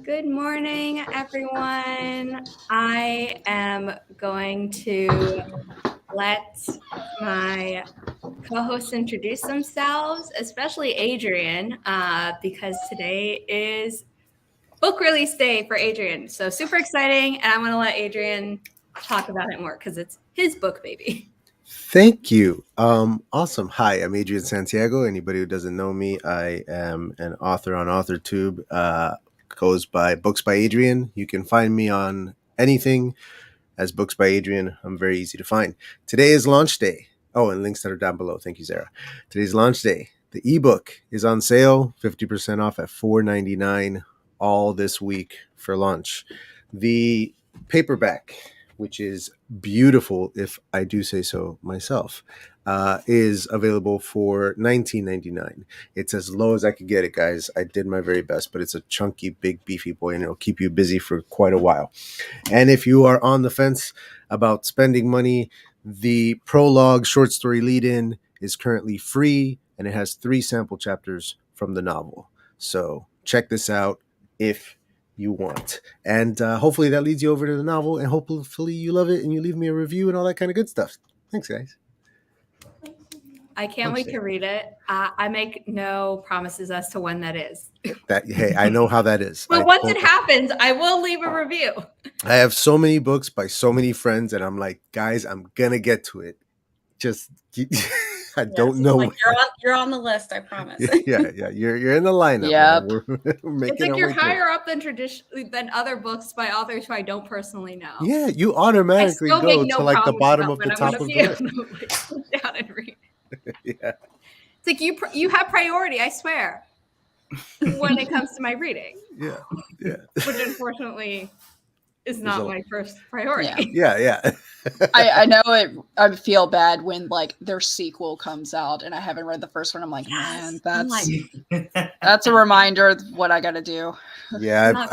Good morning, everyone. I am going to let my co-hosts introduce themselves, especially Adrian, because today is book release day for Adrian. So super exciting, and I'm going to let Adrian talk about it more because it's his book, baby. Thank you. Awesome. Hi, I'm Adrian Santiago. Anybody who doesn't know me, I am an author on AuthorTube. Goes by Books by Adrian. You can find me on anything as Books by Adrian. I'm very easy to find. Today is launch day. Oh, and links that are down below. Thank you, Zara. Today's launch day. The ebook is on sale, 50% off at $4.99 all this week for launch. The paperback, which is beautiful, if I do say so myself, is available for $19.99. It's as low as I could get it, guys. I did my very best, but it's a chunky, big, beefy boy, and it'll keep you busy for quite a while. And if you are on the fence about spending money, the prologue short story lead-in is currently free, and it has 3 sample chapters from the novel. So check this out if you want. And hopefully that leads you over to the novel, and hopefully you love it and you leave me a review and all that kind of good stuff. Thanks, guys. I can't wait to read it. I make no promises as to when that is. Hey, I know how that is. But once it happens, I will leave a review. I have so many books by so many friends, and I'm like, guys, I'm gonna get to it. Just I don't know. Like you're on the list, I promise. Yeah. You're in the lineup. Yep. We're it's like you're higher up than other books by authors who I don't personally know. Yeah, you automatically go to like the bottom of the top of the list. Like, down and read. Yeah. It's like you have priority, I swear, when it comes to my reading. Yeah. Which unfortunately is not my first priority. Yeah. I know it. I feel bad when like their sequel comes out and I haven't read the first one. I'm like, man, that's a reminder of what I got to do. Yeah,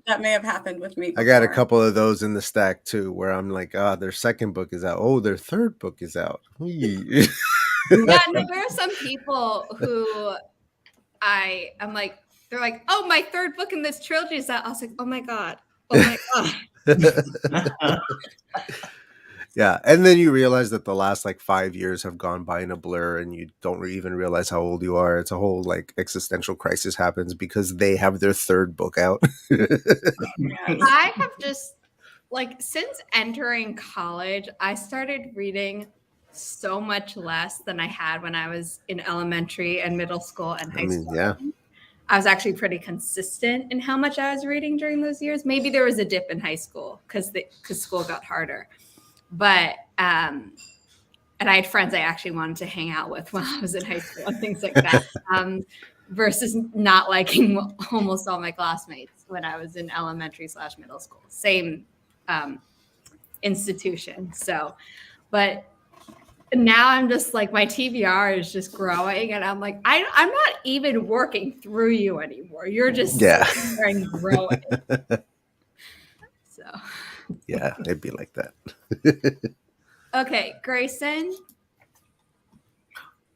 that may have happened with me before. I got a couple of those in the stack too, where I'm like, their second book is out. Oh, their third book is out. Yeah, no, there are some people who I'm like, they're like, oh, my third book in this trilogy is out. I was like, oh my god. Yeah, and then you realize that the last like 5 years have gone by in a blur, and you don't even realize how old you are. It's a whole like existential crisis happens because they have their third book out. I have just like since entering college, I started reading so much less than I had when I was in elementary and middle school and high school. Yeah. I was actually pretty consistent in how much I was reading during those years. Maybe there was a dip in high school because school got harder. But and I had friends I actually wanted to hang out with when I was in high school and things like that. Versus not liking almost all my classmates when I was in elementary/middle school. Same institution. So, but now I'm just like, my TBR is just growing, and I'm like, I'm not even working through you anymore. You're just sitting there and growing. So yeah, it'd be like that. Okay, Grayson.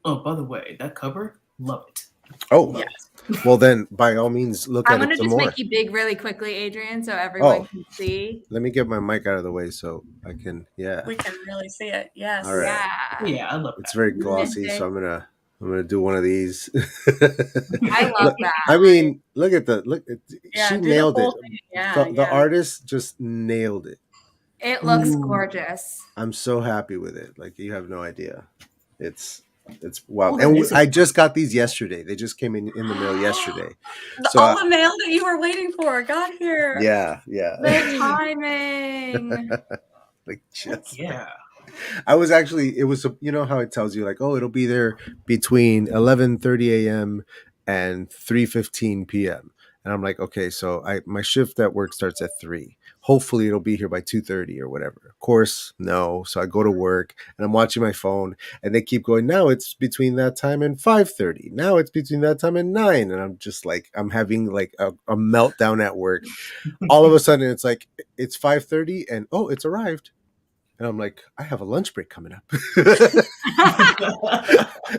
Oh, by the way, that cover, love it. Oh, yes. Well then, by all means, look at it some more. I'm gonna just make you big really quickly, Adrian, so everyone can see. Let me get my mic out of the way so I can. Yeah, we can really see it. Yes. All right. Yeah, I love it. It's very glossy, so I'm gonna do one of these. I love that. I mean, look at she nailed it. Yeah, the artist just nailed it. It looks gorgeous. I'm so happy with it. Like, you have no idea. It's wow. And I just got these yesterday. They just came in the mail yesterday. All the mail that you were waiting for got here. Yeah. The timing. Like, just yeah. I was actually, it was, you know how it tells you like, oh, it'll be there between 11:30 a.m. and 3:15 p.m. And I'm like, okay, so my shift at work starts at 3. Hopefully it'll be here by 2:30 or whatever. Of course, no. So I go to work and I'm watching my phone, and they keep going, now it's between that time and 5:30. Now it's between that time and 9. And I'm just like, I'm having like a meltdown at work. All of a sudden it's like, it's 5:30 and oh, it's arrived. And I'm like, I have a lunch break coming up.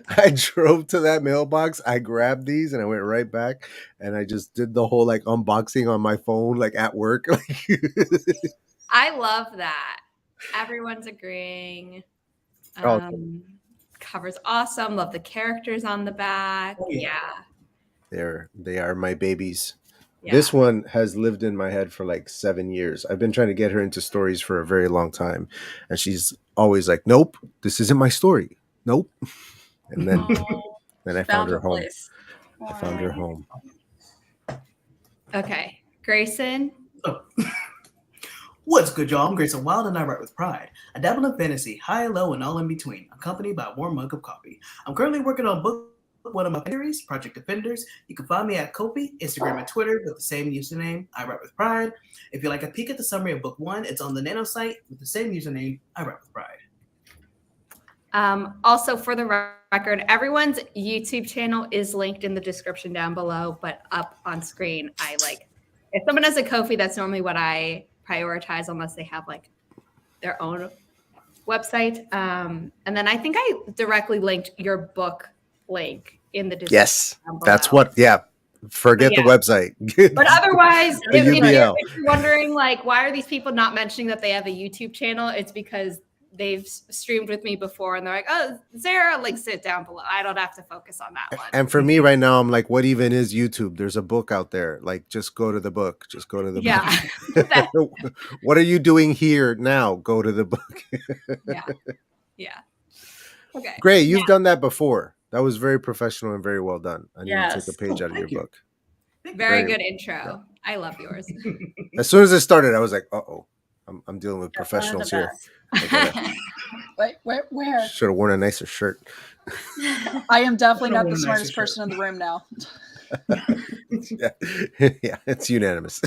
I drove to that mailbox. I grabbed these and I went right back. And I just did the whole like unboxing on my phone, like at work. I love that. Everyone's agreeing. Cover's awesome. Love the characters on the back. Oh, yeah. They are my babies. Yeah. This one has lived in my head for like 7 years. I've been trying to get her into stories for a very long time. And she's always like, nope, this isn't my story. Nope. And then, then I found her home. Place. I found her home. Okay. Grayson. Oh. What's good, y'all? I'm Grayson Wild, and I write with pride. I dabble in fantasy, high, low, and all in between, accompanied by a warm mug of coffee. I'm currently working on one of my series, Project Defenders. You can find me at Kofi, Instagram, and Twitter with the same username, I write with pride. If you like a peek at the summary of book 1, it's on the Nano site with the same username, I write with pride. Also, for the record, everyone's YouTube channel is linked in the description down below, but up on screen, if someone has a Kofi, that's normally what I prioritize unless they have like their own website. And then I think I directly linked your book link in the description. Yes, down that's below. what, yeah. Forget the website. But otherwise, The if URL. you're wondering, like, why are these people not mentioning that they have a YouTube channel? It's because they've streamed with me before and they're like, oh, Zara, like, sit down below. I don't have to focus on that one. And for me right now, I'm like, what even is YouTube? There's a book out there. Like, just go to the book. Just go to the book. What are you doing here now? Go to the book. Yeah. Okay. Great. You've done that before. That was very professional and very well done. I need to take a page out of your book. Very good intro. I love yours. As soon as it started, I was like, uh-oh. I'm dealing with professionals here. Wait, where? Should have worn a nicer shirt. I am definitely not the smartest person in the room now. Yeah, it's unanimous.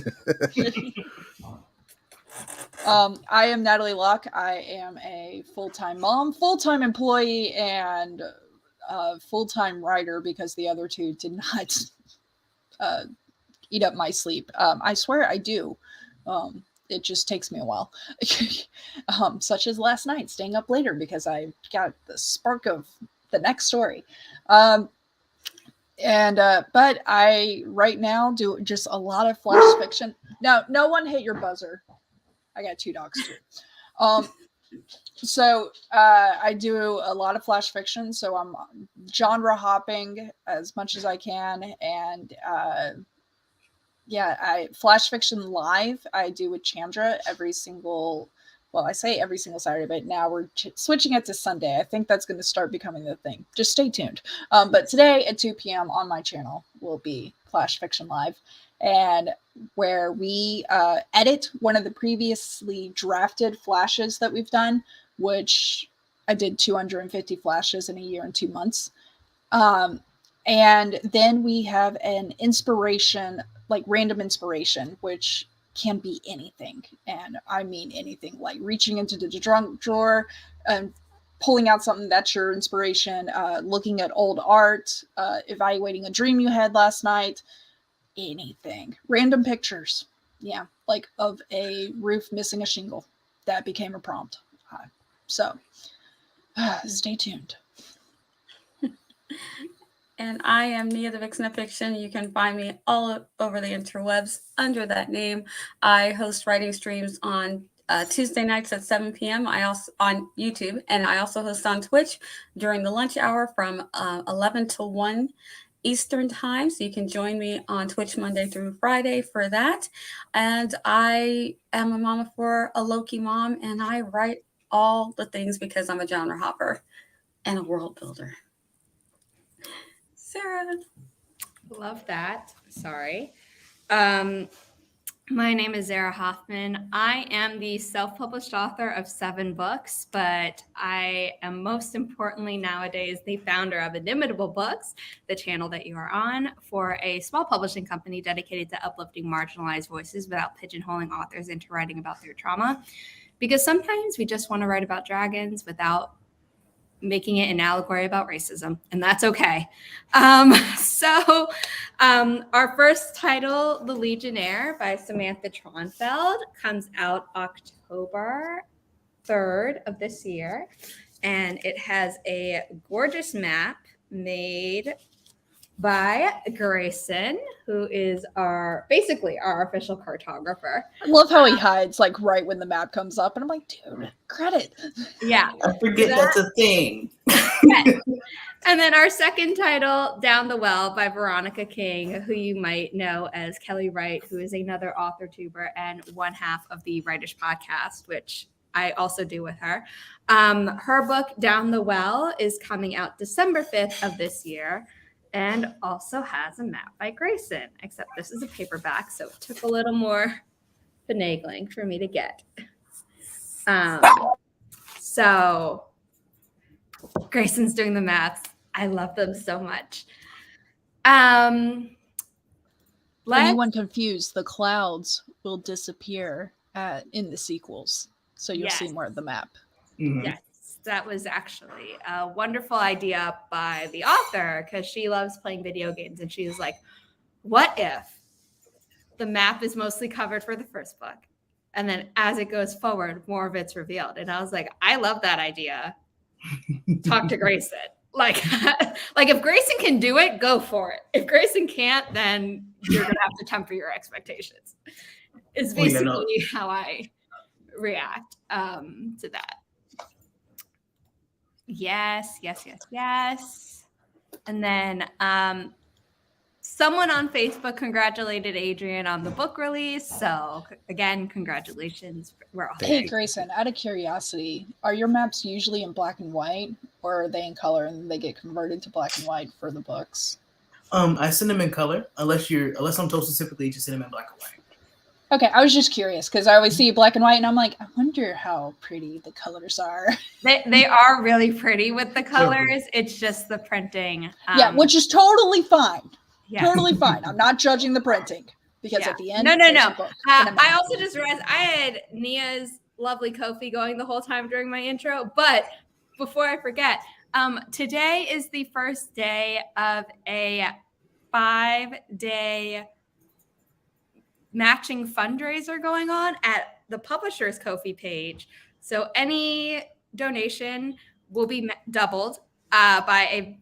I am Natalie Locke. I am a full-time mom, full-time employee, and full-time writer because the other two did not eat up my sleep. I swear I do. It just takes me a while, such as last night, staying up later because I got the spark of the next story. But I right now do just a lot of flash fiction. Now, no one hit your buzzer. I got 2 dogs too. So I do a lot of flash fiction. So I'm genre hopping as much as I can. And I flash fiction live. I do with Chandra every single Saturday, but now we're switching it to Sunday. I think that's going to start becoming the thing. Just stay tuned. But today at 2 p.m. on my channel will be Flash Fiction Live, and where we edit one of the previously drafted flashes that we've done, which I did 250 flashes in a year and 2 months. And then we have an inspiration, like random inspiration, which can be anything. And I mean anything, like reaching into the trunk drawer and pulling out something that's your inspiration, looking at old art, evaluating a dream you had last night, anything. Random pictures. Yeah, like of a roof missing a shingle. That became a prompt. So stay tuned. And I am Nia the Vixen of Fiction. You can find me all over the interwebs under that name. I host writing streams on Tuesday nights at 7 p.m. I also on YouTube, and I also host on Twitch during the lunch hour from 11 to 1 Eastern time. So you can join me on Twitch Monday through Friday for that. And I am a mama for a Loki mom, and I write all the things because I'm a genre hopper and a world builder. Sarah. Love that. Sorry. My name is Zara Hoffman. I am the self-published author of 7 books, but I am most importantly nowadays the founder of Inimitable Books, the channel that you are on, for a small publishing company dedicated to uplifting marginalized voices without pigeonholing authors into writing about their trauma. Because sometimes we just want to write about dragons without making it an allegory about racism, and that's okay. Our first title, The Legionnaire by Samantha Tronfeld, comes out October 3rd of this year. And it has a gorgeous map made by Grayson, who is basically our official cartographer. I love how he hides like right when the map comes up, and I'm like, dude, credit. Yeah. I forget that's a thing. And then our second title, Down the Well by Veronica King, who you might know as Kelly Wright, who is another author tuber and one half of the Writish podcast, which I also do with her. Her book, Down the Well, is coming out December 5th of this year and also has a map by Grayson, except this is a paperback, so it took a little more finagling for me to get. So Grayson's doing the maps. I love them so much. For anyone confused, the clouds will disappear in the sequels, so you'll see more of the map. Mhm. Yes, that was actually a wonderful idea by the author because she loves playing video games, and she was like, what if the map is mostly covered for the first book, and then as it goes forward, more of it's revealed? And I was like, I love that idea. Talk to Grayson. Like if Grayson can do it, go for it. If Grayson can't, then you're gonna have to temper your expectations. Is basically how I react to that. Yes. And then someone on Facebook congratulated Adrian on the book release. So again, congratulations. We're all Hey, Grayson, out of curiosity, are your maps usually in black and white, or are they in color and they get converted to black and white for the books? I send them in color, unless I'm told specifically to send them in black and white. Okay, I was just curious because I always see black and white, and I'm like, I wonder how pretty the colors are. They are really pretty with the colors. It's just the printing. Yeah, which is totally fine. Yeah. Totally fine. I'm not judging the printing because at the end, no. there's a book and a map. I also just realized I had Nia's lovely Ko-fi going the whole time during my intro. But before I forget, today is the first day of a 5-day matching fundraiser going on at the publisher's Ko-fi page. So any donation will be doubled by a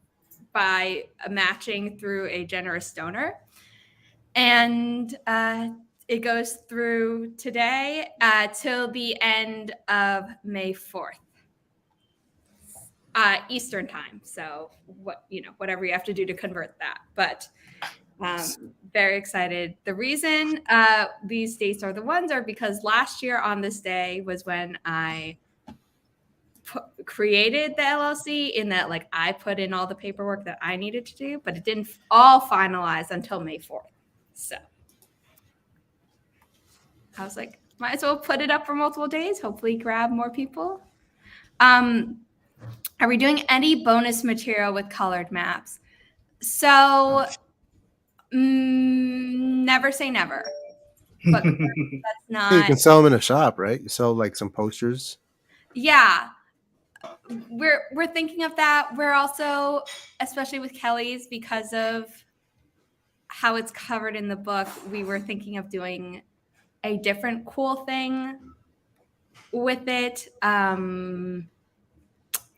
matching through a generous donor. And it goes through today till the end of May 4th. Eastern time. So whatever you have to do to convert that. But very excited. The reason these dates are the ones are because last year on this day was when I created the LLC, in that like I put in all the paperwork that I needed to do, but it didn't all finalize until May 4th. So I was like, might as well put it up for multiple days, hopefully grab more people. Are we doing any bonus material with colored maps? So never say never, but that's not. You can sell them in a shop, right? You sell like some posters. Yeah, we're thinking of that. We're also, especially with Kelly's, because of how it's covered in the book, we were thinking of doing a different cool thing with it,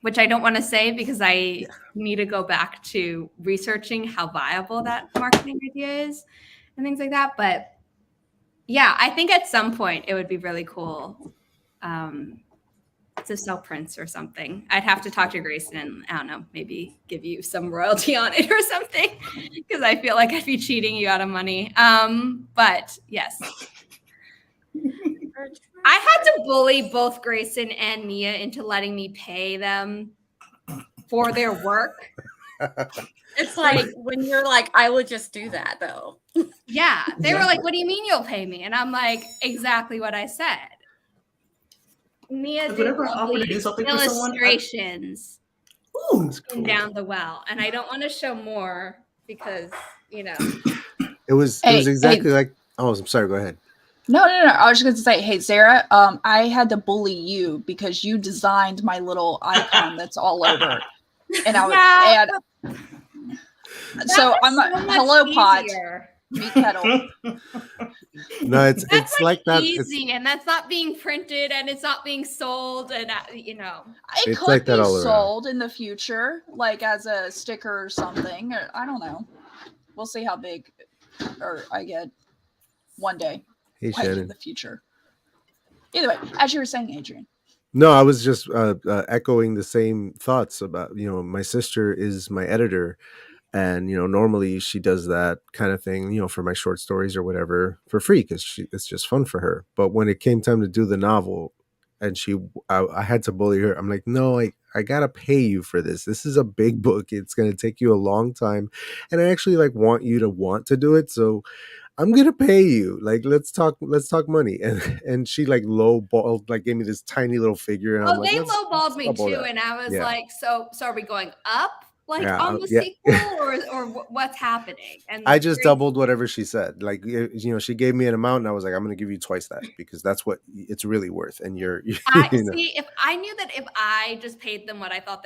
which I don't want to say because I need to go back to researching how viable that marketing idea is and things like that. But yeah, I think at some point it would be really cool to sell prints or something. I'd have to talk to Grayson and, I don't know, maybe give you some royalty on it or something, because I feel like I'd be cheating you out of money. But yes. I had to bully both Grayson and Nia into letting me pay them for their work. It's like when you're like, I would just do that though. Yeah. They were like, what do you mean you'll pay me? And I'm like, exactly what I said. Nia did illustrations down the well. And I don't want to show more because, It was exactly like, oh, I'm sorry, go ahead. No. I was just going to say, hey, Zara, I had to bully you because you designed my little icon that's all over. And I was, so I'm a hello pot. Meat kettle. No, it's That's like that. easy, and that's not being printed, and it's not being sold, and It It's could like that be all around. sold in the future, like as a sticker or something. I don't know. We'll see how big or I get one day, Hey, like in Shannon. the future. Either way, as you were saying, Adrian. No, I was just echoing the same thoughts about, my sister is my editor, and, normally she does that kind of thing, for my short stories or whatever for free because it's just fun for her. But when it came time to do the novel, and I had to bully her. I'm like, no, I gotta pay you for this. This is a big book. It's gonna take you a long time, and I actually want you to want to do it. So I'm gonna pay you. Like, let's talk money. And she lowballed, gave me this tiny little figure, and I'm Oh, like, they let's lowballed me double too, that. and I was Yeah. like, so are we going up Yeah, on the yeah. sequel, or what's happening? And I just Grace- doubled whatever she said. She gave me an amount, and I was like, I'm gonna give you twice that because that's what it's really worth. And you're, I see. If I knew that if I just paid them what I thought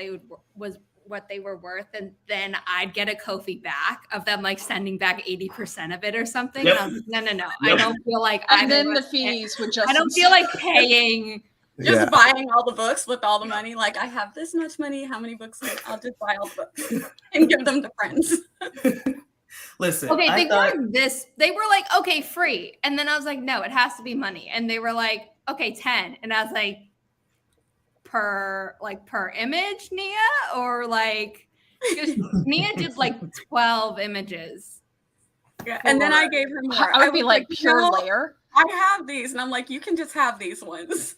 was what they were worth, and then I'd get a Ko-fi back of them sending back 80% of it or something. Yep. And I was like, no. I Yep. don't feel like And then the fees would just. I don't feel like paying. Just buying all the books with all the money. Like, I have this much money. How many books? I'll just buy all the books and give them to friends. Listen, Okay, I they thought, weren't this. They were like, okay, free, and then I was like, no, it has to be money, and they were like, okay, 10, and I was like, per image, Nia, or because Nia did 12 images. Yeah, and then I gave her more. I would be was like pure "No, layer. I have these, and I'm like, you can just have these ones.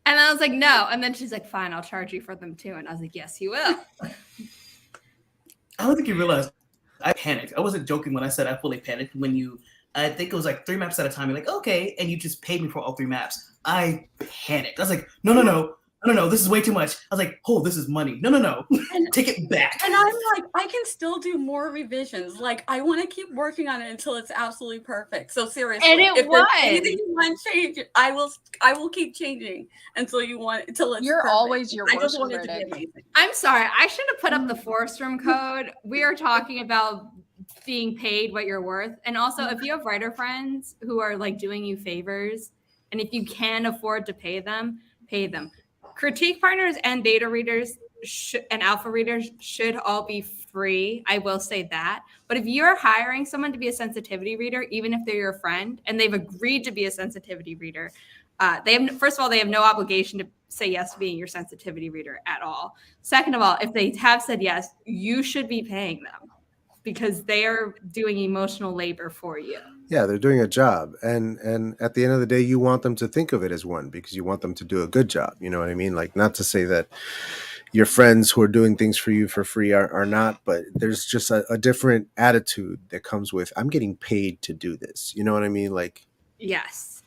And I was like, no. And then she's like, fine, I'll charge you for them too. And I was like, yes, you will. I don't think you realized I panicked. I wasn't joking when I said I fully panicked when I think it was 3 maps at a time. You're like, okay, and you just paid me for all 3 maps. I panicked. I was like, no, this is way too much. I was like, oh, this is money. No, take it back. And I'm like, I can still do more revisions. Like, I want to keep working on it until it's absolutely perfect. So seriously, And it if there's was. anything you want to change, I will keep changing until it's You're perfect. always your I just worst want it to be critic. amazing. I'm sorry. I should have put up the Forest Room code. We are talking about being paid what you're worth. And also, if you have writer friends who are doing you favors, and if you can afford to pay them, pay them. Critique partners and beta readers and alpha readers should all be free. I will say that. But if you're hiring someone to be a sensitivity reader, even if they're your friend and they've agreed to be a sensitivity reader, first of all, they have no obligation to say yes to being your sensitivity reader at all. Second of all, if they have said yes, you should be paying them because they are doing emotional labor for you. Yeah, they're doing a job, and at the end of the day, you want them to think of it as one because you want them to do a good job. You know what I mean? Not to say that your friends who are doing things for you for free are not, but there's just a different attitude that comes with, I'm getting paid to do this. You know what I mean? Yes,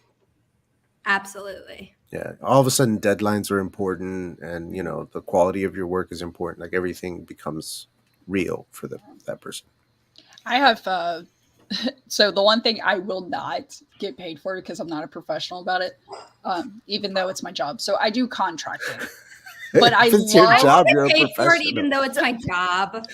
absolutely. Yeah, all of a sudden deadlines are important, and the quality of your work is important. Everything becomes real for that person. I have so the one thing I will not get paid for because I'm not a professional about it, even though it's my job. So I do contracting. But if it's your job, you're a paid for it, professional. even though it's my job.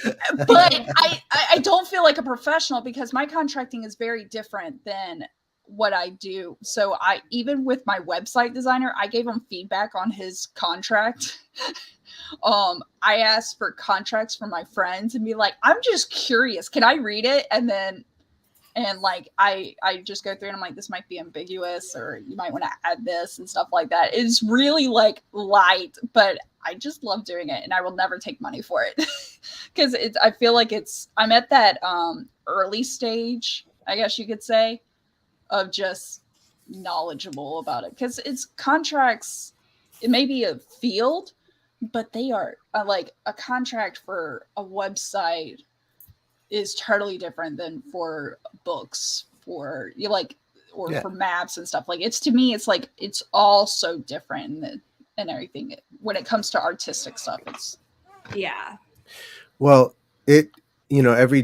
But I don't feel like a professional because my contracting is very different than what I do. So even with my website designer, I gave him feedback on his contract. I asked for contracts from my friends and be like, I'm just curious, can I read it? And I just go through and I'm like, this might be ambiguous, or you might want to add this and stuff like that. It's really light, but I just love doing it, and I will never take money for it because I feel like I'm at that early stage, I guess you could say, of just knowledgeable about it, because it's contracts. It may be a field, but they are a contract for a website is totally different than for books, for for maps and stuff. To me, it's all so different and everything when it comes to artistic stuff. Well, every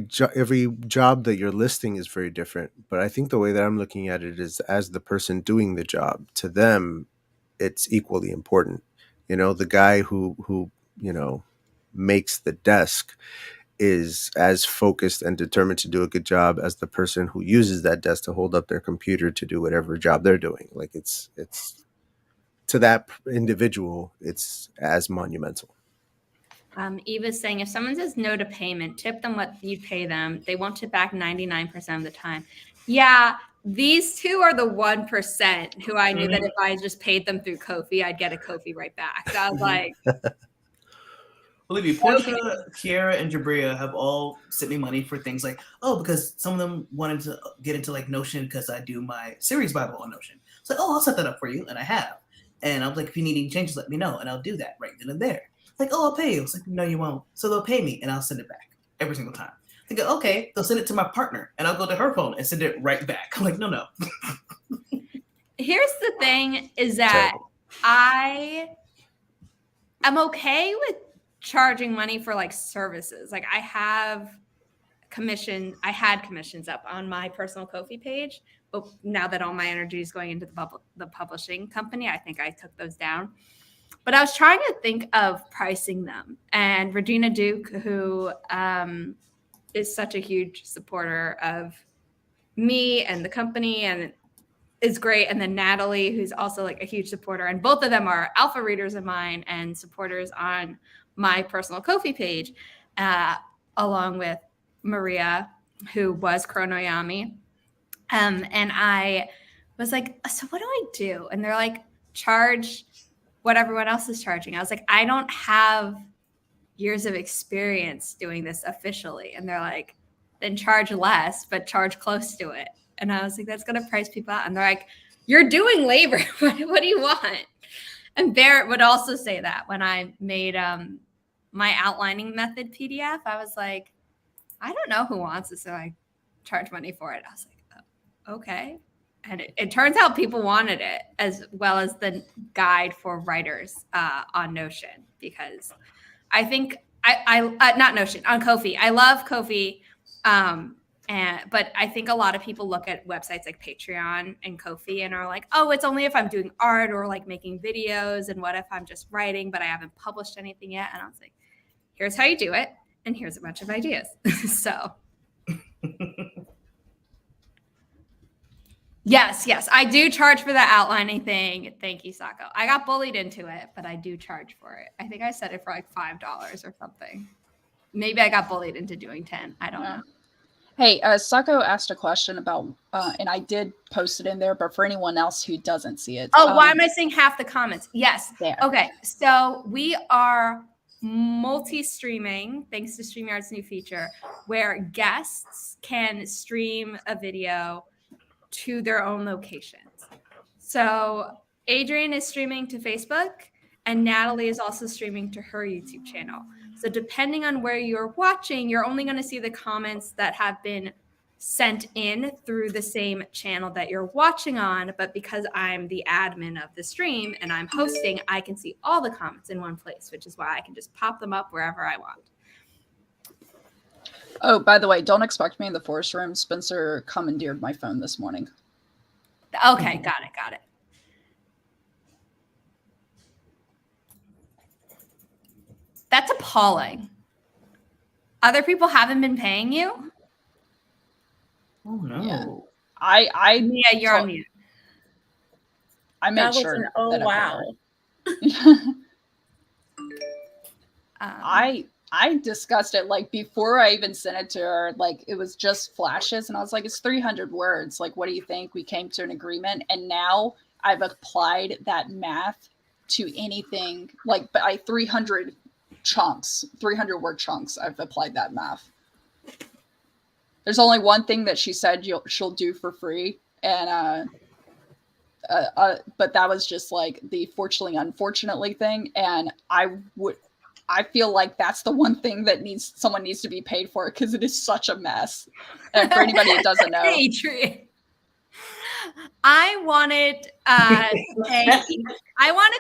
job that you're listing is very different, but I think the way that I'm looking at it is as the person doing the job, to them it's equally important. The guy who makes the desk, is as focused and determined to do a good job as the person who uses that desk to hold up their computer to do whatever job they're doing. Like it's to that individual, it's as monumental. Eva's saying if someone says no to payment, tip them what you pay them. They won't tip back 99% of the time. Yeah, these two are the 1% who I knew that if I just paid them through Ko-fi, I'd get a Ko-fi right back. So I was like, Believe me, Portia, Kiara, and Jabria have all sent me money for things like, because some of them wanted to get into like Notion because I do my series Bible on Notion. It's like, I'll set that up for you, and I have. And I was like, if you need any changes, let me know, and I'll do that right then and there. Like, I'll pay you. It's like, no, you won't. So they'll pay me, and I'll send it back every single time. They go, okay, they'll send it to my partner, and I'll go to her phone and send it right back. I'm like, no. Here's the thing: is that Terrible. I am okay with charging money for like services. Like I had commissions up on my personal Ko-fi page, but now that all my energy is going into the publishing company, I think I took those down. But I was trying to think of pricing them, and Regina Duke, who is such a huge supporter of me and the company, and is great. And then Natalie, who's also like a huge supporter, and both of them are alpha readers of mine and supporters on my personal Ko-fi page, along with Maria, who was Chronoyami. And I was like, so what do I do? And they're like, charge what everyone else is charging. I was like, I don't have years of experience doing this officially. And they're like, then charge less, but charge close to it. And I was like, that's going to price people out. And they're like, you're doing labor. What do you want? And Barrett would also say that when I made my outlining method PDF, I was like, I don't know who wants this, so I charge money for it. I was like, oh, okay. And it turns out people wanted it, as well as the guide for writers on Notion, because I think not Notion, on Ko-fi. I love Ko-fi, but I think a lot of people look at websites like Patreon and Ko-fi and are like, oh, it's only if I'm doing art or like making videos, and what if I'm just writing but I haven't published anything yet? And I was like, here's how you do it, and here's a bunch of ideas. So Yes, I do charge for the outlining thing. Thank you, Sako. I got bullied into it, but I do charge for it. I think I set it for like $5 or something. Maybe I got bullied into doing 10. I don't know. Hey, Sako asked a question about, and I did post it in there, but for anyone else who doesn't see it. Oh, why am I seeing half the comments? Yes. There. Okay, so we are multi-streaming thanks to StreamYard's new feature where guests can stream a video to their own locations. So Adrian is streaming to Facebook, and Natalie is also streaming to her YouTube channel. So depending on where you're watching, you're only going to see the comments that have been sent in through the same channel that you're watching on. But because I'm the admin of the stream and I'm hosting, I can see all the comments in one place, which is why I can just pop them up wherever I want. Oh, by the way, don't expect me in the forest room. Spencer commandeered my phone this morning. Okay, got it. That's appalling. Other people haven't been paying you? Oh no. Yeah. I Mia, you're on mute. I made That was sure. an oh that wow. I discussed it like before I even sent it to her. Like it was just flashes, and I was like, "It's 300 words. Like, what do you think?" We came to an agreement, and now I've applied that math to anything like by 300 chunks, 300 word chunks. I've applied that math. There's only one thing that she said she'll do for free, and but that was just like the fortunately unfortunately thing, and I feel like that's the one thing that someone needs to be paid for, because it is such a mess. And for anybody who doesn't know, Adrian. I wanted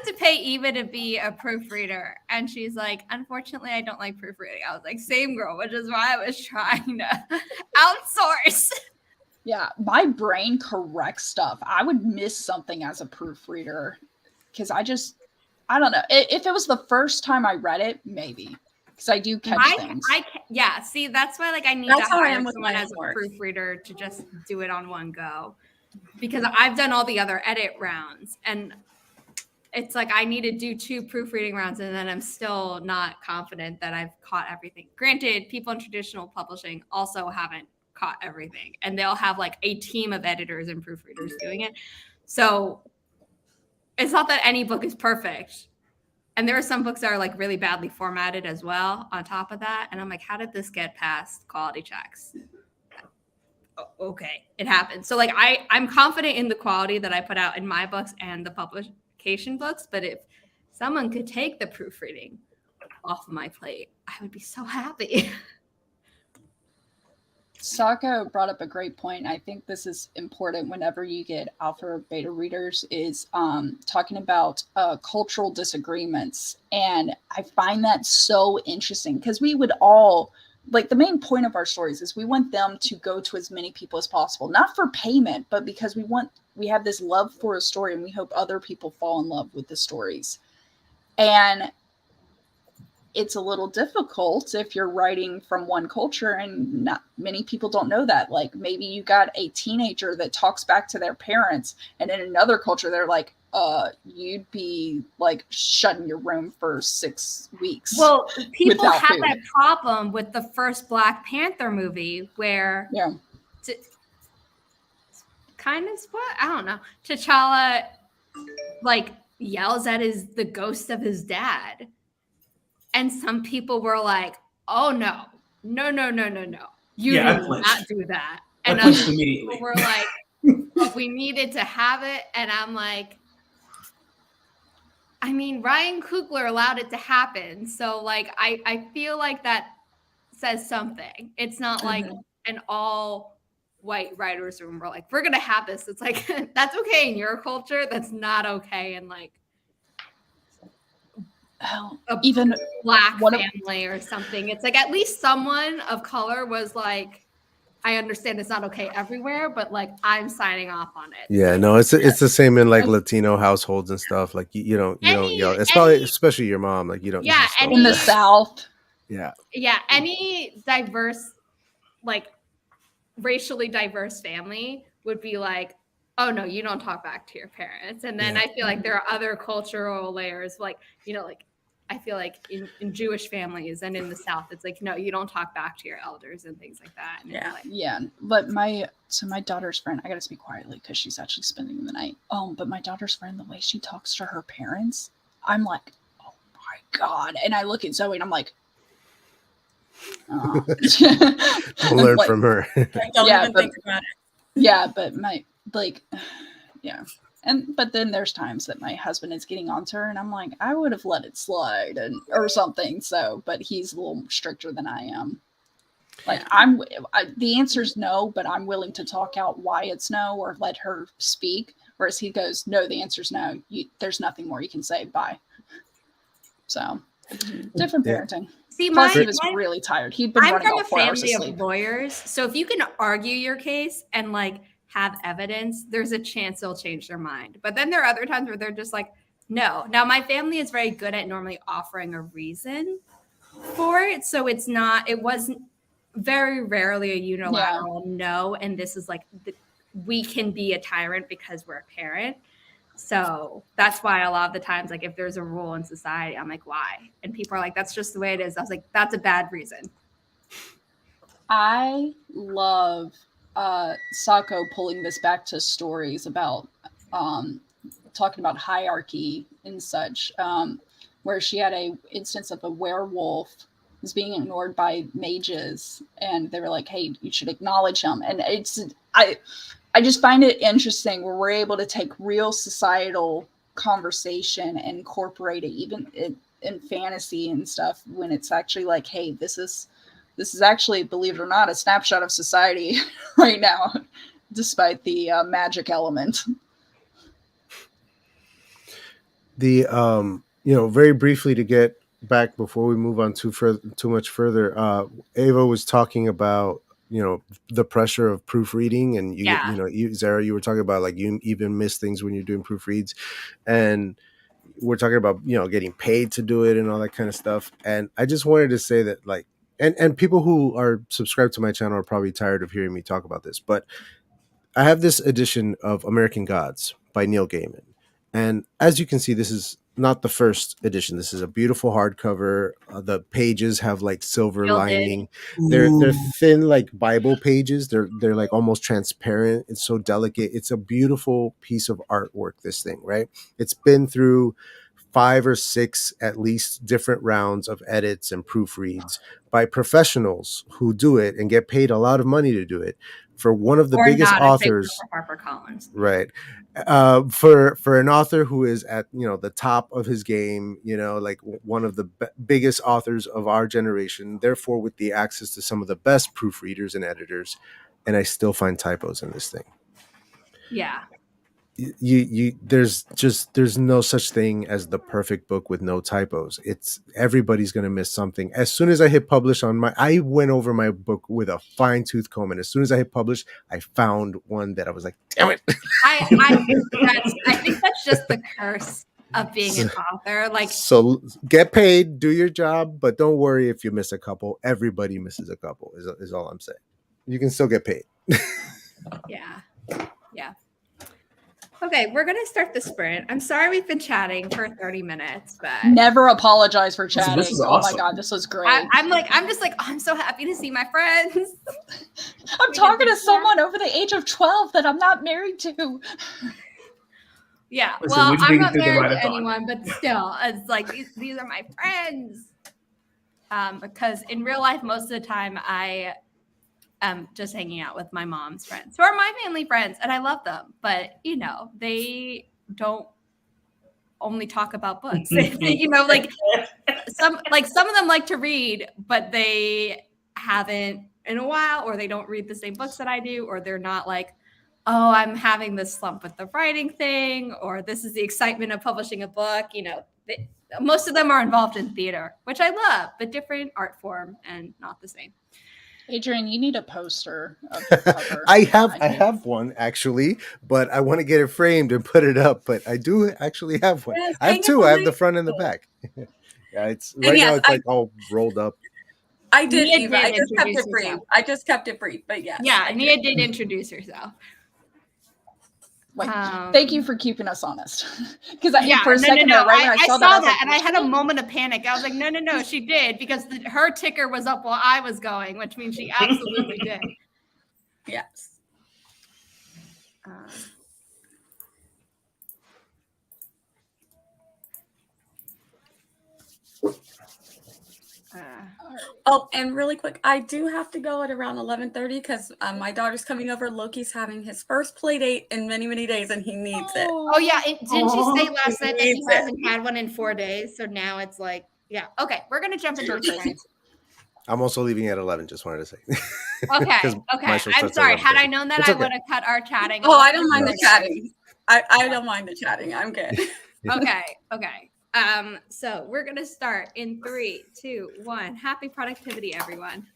to pay Eva to be a proofreader, and she's like, unfortunately, I don't like proofreading. I was like, same girl, which is why I was trying to outsource. Yeah, my brain corrects stuff. I would miss something as a proofreader because I don't know. If it was the first time I read it, maybe. because I do catch things. Yeah, see, that's why like I need That's to how I hire am with someone my as a homework. proofreader to just do it on one go, because I've done all the other edit rounds, and it's like I need to do 2 proofreading rounds, and then I'm still not confident that I've caught everything. Granted, people in traditional publishing also haven't caught everything, and they'll have like a team of editors and proofreaders doing it. So it's not that any book is perfect. And there are some books that are like really badly formatted as well on top of that. And I'm like, how did this get past quality checks? Okay, it happened. So like I'm confident in the quality that I put out in my books and the publication books, but if someone could take the proofreading off of my plate, I would be so happy. Sako brought up a great point. I think this is important whenever you get alpha or beta readers, is talking about cultural disagreements. And I find that so interesting, because we would all, like, the main point of our stories is we want them to go to as many people as possible, not for payment, but because we have this love for a story, and we hope other people fall in love with the stories. And it's a little difficult if you're writing from one culture, and not many people don't know that. Like, maybe you got a teenager that talks back to their parents, and in another culture they're like, you'd be like shut in your room for 6 weeks. Well, people without have food. that problem with the first Black Panther movie where kind of what? I don't know. T'Challa like yells at the ghost of his dad. And some people were like, oh no. You did not do that. And other people were like, but we needed to have it. And I'm like, I mean, Ryan Coogler allowed it to happen. So like, I feel like that says something. It's not like an all white writers room. We're like, we're going to have this. It's like, that's okay in your culture. That's not okay in like even Black family or something. It's like at least someone of color was like, I understand it's not okay everywhere, but like I'm signing off on it. Yeah, no, it's the same in like Latino households and stuff. Like you don't yell. It's probably especially your mom. Like you don't. Yeah, in the South. Yeah. Any diverse, like racially diverse family would be like, oh no, you don't talk back to your parents. And then I feel like there are other cultural layers, like like I feel like in Jewish families and in the South, it's like, no, you don't talk back to your elders and things like that. And But my daughter's friend, I gotta speak quietly because she's actually spending the night. But my daughter's friend, the way she talks to her parents, I'm like, oh my God. And I look at Zoe and I'm like, don't learn from her. Don't even think about it. Yeah, but but then there's times that my husband is getting onto her and I'm like, I would have let it slide or something. So, but he's a little stricter than I am. Like the answer's no, but I'm willing to talk out why it's no or let her speak. Whereas he goes, no, the answer's no. There's nothing more you can say. Bye. So different parenting. See, Plus, he was really tired. He'd been running off 4 hours of sleep. I'm from a family of lawyers, so if you can argue your case and like have evidence, there's a chance they'll change their mind. But then there are other times where they're just like, no. Now, my family is very good at normally offering a reason for it, so it wasn't very rarely a unilateral no. And this is like, we can be a tyrant because we're a parent. So that's why a lot of the times, like if there's a rule in society, I'm like, why? And people are like, that's just the way it is. I was like, that's a bad reason. I love Sako pulling this back to stories about talking about hierarchy and such, where she had a instance of a werewolf was being ignored by mages, and they were like, hey, you should acknowledge him. And I just find it interesting where we're able to take real societal conversation and incorporate it even in fantasy and stuff, when it's actually like, hey, this is actually, believe it or not, a snapshot of society right now, despite the magic element. The very briefly to get back before we move on too much further, Ava was talking about the pressure of proofreading, and you Zara, you were talking about like you even miss things when you're doing proofreads, and we're talking about, you know, getting paid to do it and all that kind of stuff. And I just wanted to say that, like, and people who are subscribed to my channel are probably tired of hearing me talk about this, but I have this edition of American Gods by Neil Gaiman. And as you can see, this is not the first edition. This is a beautiful hardcover. The pages have like silver Gilded. lining. They're thin like Bible pages. They're like almost transparent. It's so delicate. It's a beautiful piece of artwork, this thing, right? It's been through 5 or 6 at least different rounds of edits and proofreads by professionals who do it and get paid a lot of money to do it. For one of the Or biggest not, if they authors, work for HarperCollins. right? For an author who is at, you know, the top of his game, you know, like one of the biggest authors of our generation, therefore with the access to some of the best proofreaders and editors, and I still find typos in this thing. Yeah. There's no such thing as the perfect book with no typos. It's everybody's going to miss something. As soon as I hit publish I went over my book with a fine tooth comb, and as soon as I hit publish, I found one that I was like, damn it. I think that's just the curse of being an author. Like, so get paid, do your job, but don't worry if you miss a couple. Everybody misses a couple is all I'm saying. You can still get paid. yeah. Okay, we're gonna start the sprint. I'm sorry we've been chatting for 30 minutes, but Never apologize for chatting. This is Oh awesome. my god, this was great. I'm just like, oh, I'm so happy to see my friends. I'm talking to someone over the age of 12 that I'm not married to. Yeah, Listen, well, we're just I'm being not through the married to marathon. anyone, but still, it's like these are my friends. Because in real life, most of the time, I am just hanging out with my mom's friends, who are my family friends, and I love them. But you know, they don't only talk about books. You know, like some of them like to read, but they haven't in a while, or they don't read the same books that I do, or they're not like, oh, I'm having this slump with the writing thing, or this is the excitement of publishing a book. You know, most of them are involved in theater, which I love, but different art form and not the same. Adrian, you need a poster of your cover. I have one actually, but I want to get it framed and put it up. But I do actually have one. Yes, I have hang it two. on I have my the front and the wall. back. Yeah, it's right yes, now. It's like all rolled up. I did, Nia Eva. I did just kept introduce it brief. herself. I just kept it brief, but yes. Yeah, I did. Nia did introduce herself. Wait, thank you for keeping us honest. Because Yeah, for a second no. there, right when I saw that, I was like, and I had a moment of panic. I was like, no, she did, because her ticker was up while I was going, which means she absolutely did. Yes. Oh, and really quick, I do have to go at around 11:30 because my daughter's coming over. Loki's having his first play date in many, many days, and he needs it. Oh yeah, didn't you say last night that he needs it. hasn't had one in 4 days? So now it's like, yeah. Okay, we're gonna jump into it. Tonight. I'm also leaving at 11. Just wanted to say. Okay. 'Cause my show I'm starts at sorry. Had 11:30. I known that, It's I okay. would have cut our chatting. Oh, I don't mind the off. chatting. I don't mind the chatting. I'm good. Okay. So we're gonna start in 3, 2, 1. Happy productivity, everyone.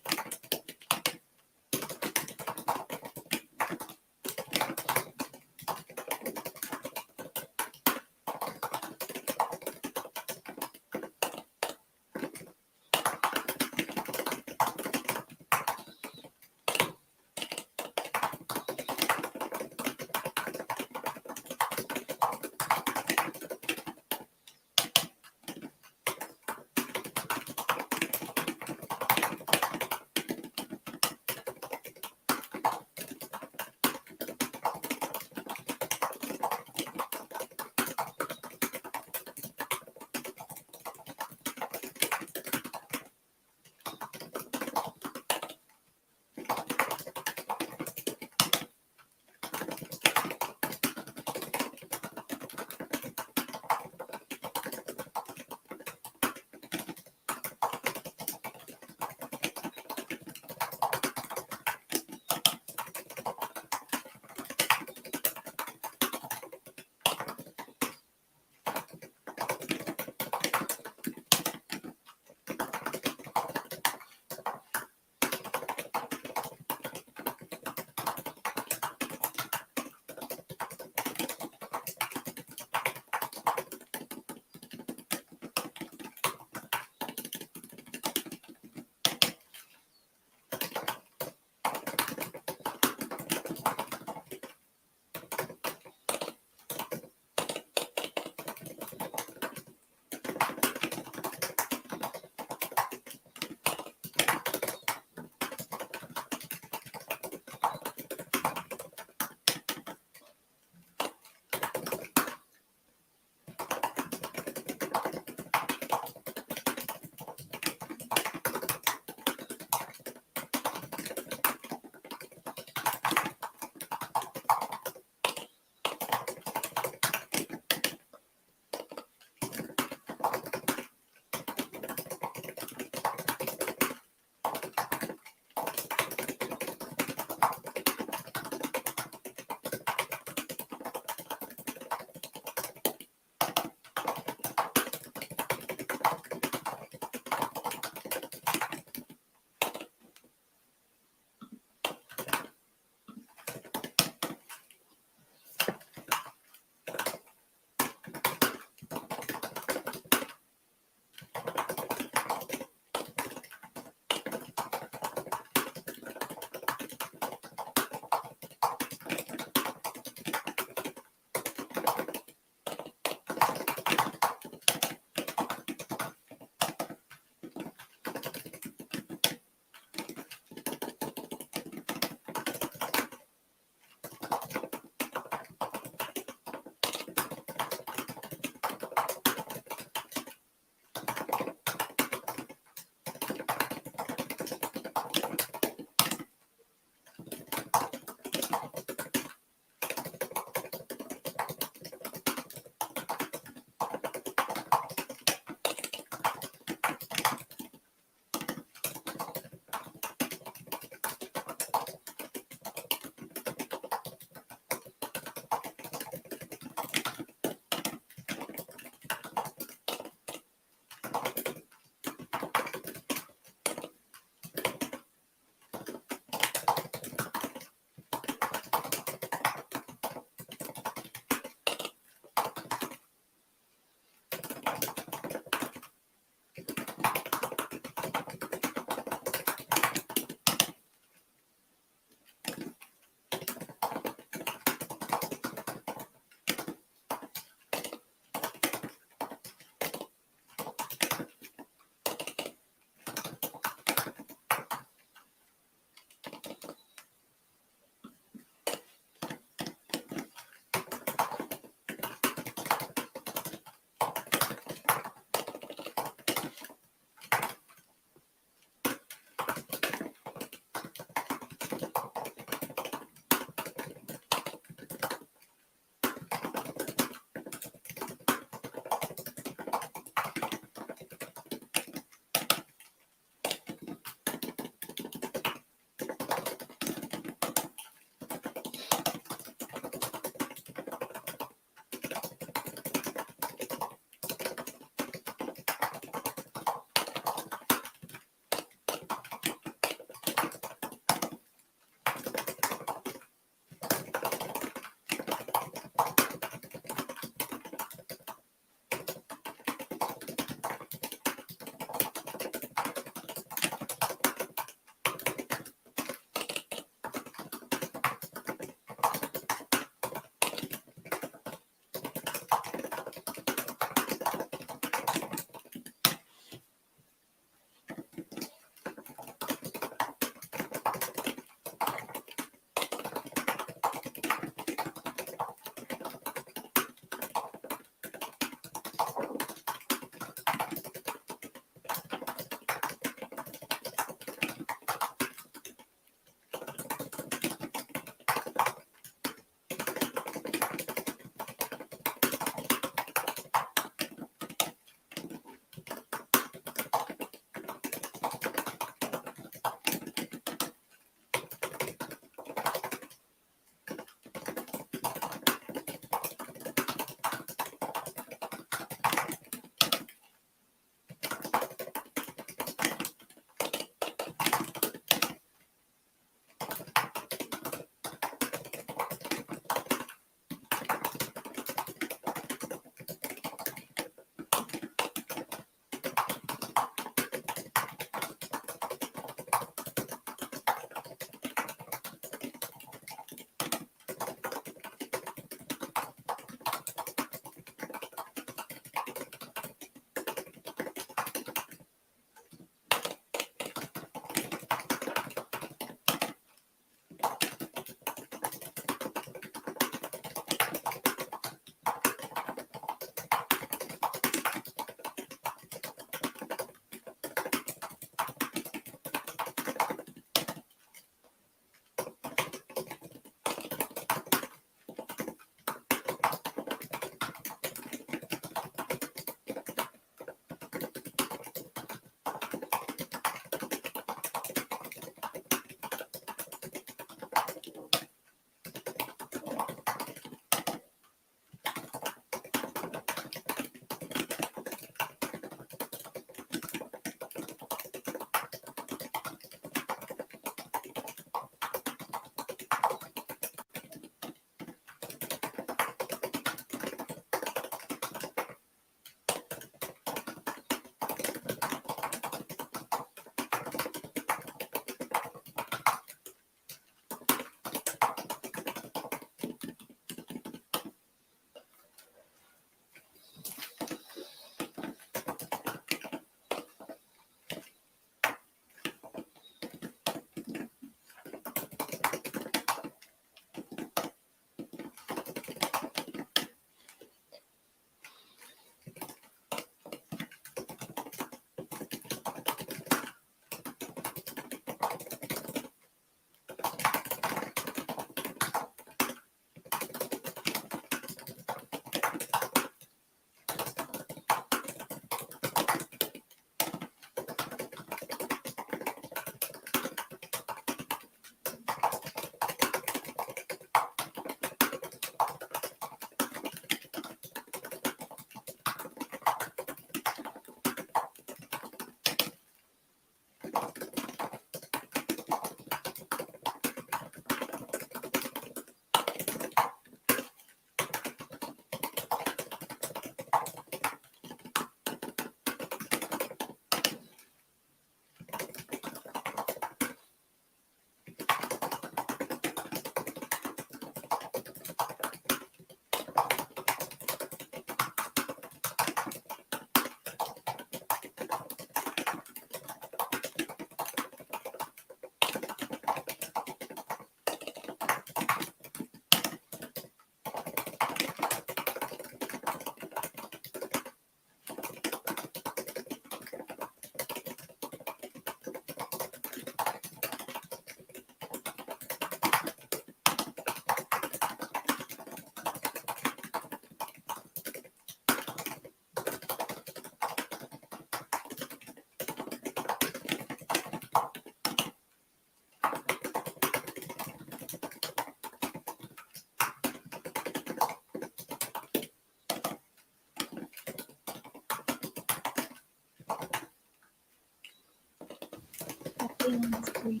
me on screen.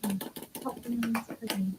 Help me on screen.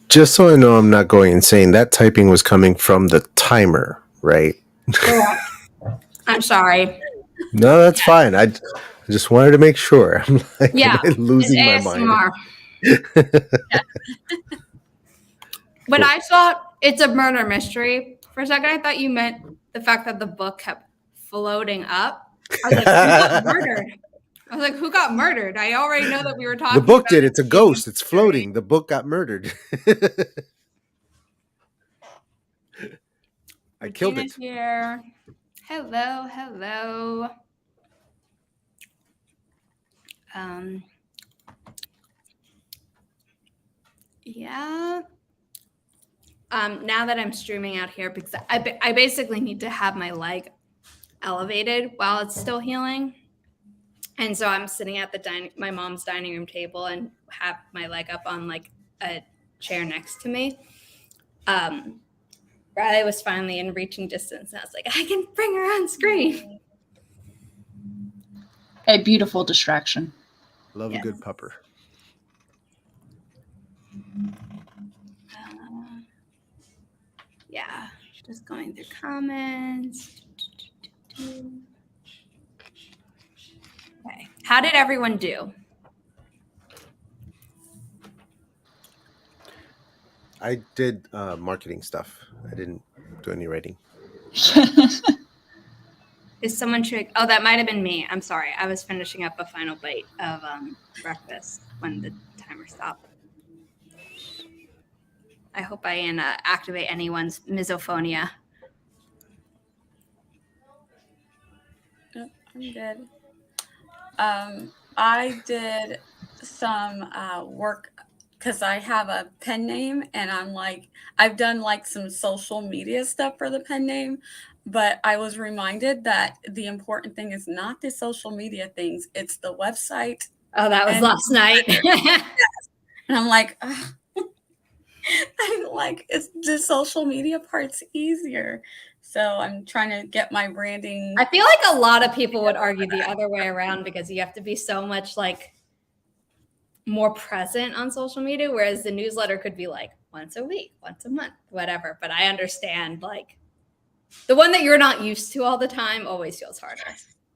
Just so I know I'm not going insane, that typing was coming from the timer, right? Correct. I'm sorry. No, that's fine. I just wanted to make sure. I'm like, Yeah, am I losing my it's mind? ASMR. When I saw it's a murder mystery, for a second I thought you meant the fact that the book kept floating up. I was like, who got murdered? I was like, who got murdered? I already know that we were talking The book about did. it It's a being ghost. It's mystery. floating. The book got murdered. I killed Regina's it. here. Hello, hello. Yeah. Now that I'm streaming out here, because I basically need to have my leg elevated while it's still healing. And so I'm sitting at my mom's dining room table and have my leg up on like a chair next to me. Riley was finally in reaching distance, and I was like, I can bring her on screen. A beautiful distraction. Love Yes. a good pupper. Yeah, just going through comments. Okay. How did everyone do? I did marketing stuff. I didn't do any writing. Is someone trying? Oh, that might have been me. I'm sorry. I was finishing up a final bite of breakfast when the timer stopped. I hope I didn't activate anyone's misophonia. Yep, I'm good. I did some work because I have a pen name, and I've done like some social media stuff for the pen name, but I was reminded that the important thing is not the social media things, it's the website. Oh, that was And- last night. And I'm like, ugh. I'm like, it's the social media part's easier. So I'm trying to get my branding. I feel like a lot of people would argue the other way around because you have to be so much like more present on social media, whereas the newsletter could be like once a week, once a month, whatever. But I understand like the one that you're not used to all the time always feels harder.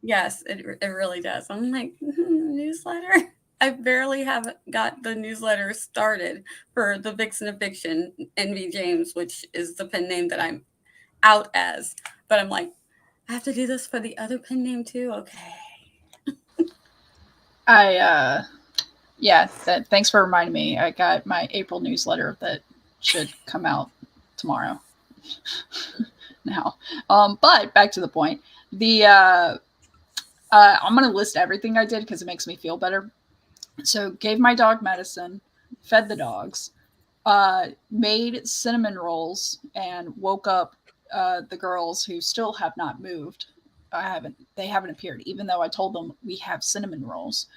Yes, it really does. I'm like, newsletter? I barely have got the newsletter started for the Vixen of Fiction, Envy James, which is the pen name that I'm out as. But I'm like, I have to do this for the other pen name too? Okay. Thanks for reminding me. I got my April newsletter that should come out tomorrow. Now, but back to the point. I'm going to list everything I did because it makes me feel better. So gave my dog medicine, fed the dogs, made cinnamon rolls, and woke up the girls who still have not moved. They haven't appeared, even though I told them we have cinnamon rolls.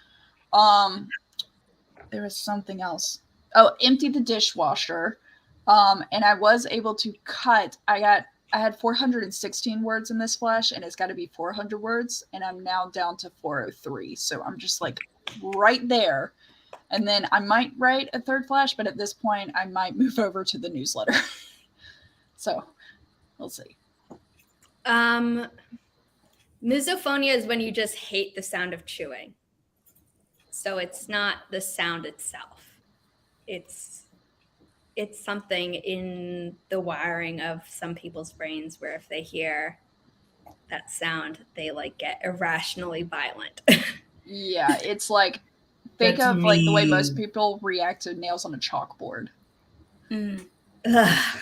There was something else. Oh, emptied the dishwasher. And I was able to cut. I had 416 words in this flash, and it's got to be 400 words, and I'm now down to 403. So I'm just like right there. And then I might write a third flash, but at this point, I might move over to the newsletter. So we'll see. Misophonia is when you just hate the sound of chewing. So it's not the sound itself. It's something in the wiring of some people's brains where if they hear that sound, they like get irrationally violent. Yeah, it's like think That's of like the way most mean. people react to nails on a chalkboard. Mm. Ugh.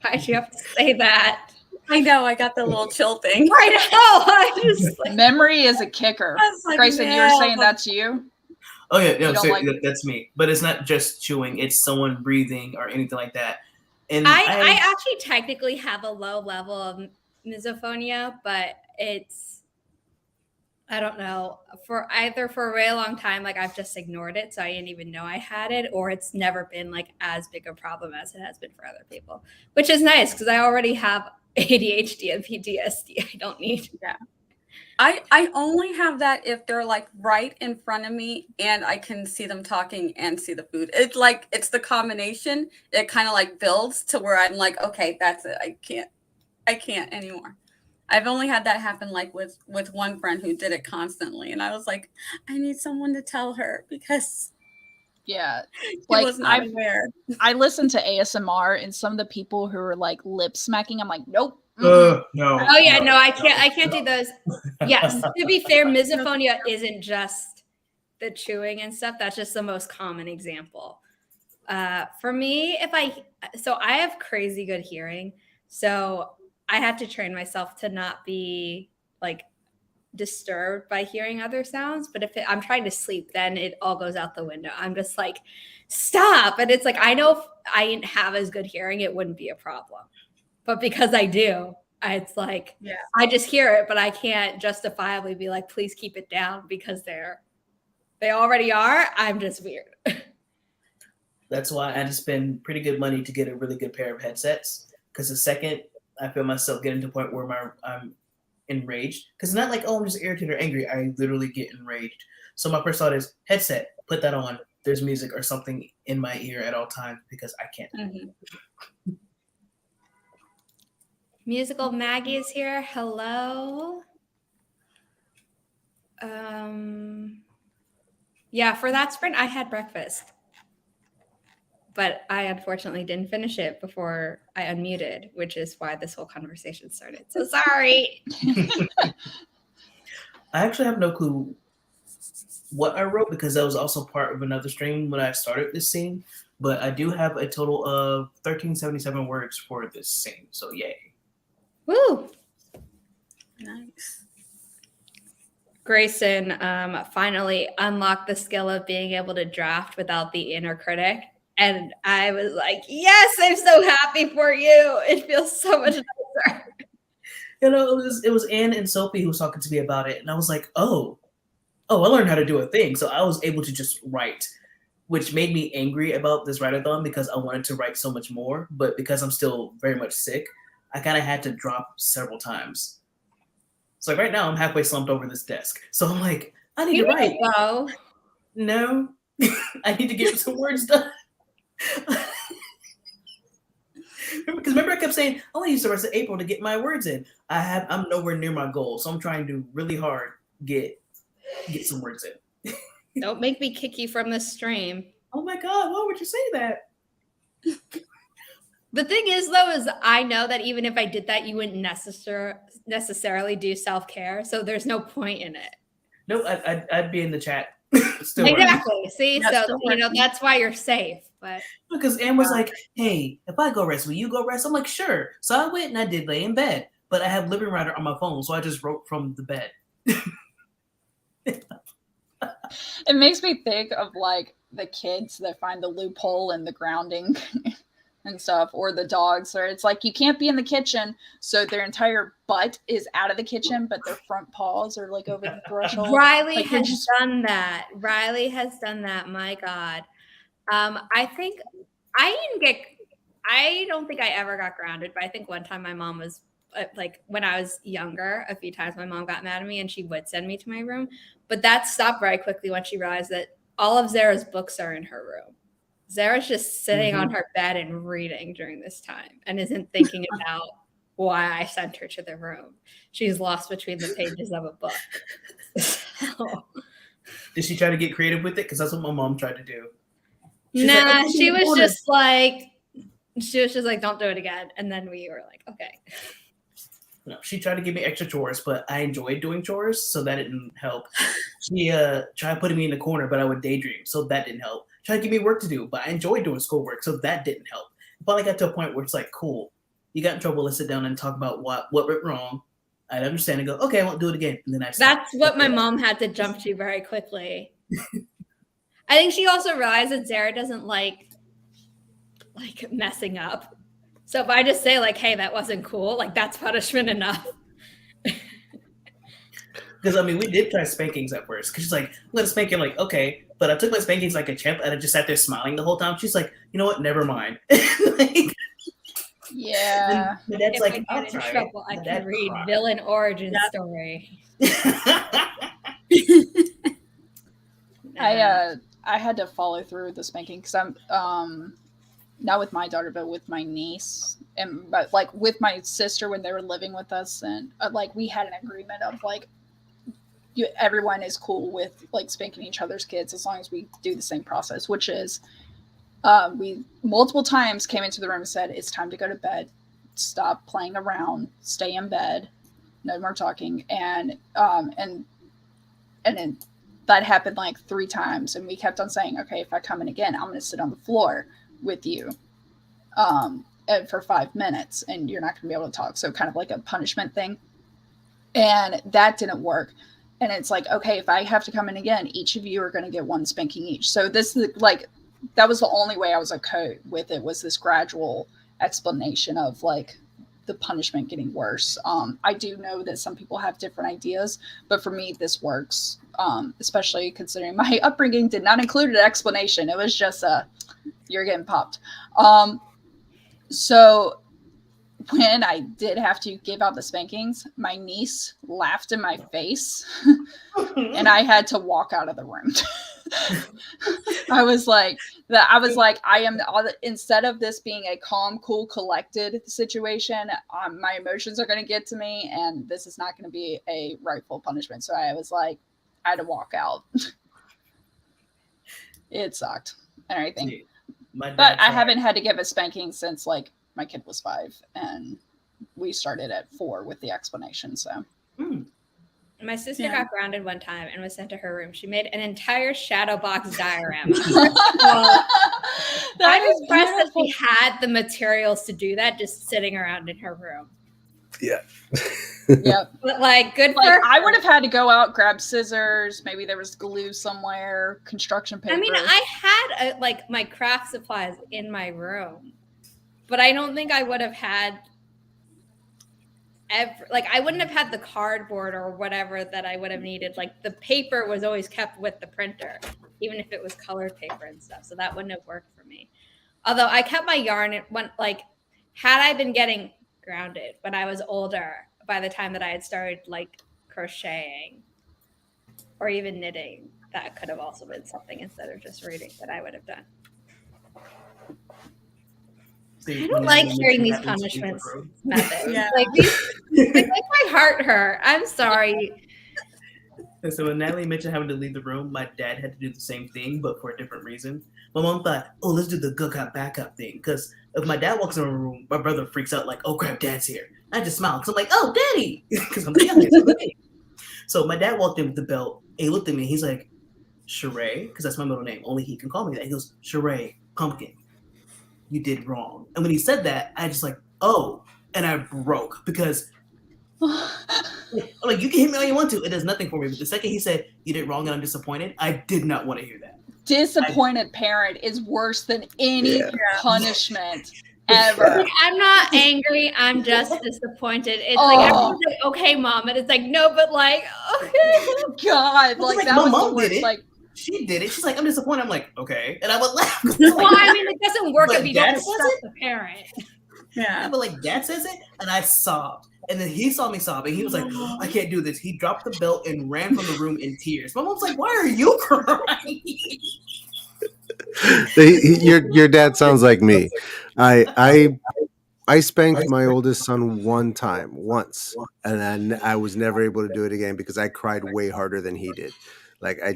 Why'd you have to say that? I know, I got the little chill thing. I know. I just like, Memory is a kicker. I was like, Grayson, you're no. saying that's you? Oh yeah, no, You don't so, like- that's me. But it's not just chewing; it's someone breathing or anything like that. And I actually technically have a low level of misophonia, but I don't know, for a very long time, like I've just ignored it. So I didn't even know I had it, or it's never been like as big a problem as it has been for other people, which is nice because I already have ADHD and PTSD. I don't need. Yeah. I only have that if they're like right in front of me and I can see them talking and see the food. It's the combination. It kind of like builds to where I'm like, okay, that's it. I can't anymore. I've only had that happen like with one friend who did it constantly. And I was like, I need someone to tell her because Yeah. she Like, was not aware. I listen to ASMR, and some of the people who are like lip smacking, I'm like, nope. no. Oh yeah, no, I can't do those. Yes, to be fair, misophonia isn't just the chewing and stuff. That's just the most common example. For me, I have crazy good hearing, so I had to train myself to not be like disturbed by hearing other sounds. But if I'm trying to sleep, then it all goes out the window. I'm just like, stop. And it's like, I know if I didn't have as good hearing, it wouldn't be a problem. But because I do, it's like, Yeah. I just hear it, but I can't justifiably be like, please keep it down because they already are. I'm just weird. That's why I had to spend pretty good money to get a really good pair of headsets. Because the second I feel myself getting to the point where I'm enraged, because it's not like, oh, I'm just irritated or angry. I literally get enraged. So my first thought is headset, put that on. There's music or something in my ear at all times because I can't. Mm-hmm. Musical Maggie is here. Hello. Yeah, for that sprint, I had breakfast. But I unfortunately didn't finish it before I unmuted, which is why this whole conversation started. So sorry. I actually have no clue what I wrote because that was also part of another stream when I started this scene. But I do have a total of 1377 words for this scene. So yay. Woo! Nice. Grayson finally unlocked the skill of being able to draft without the inner critic. And I was like, yes, I'm so happy for you. It feels so much nicer. You know, it was Anne and Sophie who was talking to me about it, and I was like, oh, I learned how to do a thing. So I was able to just write, which made me angry about this write-a-thon because I wanted to write so much more, but because I'm still very much sick, I kind of had to drop several times. So like right now, I'm halfway slumped over this desk. So I'm like, I need to write. Go. No, I need to get some words done. Because remember, I kept saying I want to use the rest of April to get my words in. I'm nowhere near my goal, so I'm trying to really hard get some words in. Don't make me kick you from the stream. Oh my God, why would you say that? The thing is, though, is I know that even if I did that, you wouldn't necessarily do self-care. So there's no point in it. No, I'd be in the chat. Still exactly. Working. See, That's so you know that's why you're safe. But because Anne was like, "Hey, if I go rest, will you go rest?" I'm like, "Sure." So I went and I did lay in bed, but I have Living Writer on my phone, so I just wrote from the bed. It makes me think of like the kids that find the loophole in the grounding and stuff, or the dogs, or it's like you can't be in the kitchen, so their entire butt is out of the kitchen, but their front paws are like over the threshold. Riley like, has done that. Riley has done that. My God. I think I don't think I ever got grounded, but I think one time my mom was like when I was younger, a few times my mom got mad at me and she would send me to my room. But that stopped very quickly when she realized that all of Zara's books are in her room. Zara's just sitting on her bed and reading during this time and isn't thinking about why I sent her to the room. She's lost between the pages of a book. So. Did she try to get creative with it? Because that's what my mom tried to do. She was just like, don't do it again. And then we were like, okay. No, she tried to give me extra chores, but I enjoyed doing chores, so that didn't help. She tried putting me in the corner, but I would daydream, so that didn't help. Tried to give me work to do, but I enjoyed doing schoolwork, so that didn't help. Finally got to a point where it's like, cool, you got in trouble, let's sit down and talk about what went wrong. I'd understand and go, okay, I won't do it again. And then That's what my mom had to jump to very quickly. I think she also realized that Zara doesn't like messing up. So if I just say like, hey, that wasn't cool, like that's punishment enough. Because I mean, we did try spankings at first. Because she's like, I'm gonna spank you. I'm like, okay. But I took my spankings like a champ, and I just sat there smiling the whole time. She's like, you know what? Never mind. Like, yeah. My dad's If like, I get in trouble, I can read villain origin story. I had to follow through with the spanking because I'm not with my daughter, but with my niece, but like with my sister when they were living with us, and like we had an agreement of like everyone is cool with like spanking each other's kids as long as we do the same process, which is we multiple times came into the room and said it's time to go to bed, stop playing around, stay in bed, no more talking, and then that happened like 3 times, and we kept on saying, okay, if I come in again, I'm going to sit on the floor with you for 5 minutes, and you're not going to be able to talk. So kind of like a punishment thing. And that didn't work. And it's like, okay, if I have to come in again, each of you are going to get 1 spanking each. So this is like, that was the only way I was okay with it, was this gradual explanation of like the punishment getting worse. I do know that some people have different ideas, but for me, this works. Especially considering my upbringing did not include an explanation. It was just you're getting popped. So when I did have to give out the spankings, my niece laughed in my face and I had to walk out of the room. I was like, instead of this being a calm, cool, collected situation, my emotions are going to get to me, and this is not going to be a rightful punishment. So I was like, I had to walk out. it sucked and everything. See, my dad But I tried- haven't had to give a spanking since like my kid was 5, and we started at 4 with the explanation. So My sister Yeah. got grounded one time and was sent to her room. She made an entire shadow box diorama. that I'm is impressed that beautiful. she had the materials to do that just sitting around in her room. Yeah. Yep. But like, good Like for I her. would have had to go out, grab scissors. Maybe there was glue somewhere, construction paper. I mean, I had like my craft supplies in my room, but I don't think I would have had like I wouldn't have had the cardboard or whatever that I would have needed. Like the paper was always kept with the printer, even if it was colored paper and stuff. So that wouldn't have worked for me. Although I kept my yarn when like had I been getting grounded when I was older, by the time that I had started like crocheting or even knitting, that could have also been something instead of just reading that I would have done. See, I don't when like Natalie hearing these mentioned having to leave the punishments room- methods. Yeah. Like they make my heart hurt. I'm sorry. And so when Natalie mentioned having to leave the room, my dad had to do the same thing, but for a different reason. My mom thought, oh, let's do the good cop, bad cop thing. Because if my dad walks in a room, my brother freaks out like, oh, crap, dad's here. I just smile because I'm like, oh, daddy. Because I'm the youngest. I'm the baby. So my dad walked in with the belt, and he looked at me, and he's like, Sheree, because that's my middle name. Only he can call me that. He goes, Sheree, pumpkin, you did wrong. And when he said that, I just like, oh, and I broke because like you can hit me all you want to. It does nothing for me. But the second he said you did wrong and I'm disappointed, I did not want to hear that. Disappointed parent is worse than any Yeah. punishment It's ever. like, I'm not angry. I'm just disappointed. It's like Oh. everyone's like, okay, mom, and it's like, no, but like, okay. God, like Like, that my was the mom did worst. it. Like, She did it. She's like, I'm disappointed. I'm like, okay. And I would laugh. Well, I mean, it doesn't work But if you don't Dad says stop the parent. Yeah. but like dad says it, and I sobbed. And then he saw me sobbing. He was like, I can't do this. He dropped the belt and ran from the room in tears. My mom's like, why are you crying? Your dad sounds like me. I spanked my oldest son once, and then I was never able to do it again because I cried way harder than he did. Like I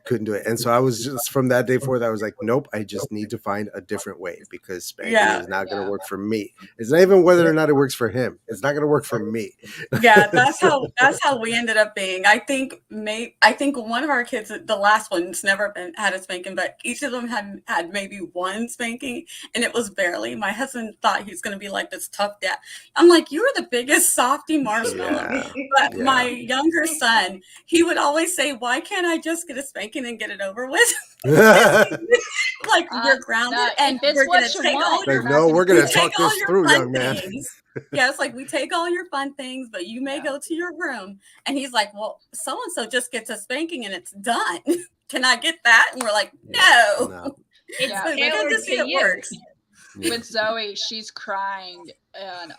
couldn't do it, and so I was just from that day forth. I was like, nope, I just need to find a different way because spanking Yeah. is not going to work for me. It's not even whether or not it works for him. It's not going to work for me. Yeah, that's how we ended up being. I think one of our kids, the last one's never had a spanking, but each of them had maybe one spanking, and it was barely. My husband thought he's going to be like this tough dad. I'm like, you're the biggest softy marshmallow. Yeah. But Yeah. my younger son, he would always say, "Why can't I just get a spanking and get it over with?" Like you're grounded, no, and if it's we're what gonna you take all want, your Like, no, we're gonna we talk take all this your through, fun young man. things. Yeah, it's like we take all your fun things, but you may go to your room. And he's like, well, so and so just gets a spanking and it's done. Can I get that? And we're like, no. No. It's Yeah. Like, I tailored just see to it you. works. with Zoe, she's crying, and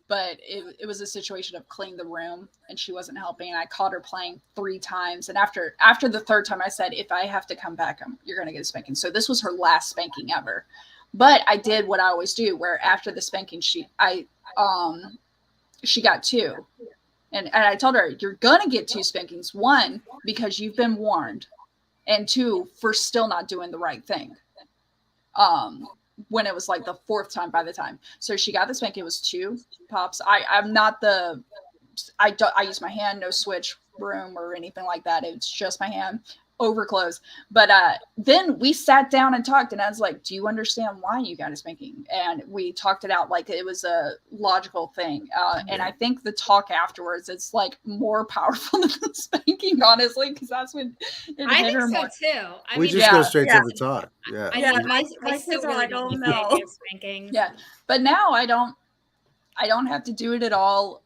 but it was a situation of clean the room, and she wasn't helping. And I caught her playing 3 times, and after the third time, I said, if I have to come back, you're gonna get a spanking. So this was her last spanking ever. But I did what I always do, where after the spanking, she got 2. And I told her, you're going to get 2 spankings. 1, because you've been warned. And 2, for still not doing the right thing. When it was like the 4th time by the time. So she got the spanking. It was 2 pops. I use my hand, no switch, broom or anything like that. It's just my hand over clothes. But then we sat down and talked, and I was like, do you understand why you got a spanking? And we talked it out like it was a logical thing. And I think the talk afterwards, it's like more powerful than the spanking, honestly, because that's when it I hit think her so more. too. I We mean, just go Yeah. straight Yeah. to the talk. Yeah. I Yeah, mean, my I still kids are really like, don't oh, like the no. idea of spankings. Yeah. But now I don't have to do it at all.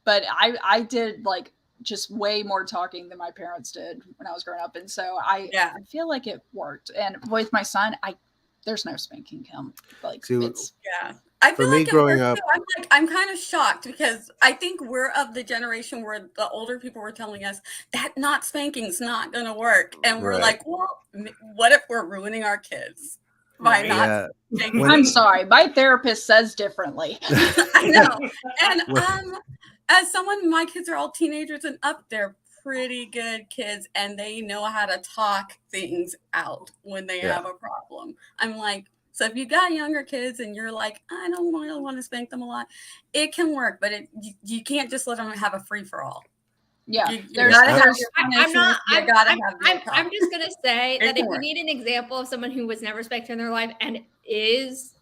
But I did like just way more talking than my parents did when I was growing up. And so I feel like it worked. And with my son, there's no spanking him. Like See, it's Yeah. I For feel me like it growing works, up- too. I'm kind of shocked because I think we're of the generation where the older people were telling us that not spanking's not going to work. And we're Right. like, well, what if we're ruining our kids by not Yeah. spanking? When- I'm sorry, my therapist says differently. I know. And Well- as someone, my kids are all teenagers and up, they're pretty good kids, and they know how to talk things out when they Yeah. have a problem. I'm like, so if you got younger kids and you're like, I don't really want to spank them a lot, it can work, but you can't just let them have a free for all. Yeah, You there's gotta have there's your I'm punishments, not. you gotta have the I'm just gonna say It that can if you work. need an example of someone who was never spanked in their life and is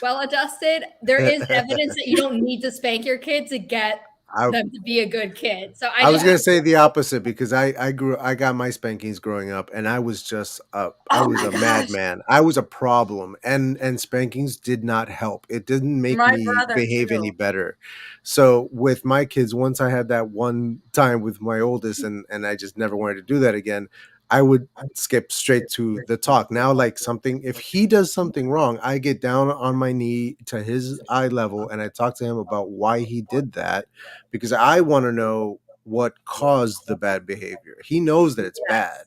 well adjusted, there is evidence that you don't need to spank your kid to get I, them to be a good kid. So I was just gonna say the opposite because I got my spankings growing up and I was just I Oh was my a gosh. madman. I was a problem and spankings did not help. It didn't make My me brother behave too. any better. So with my kids, once I had that one time with my oldest and I just never wanted to do that again, I would skip straight to the talk. Now, like something, if he does something wrong, I get down on my knee to his eye level and I talk to him about why he did that because I want to know what caused the bad behavior. He knows that it's bad.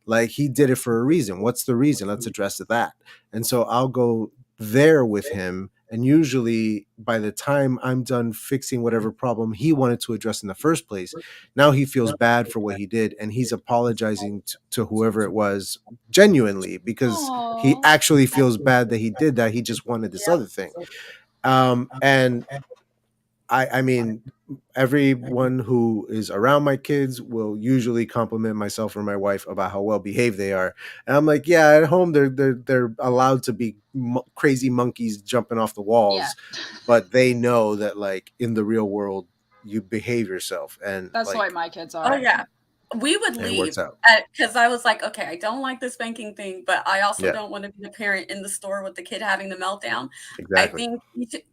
Like he did it for a reason. What's the reason? Let's address that. And so I'll go there with him. And usually by the time I'm done fixing whatever problem he wanted to address in the first place, now he feels bad for what he did. And he's apologizing to whoever it was genuinely because he Aw. actually feels bad that he did that. He just wanted this other thing. And I mean, everyone who is around my kids will usually compliment myself or my wife about how well behaved they are, and I'm like, yeah, at home they're allowed to be crazy monkeys jumping off the walls, but they know that like in the real world you behave yourself, and That's like, why my kids Oh are. yeah. We would it leave works out. because I was like, okay, I don't like the spanking thing, but I also Yeah. don't want to be the parent in the store with the kid having the meltdown. I Exactly. think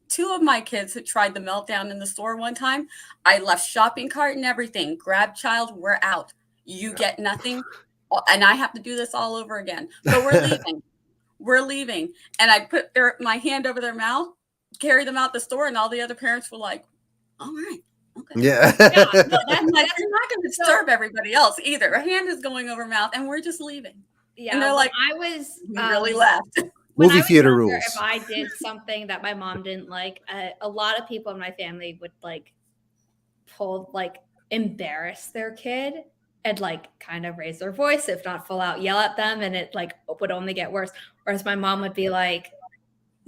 two of my kids had tried the meltdown in the store one time. I left shopping cart and everything. Grab child, we're out. You get nothing, and I have to do this all over again. But we're leaving. We're leaving, and I put my hand over their mouth, carry them out the store, and all the other parents were like, "All right." Okay. Yeah. no, I'm like, you're not going to disturb everybody else either. A hand is going over mouth, and we're just leaving. yeah. And they're when like, I was "You really left." when Movie I was theater younger, rules. if I did something that my mom didn't like, a lot of people in my family would like embarrass their kid and like kind of raise their voice, if not full out yell at them, and it like would only get worse. Whereas my mom would be like,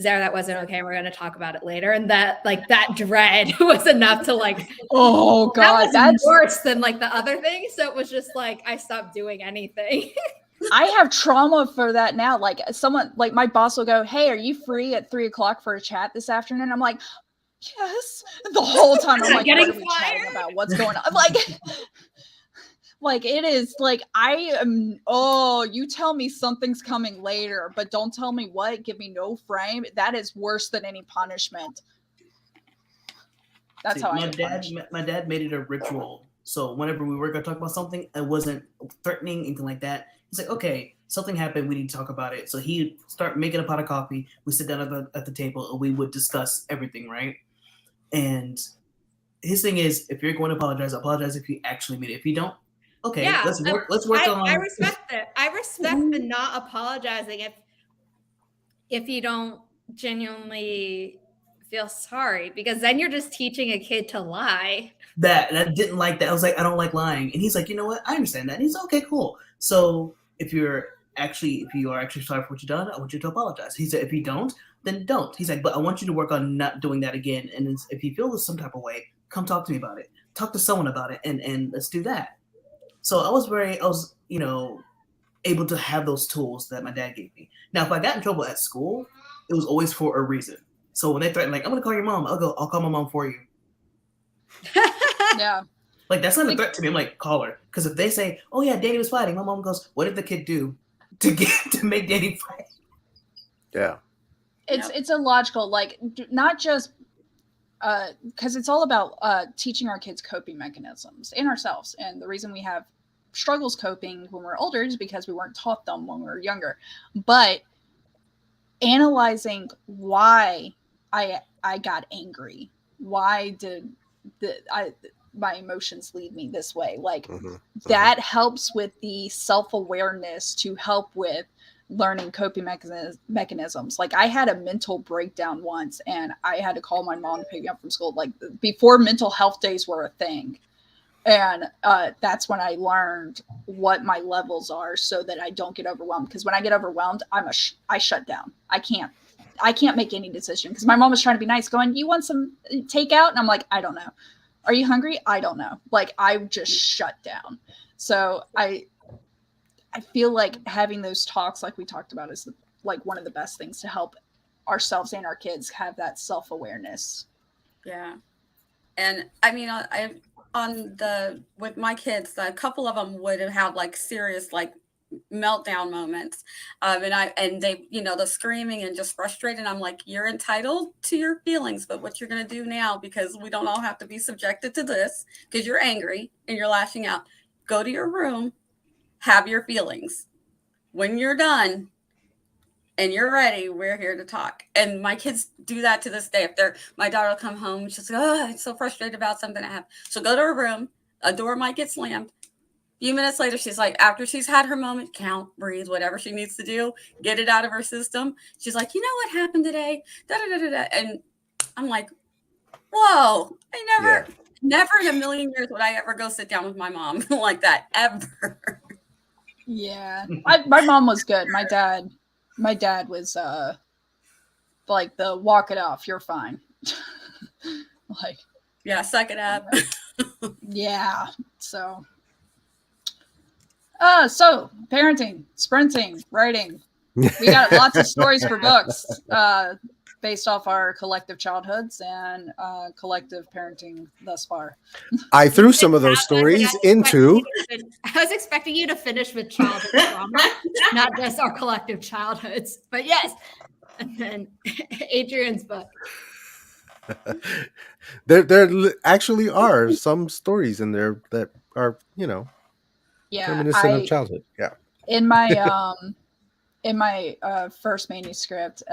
Zara, that wasn't okay. We're going to talk about it later. And that dread was enough to like, Oh that God, was that's worse than like the other thing. So it was just like, I stopped doing anything. I have trauma for that now. Like someone, like my boss will go, "Hey, are you free at 3:00 for a chat this afternoon?" I'm like, "Yes." The whole time I'm like, Getting "What are we chatting fired? about? What's going on?" Like it is like I am. Oh, you tell me something's coming later, but don't tell me what. Give me no frame. That is worse than any punishment. That's See, how I my get dad. punished. My dad made it a ritual. So whenever we were gonna talk about something, it wasn't threatening, anything like that. He's like, okay, something happened. We need to talk about it. So he'd start making a pot of coffee. We sit down at the table and we would discuss everything, right? And his thing is, if you're going to apologize if you actually mean it. If you don't, okay, Yeah, let's work on. I respect it. I respect the not apologizing if you don't genuinely feel sorry, because then you're just teaching a kid to lie. that. And I didn't like that. I was like, I don't like lying. And he's like, you know what? I understand that. And he's okay, cool. So if you are actually sorry for what you've done, I want you to apologize. He said, if you don't, then don't. He's like, but I want you to work on not doing that again. And if you feel some type of way, come talk to me about it. Talk to someone about it, and let's do that. So I was able to have those tools that my dad gave me. Now, if I got in trouble at school, it was always for a reason. So when they threatened, like, I'm gonna call your mom, I'll call my mom for you. Yeah. Like, that's not a threat to me. I'm like, call her. Because if they say, oh yeah, Danny was fighting, my mom goes, what did the kid do to make Danny fight? Yeah. It's illogical, like not just because it's all about teaching our kids coping mechanisms in ourselves. And the reason we have struggles coping when we're older is because we weren't taught them when we were younger. But analyzing why I got angry, why did my emotions lead me this way, like that helps with the self-awareness to help with learning coping mechanisms. Like I had a mental breakdown once and I had to call my mom to pick me up from school, like before mental health days were a thing. And that's when I learned what my levels are so that I don't get overwhelmed. Because when I get overwhelmed, I shut down. I can't make any decision. Because my mom was trying to be nice, going, "You want some takeout?" And I'm like, "I don't know." "Are you hungry?" "I don't know." Like, I just shut down. So I feel like having those talks, like we talked about, is like one of the best things to help ourselves and our kids have that self-awareness. Yeah. And I mean, with my kids, a couple of them would have like serious, like meltdown moments. And they, the screaming and just frustrated. I'm like, you're entitled to your feelings, but what you're going to do now, because we don't all have to be subjected to this, because you're angry and you're lashing out, go to your room, have your feelings. When you're done and you're ready, we're here to talk. And my kids do that to this day. My daughter will come home, she's like, "Oh, I'm so frustrated about something I have." So go to her room, a door might get slammed. A few minutes later, she's like, after she's had her moment, count, breathe, whatever she needs to do, get it out of her system. She's like, "You know what happened today?" Da, da, da, da, da. And I'm like, whoa, never in a million years would I ever go sit down with my mom like that, ever. Yeah. My mom was good. My dad was like the walk it off, you're fine. Like, yeah, suck it up. Yeah. So parenting, sprinting, writing. We got lots of stories for books based off our collective childhoods and collective parenting thus far. I threw some of those stories into. I was expecting you to finish with childhood trauma, not just our collective childhoods. But yes, and then Adrian's book. There actually are some stories in there that are, reminiscent of childhood. Yeah. In my first manuscript,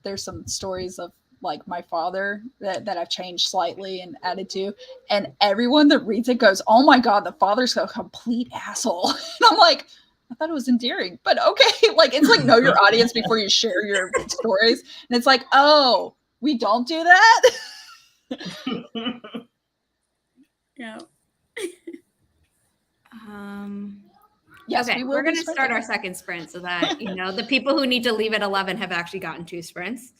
there's some stories of like my father that I've changed slightly and added to, and everyone that reads it goes, "Oh my God, the father's a complete asshole." And I'm like, I thought it was endearing, but okay. Like, it's like, know your audience before you share your stories. And it's like, oh, we don't do that. Yeah. Yes, okay, we're going to start our second sprint so that, the people who need to leave at 11 have actually gotten 2 sprints.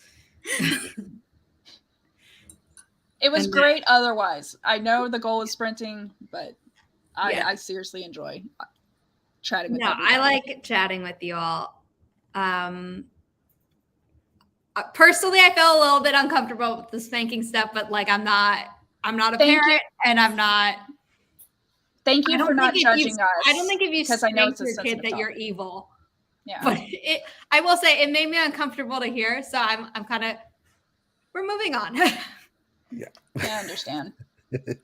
It was great otherwise. I know the goal is sprinting, but I seriously enjoy chatting with everybody. I like chatting with you all. Personally, I felt a little bit uncomfortable with the spanking stuff, but like I'm not a parent, and I'm not. Thank you for not judging us. I don't think if you spank your kid that you're evil. Yeah. But I will say it made me uncomfortable to hear, so I'm kind of. We're moving on. Yeah. I understand.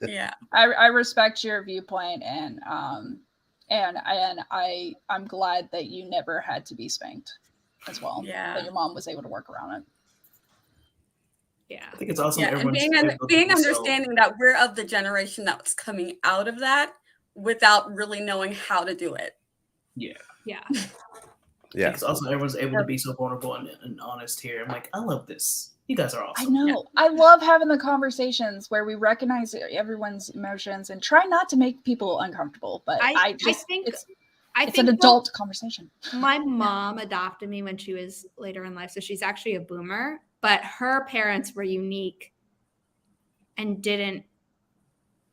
Yeah. I respect your viewpoint, and I'm glad that you never had to be spanked as well. Yeah. That your mom was able to work around it. Yeah. I think it's awesome. Yeah. And being understanding that we're of the generation that was coming out of that without really knowing how to do it. Yeah. Yeah. Yeah. It's also everyone's able to be so vulnerable and honest here. I'm like, I love this. You guys are awesome. I know. Yeah. I love having the conversations where we recognize everyone's emotions and try not to make people uncomfortable. But I think it's an adult conversation. My mom adopted me when she was later in life, so she's actually a boomer. But her parents were unique and didn't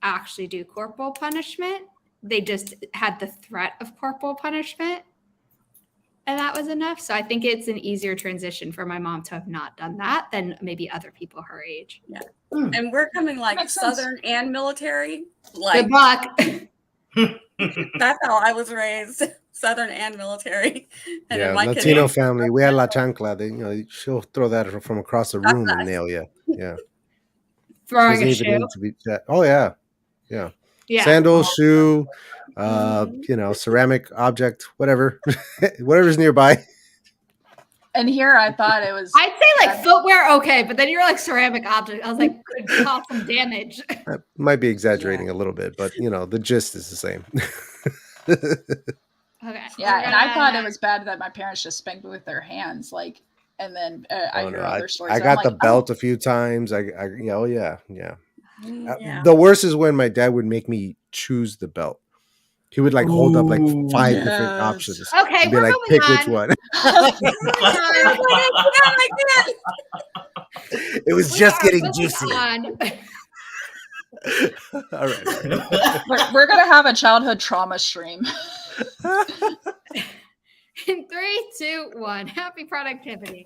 actually do corporal punishment. They just had the threat of corporal punishment. And that was enough. So I think it's an easier transition for my mom to have not done that than maybe other people her age. Yeah. And we're coming like Southern and military. Like, good luck. That's how I was raised. Southern and military. And yeah, Latino family. We had La Chancla. She'll throw that from across the room and nail you. Yeah. Throwing a shoe. Oh, yeah. Yeah. Sandal, shoe, ceramic object, whatever. Whatever's nearby. And here I thought it was. I'd say like footwear, okay, but then you're like ceramic object. I was like, could cause some damage. I might be exaggerating a little bit, but the gist is the same. Okay. Yeah, and I thought it was bad that my parents just spanked me with their hands, like, and then I hear other stories. I got the belt a few times. Yeah. Yeah. The worst is when my dad would make me choose the belt. He would like hold up like Ooh. 5 different Yes. options Okay, and be we're like, moving pick on. which one. It was We just are getting moving juicy. on. All right. We're gonna have a childhood trauma stream. In 3, 2, 1. Happy productivity.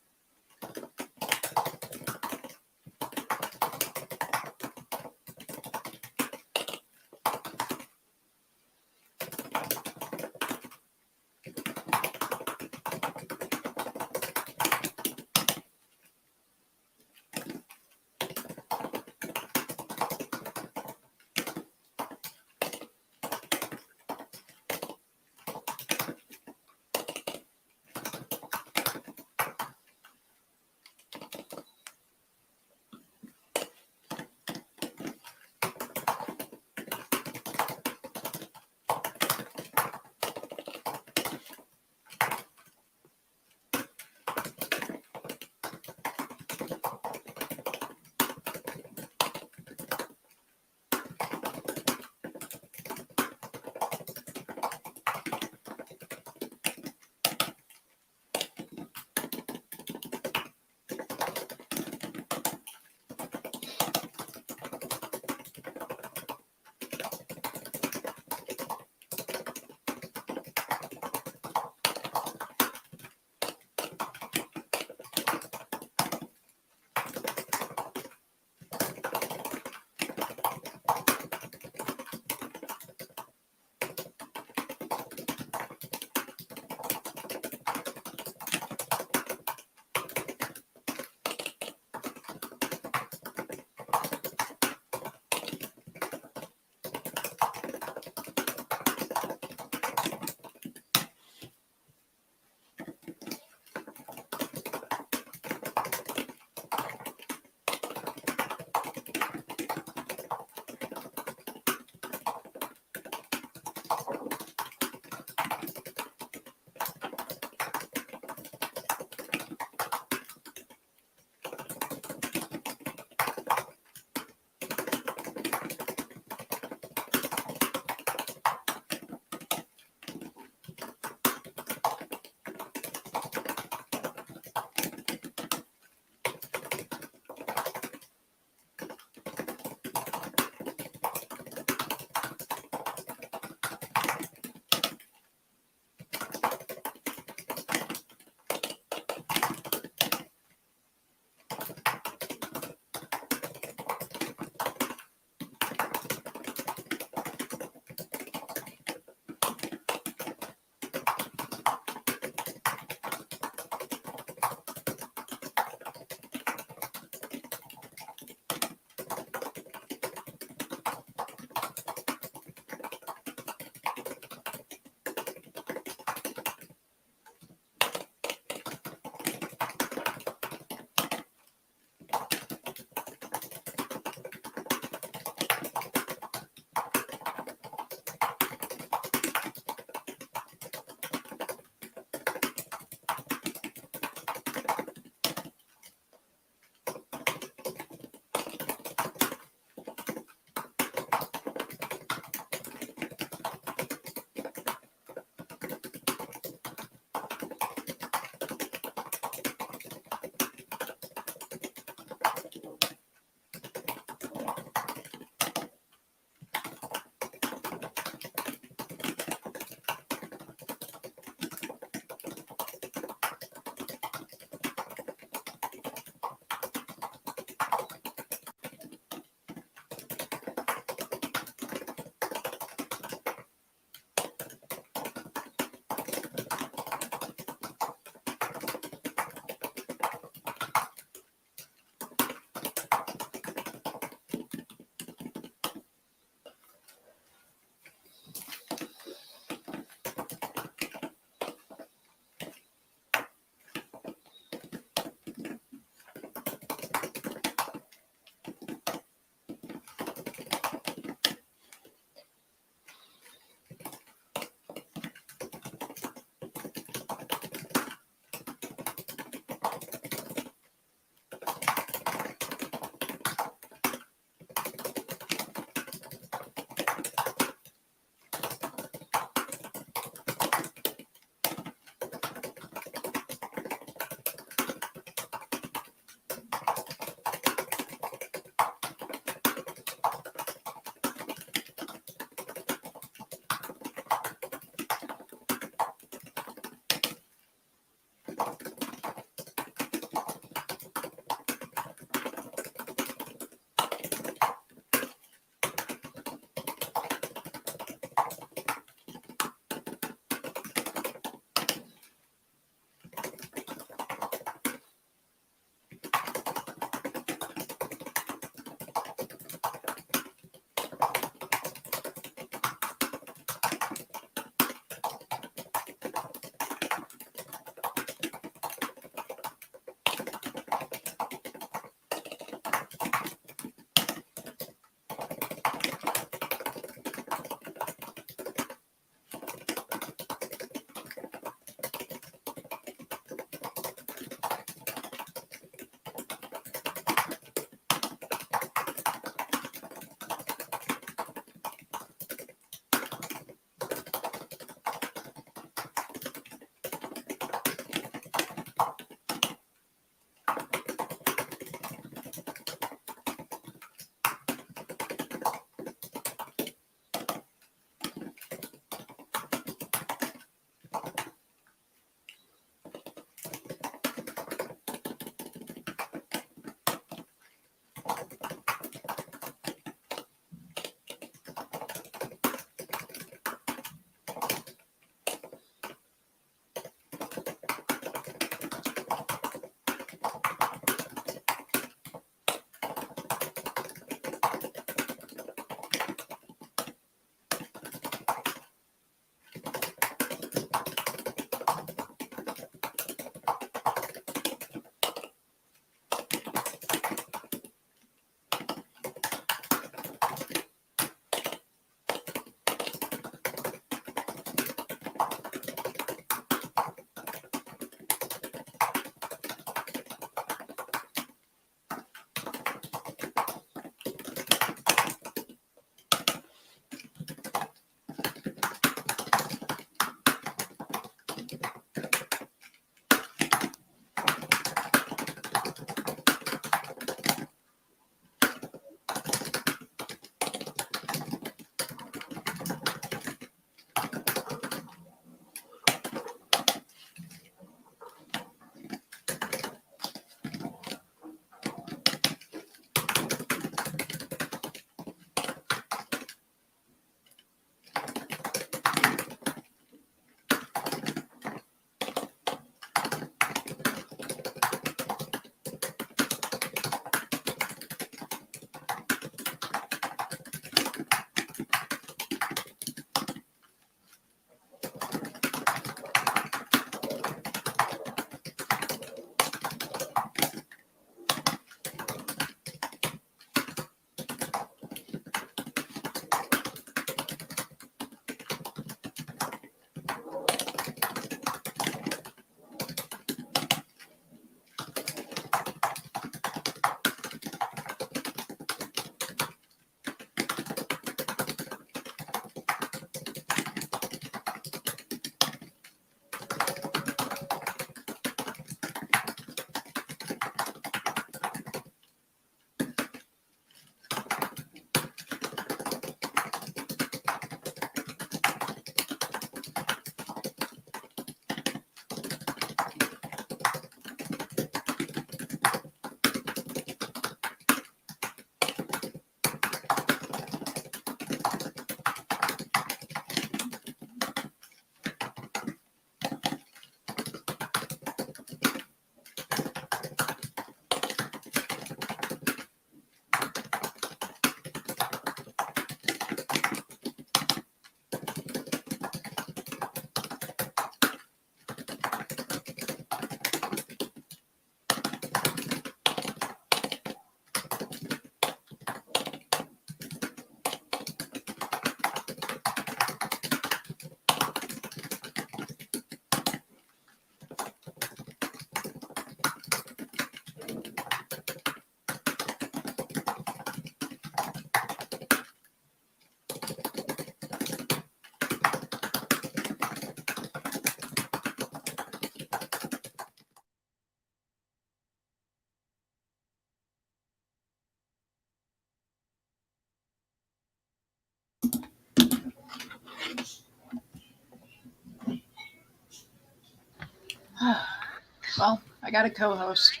Well, I got a co-host.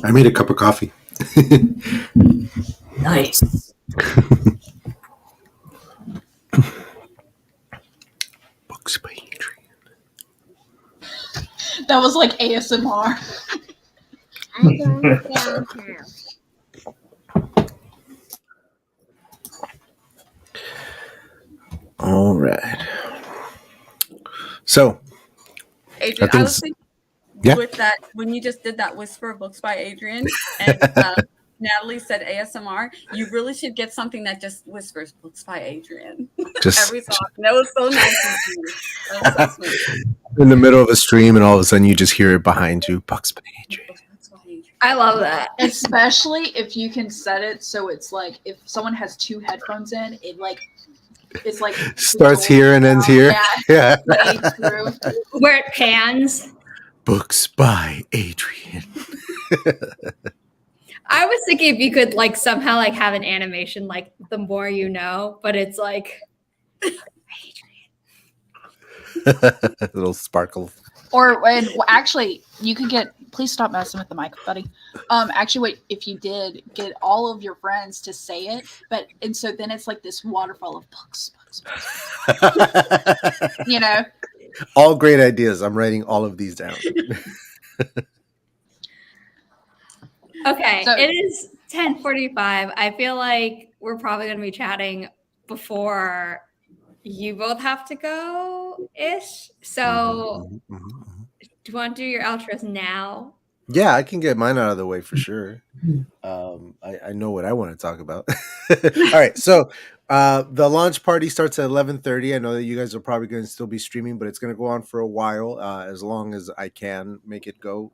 I made a cup of coffee. Nice. Books by Adrian. That was like ASMR. All right. So, Adrian, I was thinking with that when you just did that whisper books by Adrian and Natalie said ASMR, you really should get something that just whispers books by Adrian. Just every song. That was so nice and sweet. That was so sweet. In the middle of a stream, and all of a sudden you just hear it behind you. Books by Adrian. I love that. Especially if you can set it so it's like if someone has two headphones in, it's like starts here and ends here. Yeah. Where it pans. Books by Adrian. I was thinking if you could like somehow like have an animation like the more you know, but it's like A little sparkle. Or actually, you could get. Please stop messing with the mic, buddy. Actually, what if you did get all of your friends to say it, and so then it's like this waterfall of books. You know, all great ideas. I'm writing all of these down. Okay, So- it is 10:45. I feel like we're probably going to be chatting before you both have to go ish. So, do you want to do your outros now? Yeah, I can get mine out of the way for sure. I know what I want to talk about. All right, so the launch party starts at 11:30. I know that you guys are probably going to still be streaming, but it's going to go on for a while, as long as I can make it go.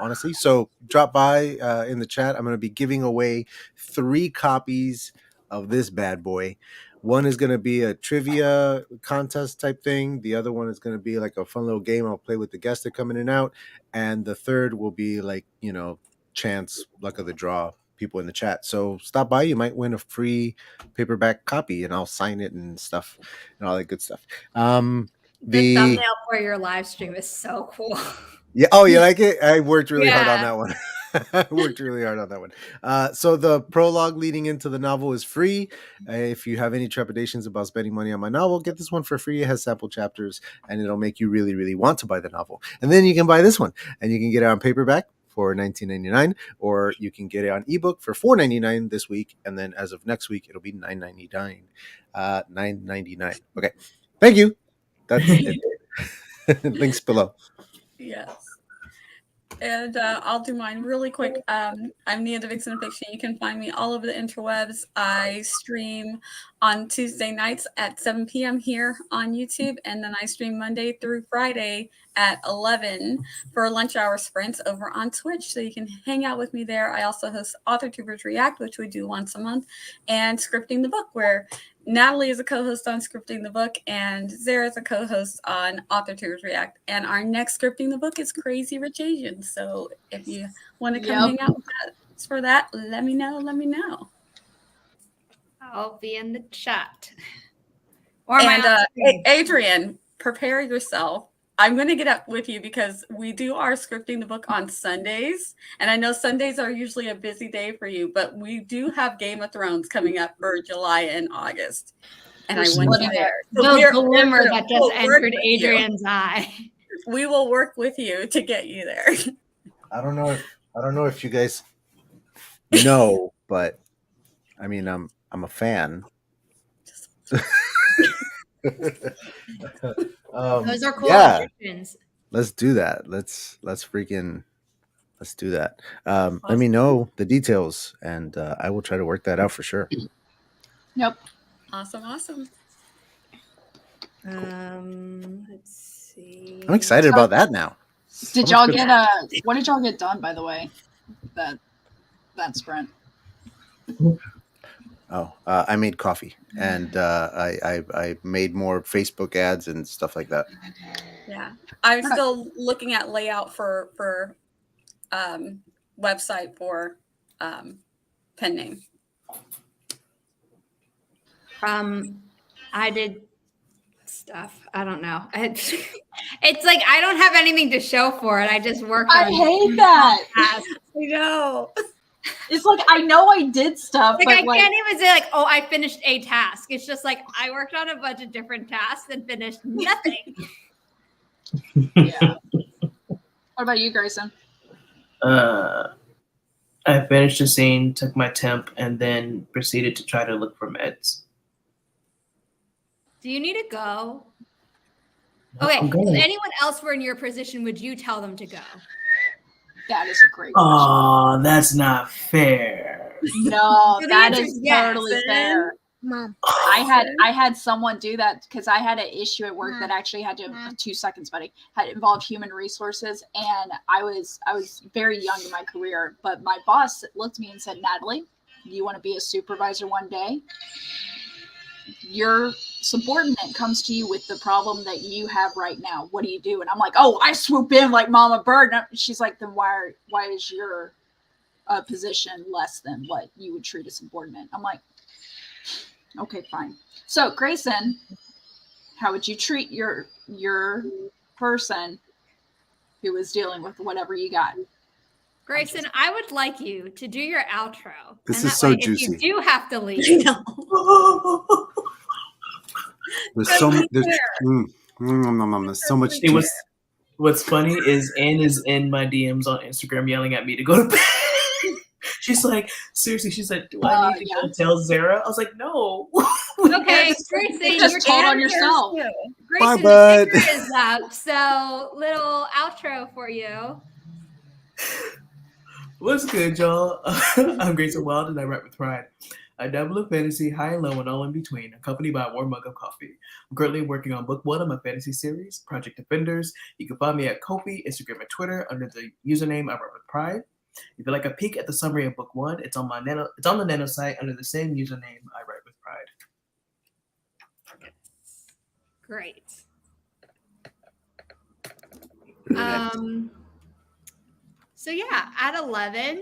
Honestly, so drop by in the chat. I'm going to be giving away 3 copies of this bad boy. One is going to be a trivia contest type thing. The other one is going to be like a fun little game I'll play with the guests that come in and out. And the third will be like, chance, luck of the draw, people in the chat. So stop by. You might win a free paperback copy and I'll sign it and stuff and all that good stuff. The thumbnail for your live stream is so cool. Yeah. Oh, you like it? I worked really hard on that one. I worked really hard on that one. So the prologue leading into the novel is free. If you have any trepidations about spending money on my novel, get this one for free. It has sample chapters and it'll make you really, really want to buy the novel. And then you can buy this one and you can get it on paperback for $19.99, or you can get it on ebook for $4.99 this week. And then as of next week, it'll be $9.99. $9.99. Okay. Thank you. That's it. Links below. Yes. And I'll do mine really quick. I'm Nia the Vixen of Fiction. You can find me all over the interwebs. I stream on Tuesday nights at 7 p.m. here on YouTube. And then I stream Monday through Friday at 11 for lunch hour sprints over on Twitch. So you can hang out with me there. I also host AuthorTubers React, which we do once a month, and Scripting the Book, where Natalie is a co-host on Scripting the Book, and Zara is a co-host on AuthorTubers React. And our next Scripting the Book is Crazy Rich Asians. So if you want to come hang out with us for that, let me know. Let me know. I'll be in the chat. And Adrian, prepare yourself. I'm going to get up with you because we do our Scripting the Book on Sundays. And I know Sundays are usually a busy day for you, but we do have Game of Thrones coming up for July and August. And I want you there. So the glimmer that just entered Adrian's eye. We will work with you to get you there. I don't know if you guys know, but I mean, I'm a fan. Those are cool auditions. Let's do that. Let's do that. Awesome. Let me know the details, and I will try to work that out for sure. Yep. Awesome. Let's see. I'm excited about that now. Did y'all get what did y'all get done, by the way? That sprint. Oh, I made coffee, and I made more Facebook ads and stuff like that. Yeah, I'm still looking at layout for website for pen name. I did stuff. I don't know. It's like I don't have anything to show for it. I just work. I hate that. I know. It's like I know I did stuff, Like but I can't even say like, oh, I finished a task. It's just like I worked on a bunch of different tasks and finished nothing. Yeah. What about you, Grayson? I finished the scene, took my temp, and then proceeded to try to look for meds. Do you need to go? No, Okay. I'm If good. anyone else were in your position, would you tell them to go? That is a great question. Oh, that's not fair. No, So the that answer is is yes. totally fair. Mom. I had someone do that because I had an issue at work that actually had to 2 seconds, buddy, had involved human resources, and I was very young in my career, but my boss looked at me and said, Natalie, you want to be a supervisor one day? Your subordinate comes to you with the problem that you have right now. What do you do? And I'm like, oh, I swoop in like Mama Bird. And she's like, then why is your position less than what you would treat a subordinate? I'm like, okay, fine. So Grayson, how would you treat your person who was dealing with whatever you got? Grayson, I would like you to do your outro. This And is that so way, juicy. If you do have to leave, There's so much. There's so much. See, what's funny is Anne is in my DMs on Instagram yelling at me to go to bed. She's like, seriously, she said, do I need to go tell Zara? I was like, no. okay, Grayson, You just your told on answer is yourself. too. Bye, Grayson, bud. the ticker is up, so little outro for you. What's good, y'all? I'm Grayson Wild, and I write with pride. I dabble in fantasy, high and low, and all in between, accompanied by a warm mug of coffee. I'm currently working on book 1 of my fantasy series, Project Defenders. You can find me at Ko-fi, Instagram, and Twitter under the username I write with pride. If you'd like a peek at the summary of book 1, it's on the Nano site under the same username I write with pride. Great. So yeah, at 11,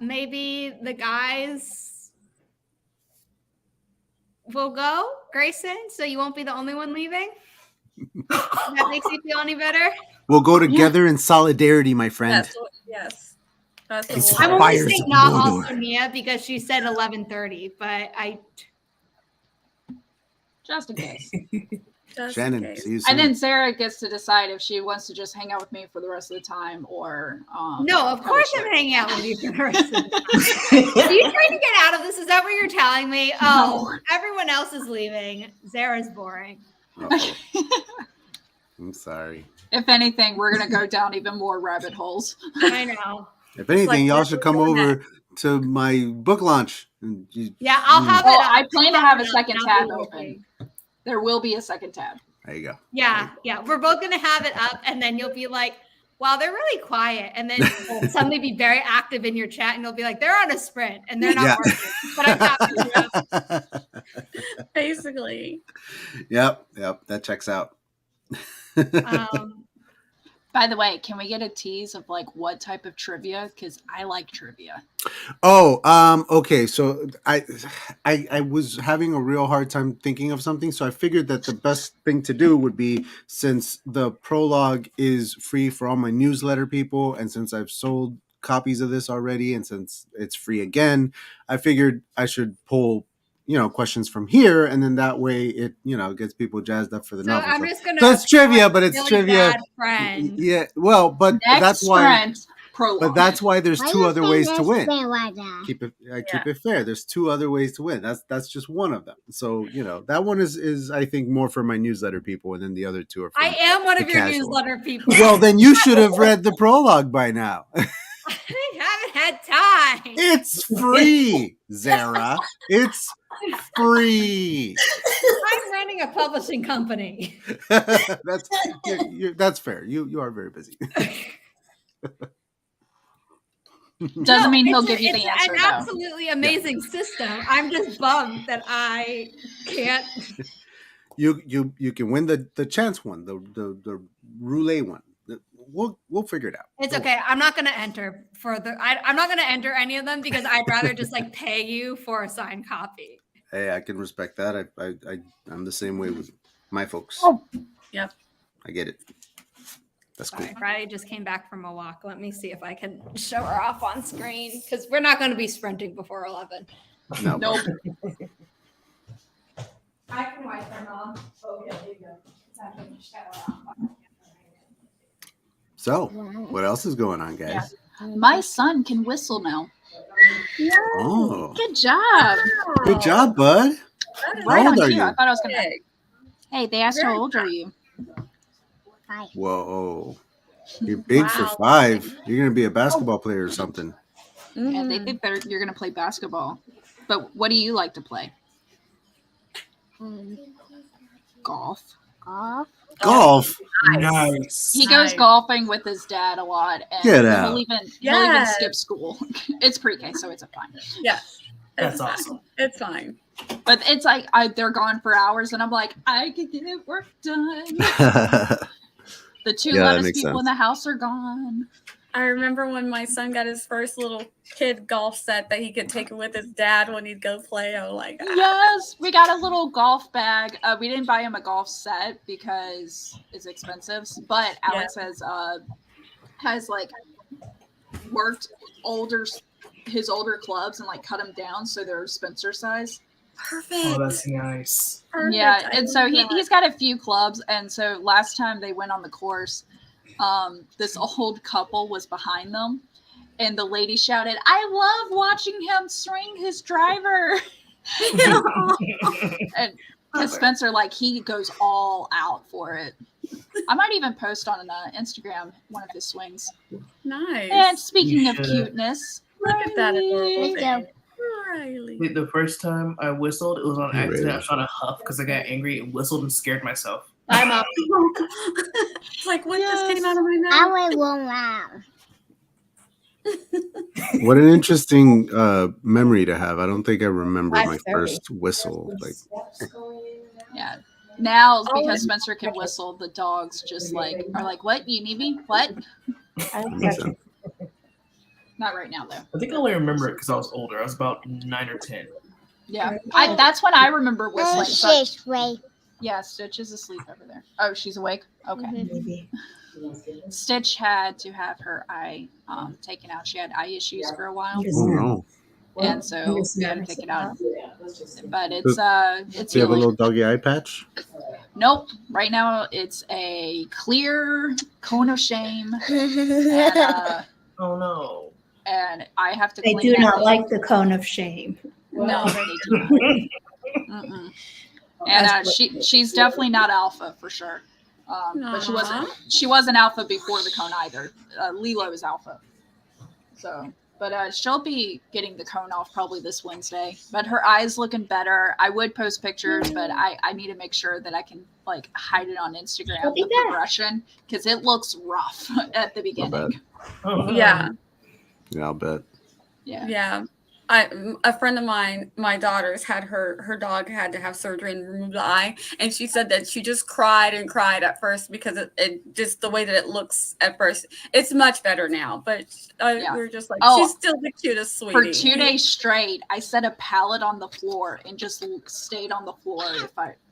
maybe the guys will go, Grayson, so you won't be the only one leaving. That makes you feel any better? We'll go together in solidarity, my friend. Yes. That's the It's whole- I'm only Fires saying of not Mordor. also Mia because she said 11:30, but Just in case. just Shannon, in case. see you soon. And then Sarah gets to decide if she wants to just hang out with me for the rest of the time or no, of have a course share. I'm hanging out with you for the rest of the time. Are you trying to get out of this? Is that what you're telling me? Oh, No. everyone else is leaving. Zara's boring. Uh-oh. I'm sorry. If anything, we're gonna go down even more rabbit holes. I know. If anything, like, y'all where's should the come internet? over to my book launch. And Yeah, I'll have it. Oh, up. I plan to have a second I'll tab be open. looking. There will be a second tab. There you go. Yeah. We're both gonna have it up, and then you'll be like, "Wow, they're really quiet," and then you'll suddenly be very active in your chat, and you'll be like, "They're on a sprint, and they're not Yeah. working." But I'm happy to Basically. Yep. That checks out. By the way, can we get a tease of like what type of trivia? Because I like trivia. Okay. So I was having a real hard time thinking of something, so I figured that the best thing to do would be, since the prologue is free for all my newsletter people, and since I've sold copies of this already, and since it's free again, I figured I should pull questions from here, and then that way it gets people jazzed up for the So novel. I'm just gonna. So it's trivia, but it's really trivia. Bad friend. Yeah, well, but Next that's why. sprint prologue. But that's why there's Why two you other say ways to this win. thing like that? Keep it fair. There's two other ways to win. That's just one of them. So that one is I think more for my newsletter people, and then the other two are for I am one of the your casual. newsletter people. Well, then you should have read the prologue by now. I haven't had time. It's free, Zara. It's free. I'm running a publishing company. That's fair. You are very busy. Doesn't mean he'll It's give you the answer. an though. absolutely amazing system. I'm just bummed that I can't. You can win the chance one, the roulette one. We'll figure it out. It's okay. I'm not going to enter I'm not going to enter any of them because I'd rather just pay you for a signed copy. Hey, I can respect that. I'm the same way with My folks. Oh. Yep. I get it. That's cool. Sorry, Friday just came back from a walk. Let me see if I can show her off on screen because we're not going to be sprinting before 11. No. Nope. I can wipe her mom. Oh, yeah, there you go. I can show her off. So, what else is going on, guys? My son can whistle now. Oh, Good job. good job, bud. Right old on are cue. you? I thought I was gonna. Hey, they asked how old are you? Whoa. You're big for 5. You're going to be a basketball player or something. And they think you're gonna play basketball. But what do you like to play? Golf. Golf? Nice. He goes golfing with his dad a lot, and Get he'll out. even Yes. skip school. It's pre-K, so it's fine. Yeah. That's It's fine. awesome. It's fine. But it's like they're gone for hours, and I'm like, I can get work done. The 2 Yeah, that loudest makes people in sense. the house are gone. I remember when my son got his first little kid golf set that he could take with his dad when he'd go play. I was like, Yes, we got a little golf bag. We didn't buy him a golf set because it's expensive. But Alex has like worked his older clubs and like cut them down so they're Spencer size. perfect. Oh, that's nice. Perfect. Yeah, I and so love that. he's got a few clubs, and so last time they went on the course, this old couple was behind them, and the lady shouted, "I love watching him swing his driver," and because Spencer, like, he goes all out for it. I might even post on Instagram one of his swings. Nice. And speaking You of should. cuteness, Look at that adorable Riley. thing. Riley. The first time I whistled, it was on Hey, accident. I Ray. was trying to huff because I got angry and whistled and scared myself. I'm up. It's like, what just came out of my I mouth? went one round. What an interesting memory to have. I don't think I remember my 5:30. first whistle. Like, Yeah. Now, because Spencer can whistle, the dogs just like are like, "What? You need me? What?" that makes sense. Not right now, though. I think I only remember it because I was older. I was about 9 or 10. Yeah, that's when I remember whistling. So, Shush, Ray. yeah, Stitch is asleep over there. Oh, she's awake. Okay. Mhm. Stitch had to have her eye taken out. She had eye issues for a while, Oh, no. and so we had to take it out. But it's Do you have a healing. little doggy eye patch? Nope. Right now, it's a clear cone of shame, and Oh no. I have to. They clean do that not thing. like the cone of shame. No, they do not. Mm-mm. And she's definitely not alpha for sure. But she wasn't alpha before the cone either. Lilo is alpha. So, but she'll be getting the cone off probably this Wednesday. But her eye's looking better. I would post pictures, but I need to make sure that I can like hide it on Instagram, She'll be the back. progression, because it looks rough at the beginning. Oh, no. Yeah. Yeah, I'll bet. Yeah. Yeah. A friend of mine, my daughter's had her dog had to have surgery and remove the eye, and she said that she just cried and cried at first because it just the way that it looks at first. It's much better now, but we were just like, Oh, she's still the cutest sweetie. For 2 days straight, I set a pallet on the floor and just stayed on the floor.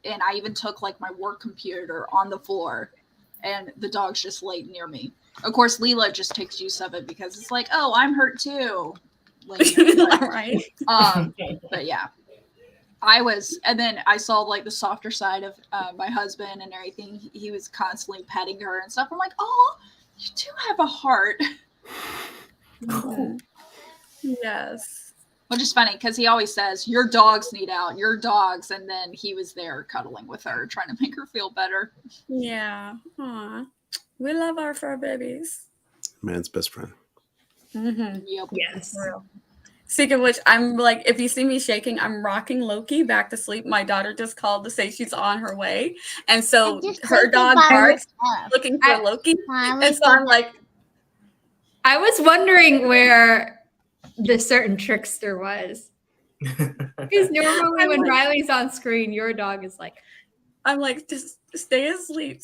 And I even took like my work computer on the floor, and the dogs just laid near me. Of course, Lilo just takes use of it because it's like, oh, I'm hurt too. Right. But yeah, and then I saw like the softer side of my husband and everything. He was constantly petting her and stuff. I'm like, oh, you do have a heart. Mhm. Yes. Which is funny because he always says, your dogs need out, your dogs. And then he was there cuddling with her, trying to make her feel better. Yeah. Aw. We love our fur babies. Man's best friend. Mm-hmm. Yep. Yes. Speaking of which, I'm like, if you see me shaking, I'm rocking Loki back to sleep. My daughter just called to say she's on her way. And so I'm just her thinking dog about barks myself. looking for Loki. Why And so I'm like, I was wondering where the certain trickster was. Because normally I'm when like- Riley's on screen, your dog is like, just stay asleep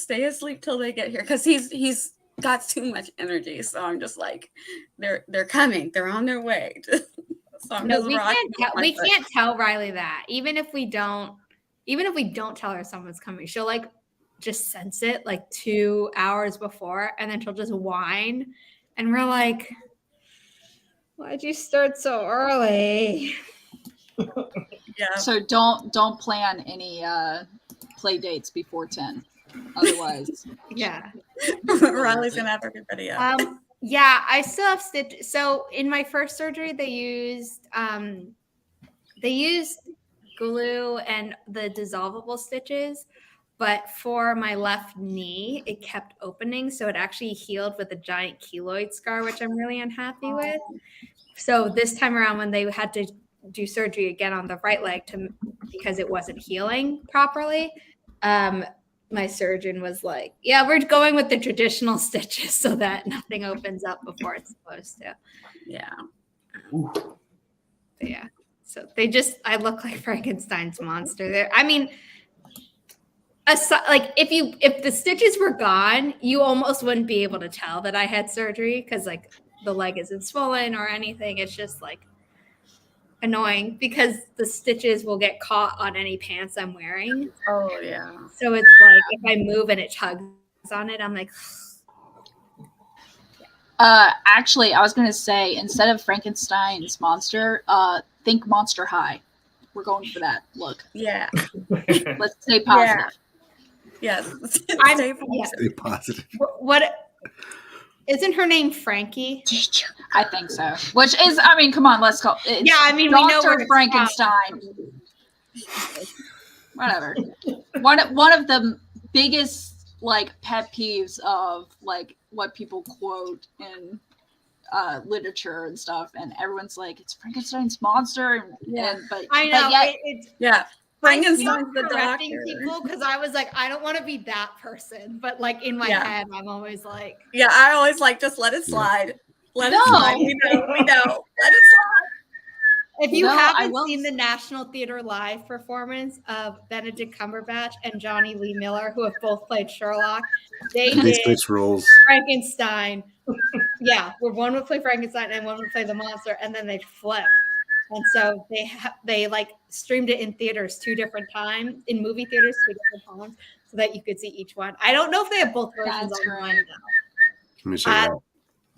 till they get here. Because he's got too much energy. So I'm just like, they're coming. They're on their way. So I'm no, just we rocking can't. my foot. Can't tell Riley that. Even if we don't even if we don't tell her someone's coming, she'll like just sense it like 2 hours before, and then she'll just whine, and we're like, why'd you start so early? Yeah. So don't plan any play dates before 10. Otherwise, Yeah. Riley's gonna have everybody up. Yeah, I still have stitches. So in my first surgery, they used glue and the dissolvable stitches, but for my left knee, it kept opening, so it actually healed with a giant keloid scar, which I'm really unhappy with. So this time around, when they had to do surgery again on the right leg because it wasn't healing properly, my surgeon was like, yeah, we're going with the traditional stitches so that nothing opens up before it's supposed to. Yeah. Ooh. But yeah. So I look like Frankenstein's monster there. I mean, like if the stitches were gone, you almost wouldn't be able to tell that I had surgery because like the leg isn't swollen or anything. It's just like annoying because the stitches will get caught on any pants I'm wearing. Oh yeah. So it's like if I move and it tugs on it, I'm like. Actually, I was gonna say instead of Frankenstein's monster, think Monster High. We're going for that look. Yeah. Let's stay positive. Yes. Stay positive. What isn't her name Frankie? I think so. Which is, I mean, come on, let's go. It's we know Dr. where it's Frankenstein. Whatever. One of the biggest like pet peeves of like what people quote in literature and stuff, and everyone's like, it's Frankenstein's monster, but I know. But yet, Frankenstein's the correcting doctor. people because I was like, I don't want to be that person, but like in my head, I'm always like, yeah, I always like just let it slide. Let it No. slide. We know. Let it slide. if you No, I haven't will- seen the National Theater Live performance of Benedict Cumberbatch and Johnny Lee Miller, who have both played Sherlock, they They did switch roles. Frankenstein. Yeah, where one would play Frankenstein and one would play the monster, and then they'd flip. And so they like streamed it in theaters 2 different times, in movie theaters 2 different times, so that you could see each one. I don't know if they have both versions That's online great. now. Let me check it out.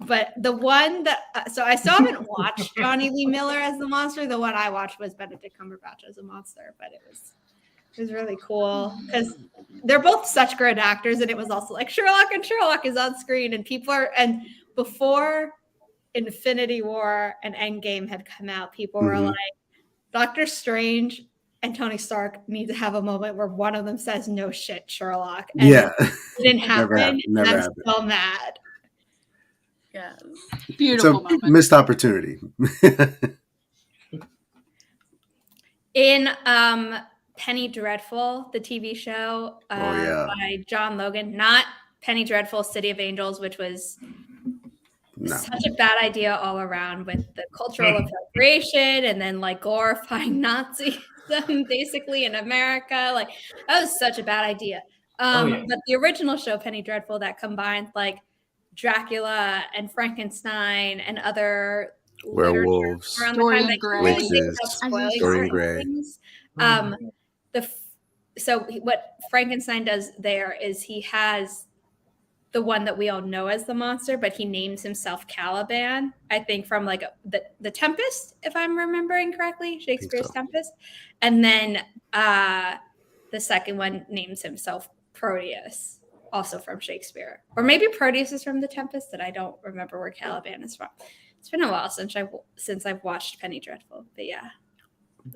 But the one that so I still haven't watched Johnny Lee Miller as the monster. The one I watched was Benedict Cumberbatch as a monster, but it was really cool because they're both such great actors, and it was also like Sherlock is on screen, and and before Infinity War and Endgame had come out, people were like, Doctor Strange and Tony Stark need to have a moment where one of them says, no shit, Sherlock. And Yeah. it didn't happen. Never I'm happened. so mad. Yes. beautiful So moment. missed opportunity. In Penny Dreadful, the TV show by John Logan, not Penny Dreadful, City of Angels, which was such a bad idea all around with the cultural appropriation and then like glorifying Nazism basically in America. Like that was such a bad idea. But the original show, Penny Dreadful, that combined like Dracula and Frankenstein and other werewolves, around Dorian the time Gray. witches, Dorian Gray. things. So what Frankenstein does there is he has the one that we all know as the monster, but he names himself Caliban, I think from like the Tempest, if I'm remembering correctly, Shakespeare's Tempest. And then the second one names himself Proteus, also from Shakespeare. Or maybe Proteus is from the Tempest, and I don't remember where Caliban is from. It's been a while since I've watched Penny Dreadful, but yeah.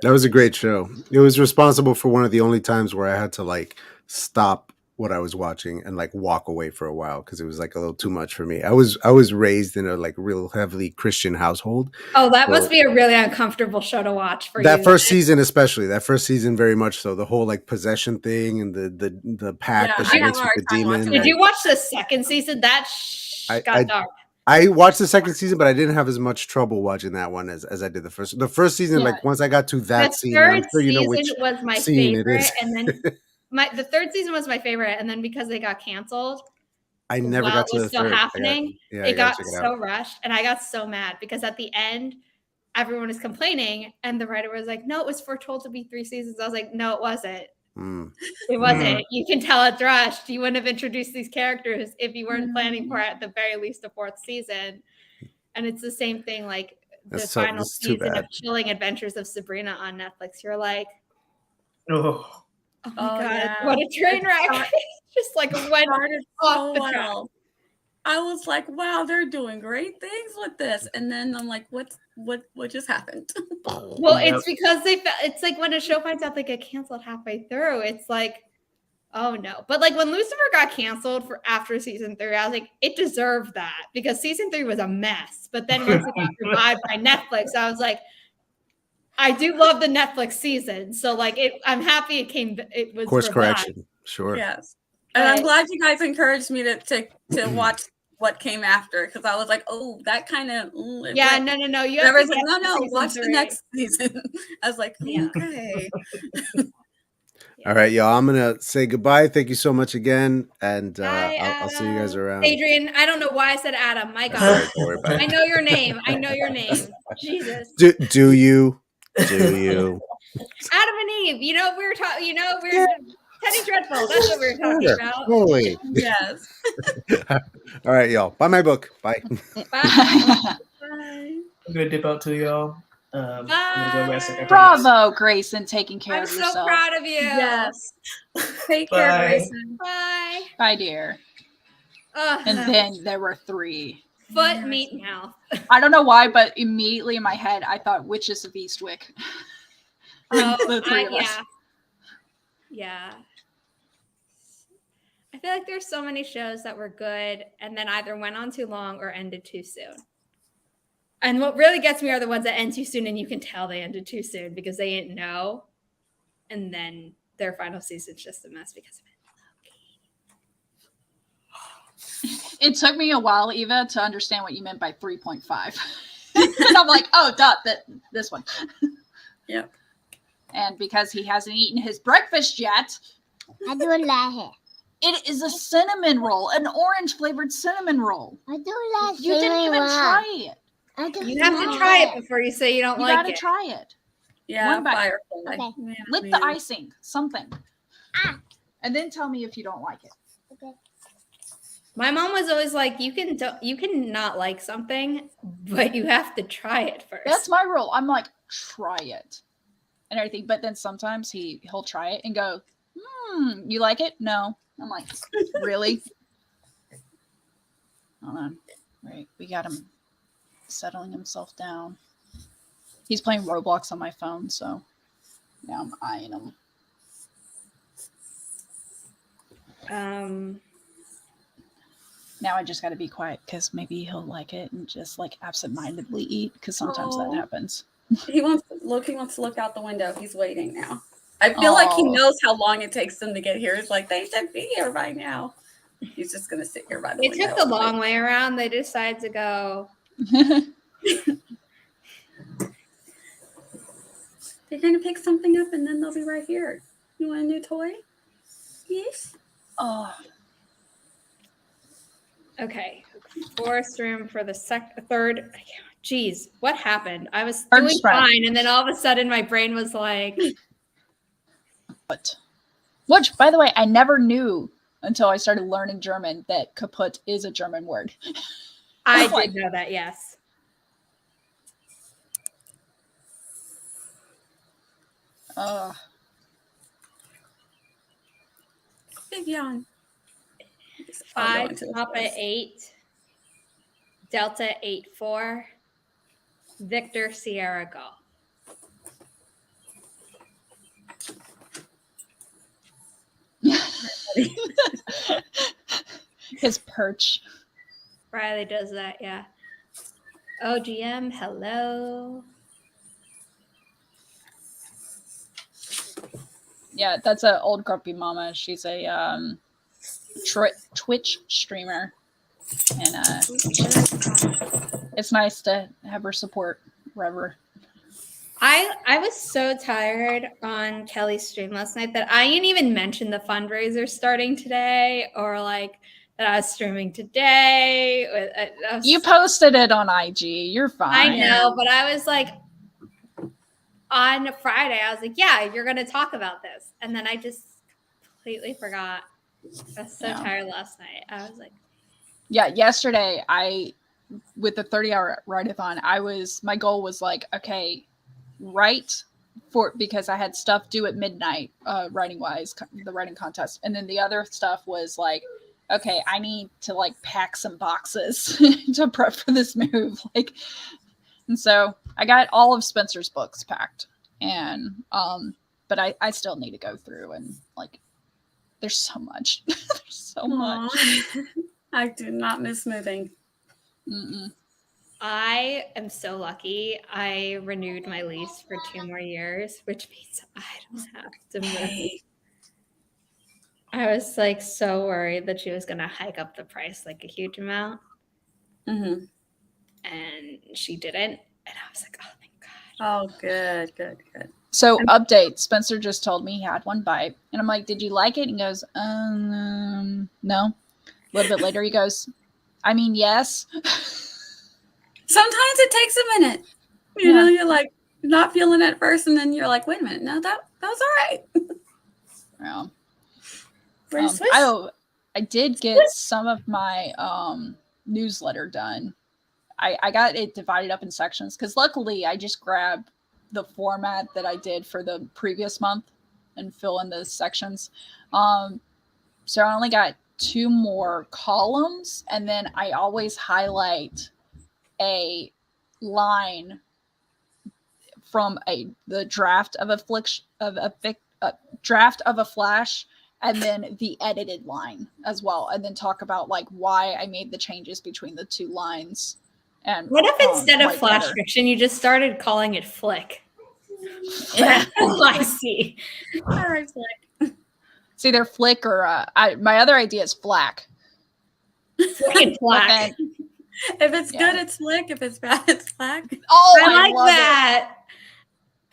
That was a great show. It was responsible for one of the only times where I had to like stop what I was watching and like walk away for a while because it was like a little too much for me. I was raised in a like real heavily Christian household. Oh, that must be a really uncomfortable show to watch for that you. First season, especially that first season, very much so. The whole like possession thing and the pact that she makes with the demon. Did you watch the second season? That got dark. I watched the second season, but I didn't have as much trouble watching that one as I did the first. The first season, like once I got to that scene, I'm sure you know which was my scene favorite, it is. and then the third season was my favorite, and then because they got canceled, I never got to the still third. happening. It got so rushed, and I got so mad because at the end, everyone was complaining, and the writer was like, "No, it was foretold to be 3 seasons." I was like, "No, it wasn't. It wasn't. You can tell it's rushed. You wouldn't have introduced these characters if you weren't planning for at the very least a fourth season. And it's the same thing, like the final season of Chilling Adventures of Sabrina on Netflix. You're like, Oh, oh my God, yeah. what a train wreck. Just like went off the track. I was like, wow, they're doing great things with this. And then I'm like, what just happened? Well, it's because it's like when a show finds out they get canceled halfway through, it's like, oh no. But like when Lucifer got canceled for after season 3, I was like, it deserved that because season 3 was a mess. But then once it got revived by Netflix, I was like, I do love the Netflix season. So like I'm happy it was course revived. correction. Sure. Yes. And I'm glad you guys encouraged me to watch what came after because I was like, oh, that kind of no. You have like, no, watch 3. the next season. I was like, okay. All right, y'all. I'm gonna say goodbye. Thank you so much again, and Bye, I'll see you guys around. Adrian, I don't know why I said Adam. My God, Don't worry about I it. know your name. Jesus. Do you? Adam and Eve. You know we're talking. You know we're Penny Dreadful. That's what we're talking about. Holy. Yes. All right, y'all. Buy my book. Bye. Bye. Bye. I'm gonna dip out too, y'all. I'm gonna go rest. Bravo, Grayson, taking care I'm of so yourself. proud of you. Yes. Take care, Bye. Grayson. Bye. Bye, dear. And then there were 3. Foot, meat, mouth. I don't know why, but immediately in my head, I thought Witches of Eastwick. The 3 of us. Yeah. I feel like there's so many shows that were good and then either went on too long or ended too soon. And what really gets me are the ones that end too soon and you can tell they ended too soon because they didn't know. And then their final season's just a mess because of it. It took me a while, Eva, to understand what you meant by 3.5. And I'm like, oh, duh, this one. Yep. And because he hasn't eaten his breakfast yet. I do like it. It is a cinnamon roll, an orange flavored cinnamon roll. I do like You didn't even try it. You have to try it before you say you don't You like gotta it. try it. Yeah, One bite. Firefly. Okay. Yeah, Lick the icing, something. And then tell me if you don't like it. Okay. My mom was always like, you can not like something, but you have to try it first. That's my rule. I'm like, try it. And everything. But then sometimes he'll try it and go, you like it? No. I'm like, really? Hold on. Right. We got him settling himself down. He's playing Roblox on my phone, so now I'm eyeing him. Now I just got to be quiet because maybe he'll like it and just like absentmindedly eat because sometimes that happens. He wants to look out the window. He's waiting now. I feel like he knows how long it takes them to get here. It's like they should be here by now. He's just gonna sit here by the window. They took the long way around. They decided to go. They're gonna pick something up and then they'll be right here. You want a new toy? Yes. Oh. Okay. Forest room for the third. Geez, what happened? I was Third doing strike. fine, and then all of a sudden my brain was like, Which, by the way, I never knew until I started learning German that kaputt is a German word. I did know that, yes. Big yawn. 5, Papa 8, Delta 8-4, Victor Sierra Golf. His perch. Riley does that, yeah. OGM, hello. Yeah, that's an old grumpy mama. She's a Twitch streamer, and it's nice to have her support wherever. I was so tired on Kelly's stream last night that I didn't even mention the fundraiser starting today or like that I was streaming today. You posted it on IG. You're fine. I know, but I was like, on Friday, I was like, yeah, you're going to talk about this. And then I just completely forgot. I was so tired last night. I was like, yeah, yesterday with the 30-hour write-a-thon, my goal was like, okay, because I had stuff due at midnight, writing wise, the writing contest. And then the other stuff was like, okay, I need to like pack some boxes to prep for this move. Like, and so I got all of Spencer's books packed, and but I still need to go through and like, there's so much. There's so much. I do not miss moving. Mm-mm. I am so lucky. I renewed my lease for 2 more years, which means I don't have to move. I was like so worried that she was going to hike up the price like a huge amount. Mm-hmm. And she didn't. And I was like, oh, thank God. Oh, good. So update, Spencer just told me he had one bite. And I'm like, did you like it? And he goes, no. A little bit later, he goes, I mean, yes. Sometimes it takes a minute. You know, you're like not feeling it at first, and then you're like, wait a minute, no, that was all right. Yeah. I did get some of my newsletter done. I got it divided up in sections because luckily I just grabbed the format that I did for the previous month and fill in the sections. So I only got 2 more columns, and then I always highlight a line from the draft of a draft of a flash, and then the edited line as well, and then talk about like why I made the changes between the 2 lines. And what if instead of flash fiction, you just started calling it flick? Yeah, I see. All right, flick. It's either flick or my other idea is flack. Flick flack. If it's good, it's flick. If it's bad, it's flack. Oh, I like that.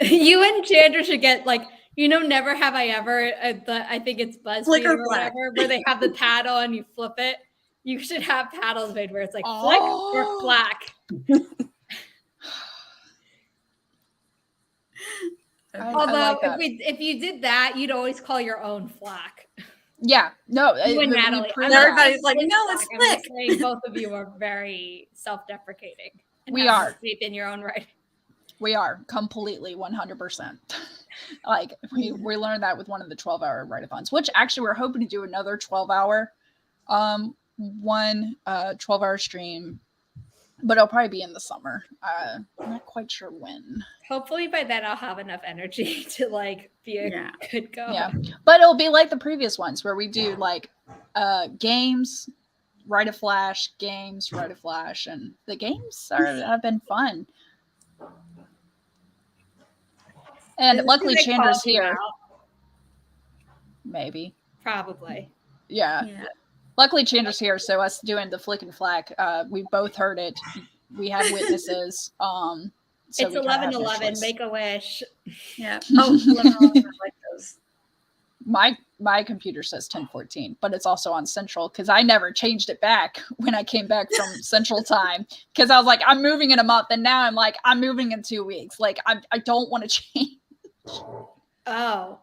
You and Chandra should get like, Never Have I Ever. I think it's BuzzFeed or whatever, where they have the paddle and you flip it. You should have paddles made where it's like flick or flack. Although like if you did that, you'd always call your own flack. Yeah, no. You and Natalie. Everybody's like, no, it's flick. Saying both of you are very self-deprecating. We are. Faith in your own writing. We are completely 100%. Like we learned that with one of the 12-hour write-a-thons, which actually we're hoping to do another 12-hour, 12-hour stream, but it'll probably be in the summer. I'm not quite sure when. Hopefully by then I'll have enough energy to like be a good go. Yeah, but it'll be like the previous ones where we do like games, write a flash, games, write a flash, and the games have been fun. And luckily Chandra's here. Maybe. Probably. Yeah. Luckily Chandra's here, so us doing the flick and flack, we both heard it. We had witnesses. So it's 11:11. Make a wish. Yeah. Oh, 11:11. I like those. My computer says 10:14, but it's also on Central because I never changed it back when I came back from Central Time because I was like, I'm moving in a month, and now I'm like, I'm moving in 2 weeks. Like I don't want to change. Oh,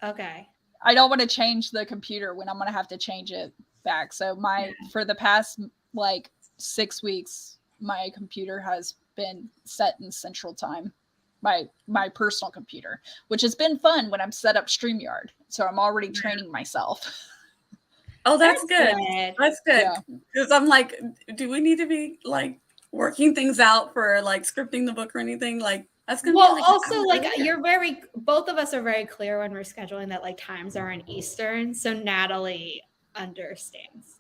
okay. I don't want to change the computer when I'm going to have to change it back. So for the past like 6 weeks, my computer has been set in Central Time, my personal computer, which has been fun when I'm set up StreamYard. So I'm already training myself. Oh, that's good. That's good. Because I'm like, do we need to be like working things out for like scripting the book or anything? Like that's gonna be like, also like both of us are very clear when we're scheduling that like times are in Eastern. So Natalie understands.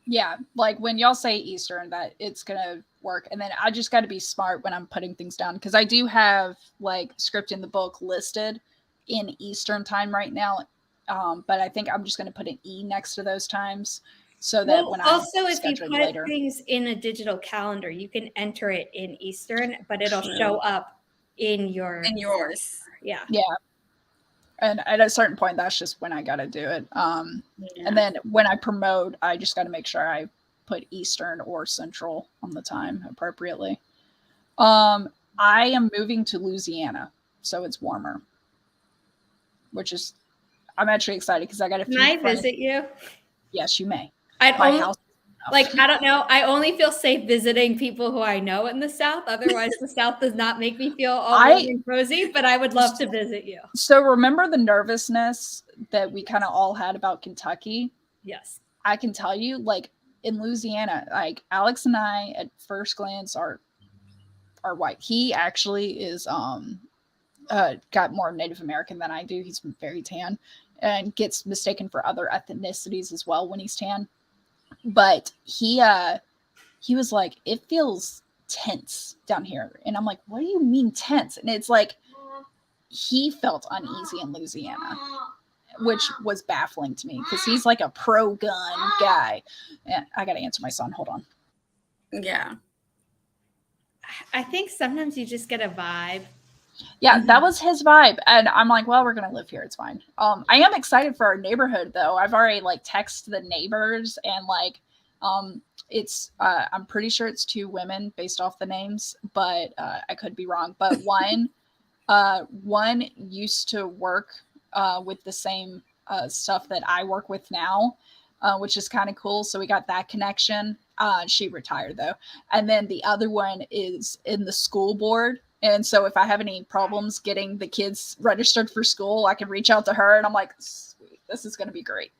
Yeah, like when y'all say Eastern, that it's gonna work, and then I just got to be smart when I'm putting things down because I do have like scripting the book listed in Eastern time right now, but I think I'm just gonna put an E next to those times so that when I if you put things in a digital calendar, you can enter it in Eastern, but it'll show up in yours. Yeah. And at a certain point, that's just when I got to do it. And then when I promote, I just got to make sure I put Eastern or Central on the time appropriately. I am moving to Louisiana so it's warmer, which is I'm actually excited because I got a few. Can I visit you? Yes, you may. I'd My only, house. like, I don't know. I only feel safe visiting people who I know in the South. Otherwise, the South does not make me feel all warm and cozy, but I would love to visit you. So remember the nervousness that we kind of all had about Kentucky? Yes. I can tell you, like in Louisiana, like Alex and I at first glance are white. He actually is got more Native American than I do. He's very tan and gets mistaken for other ethnicities as well when he's tan. But he was like, it feels tense down here. And I'm like, what do you mean tense? And it's like he felt uneasy in Louisiana, which was baffling to me because he's like a pro gun guy. And I got to answer my son. Hold on. Yeah. I think sometimes you just get a vibe. Yeah, that was his vibe. And I'm like, well, we're going to live here. It's fine. I am excited for our neighborhood, though. I've already like texted the neighbors and like, it's, I'm pretty sure it's 2 women based off the names, but I could be wrong. But one used to work with the same stuff that I work with now, which is kind of cool. So we got that connection. She retired though. And then the other one is in the school board. And so if I have any problems getting the kids registered for school, I can reach out to her. And I'm like, sweet, this is going to be great.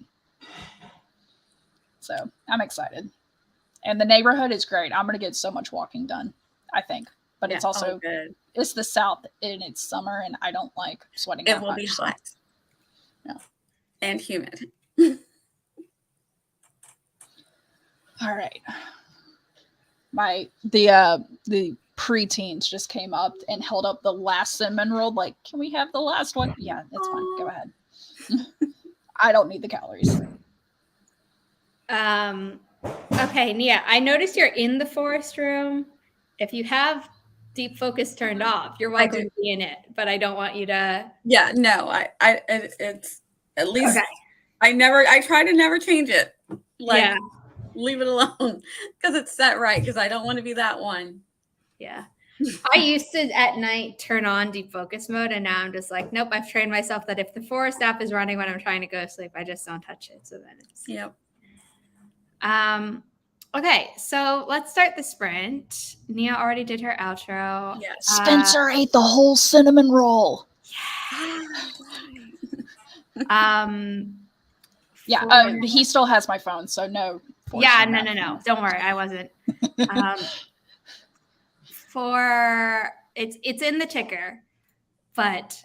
So I'm excited. And the neighborhood is great. I'm going to get so much walking done, I think. But it's also good. It's the South and it's summer and I don't like sweating. It will be hot. Yeah. And humid. All right. The preteens just came up and held up the last cinnamon roll. Like, can we have the last one? Yeah, it's fine. Go ahead. I don't need the calories. Okay, Nia, I noticed you're in the forest room. If you have deep focus turned off, you're welcome to be in it, but I don't want you to. Yeah, no, it's at least Okay. I try to never change it. Like, Yeah. leave it alone because it's set right because I don't want to be that one. Yeah. I used to at night turn on deep focus mode, and now I'm just like, nope, I've trained myself that if the forest app is running when I'm trying to go to sleep, I just don't touch it. So then it's Yep. Okay, so let's start the sprint. Nia already did her outro. Yes. Spencer ate the whole cinnamon roll. Yeah. He still has my phone, so no. Yeah, no. Don't worry, I wasn't. It's in the ticker, but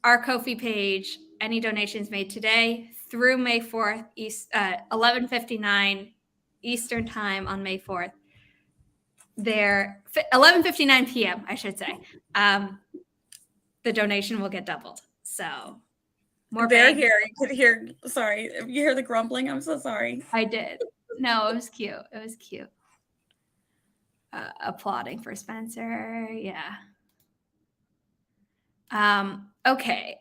our Ko-fi page, any donations made today through May 4th, 11:59 Eastern time on May 4th. They're 11:59 p.m. I should say. The donation will get doubled. So more. They're here. You could hear. Sorry, if you hear the grumbling, I'm so sorry. I did. No, it was cute. It was cute. Applauding for Spencer. Yeah. Okay.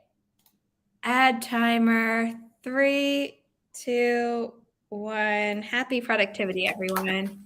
Add timer. 3, 2, 1. Happy productivity, everyone.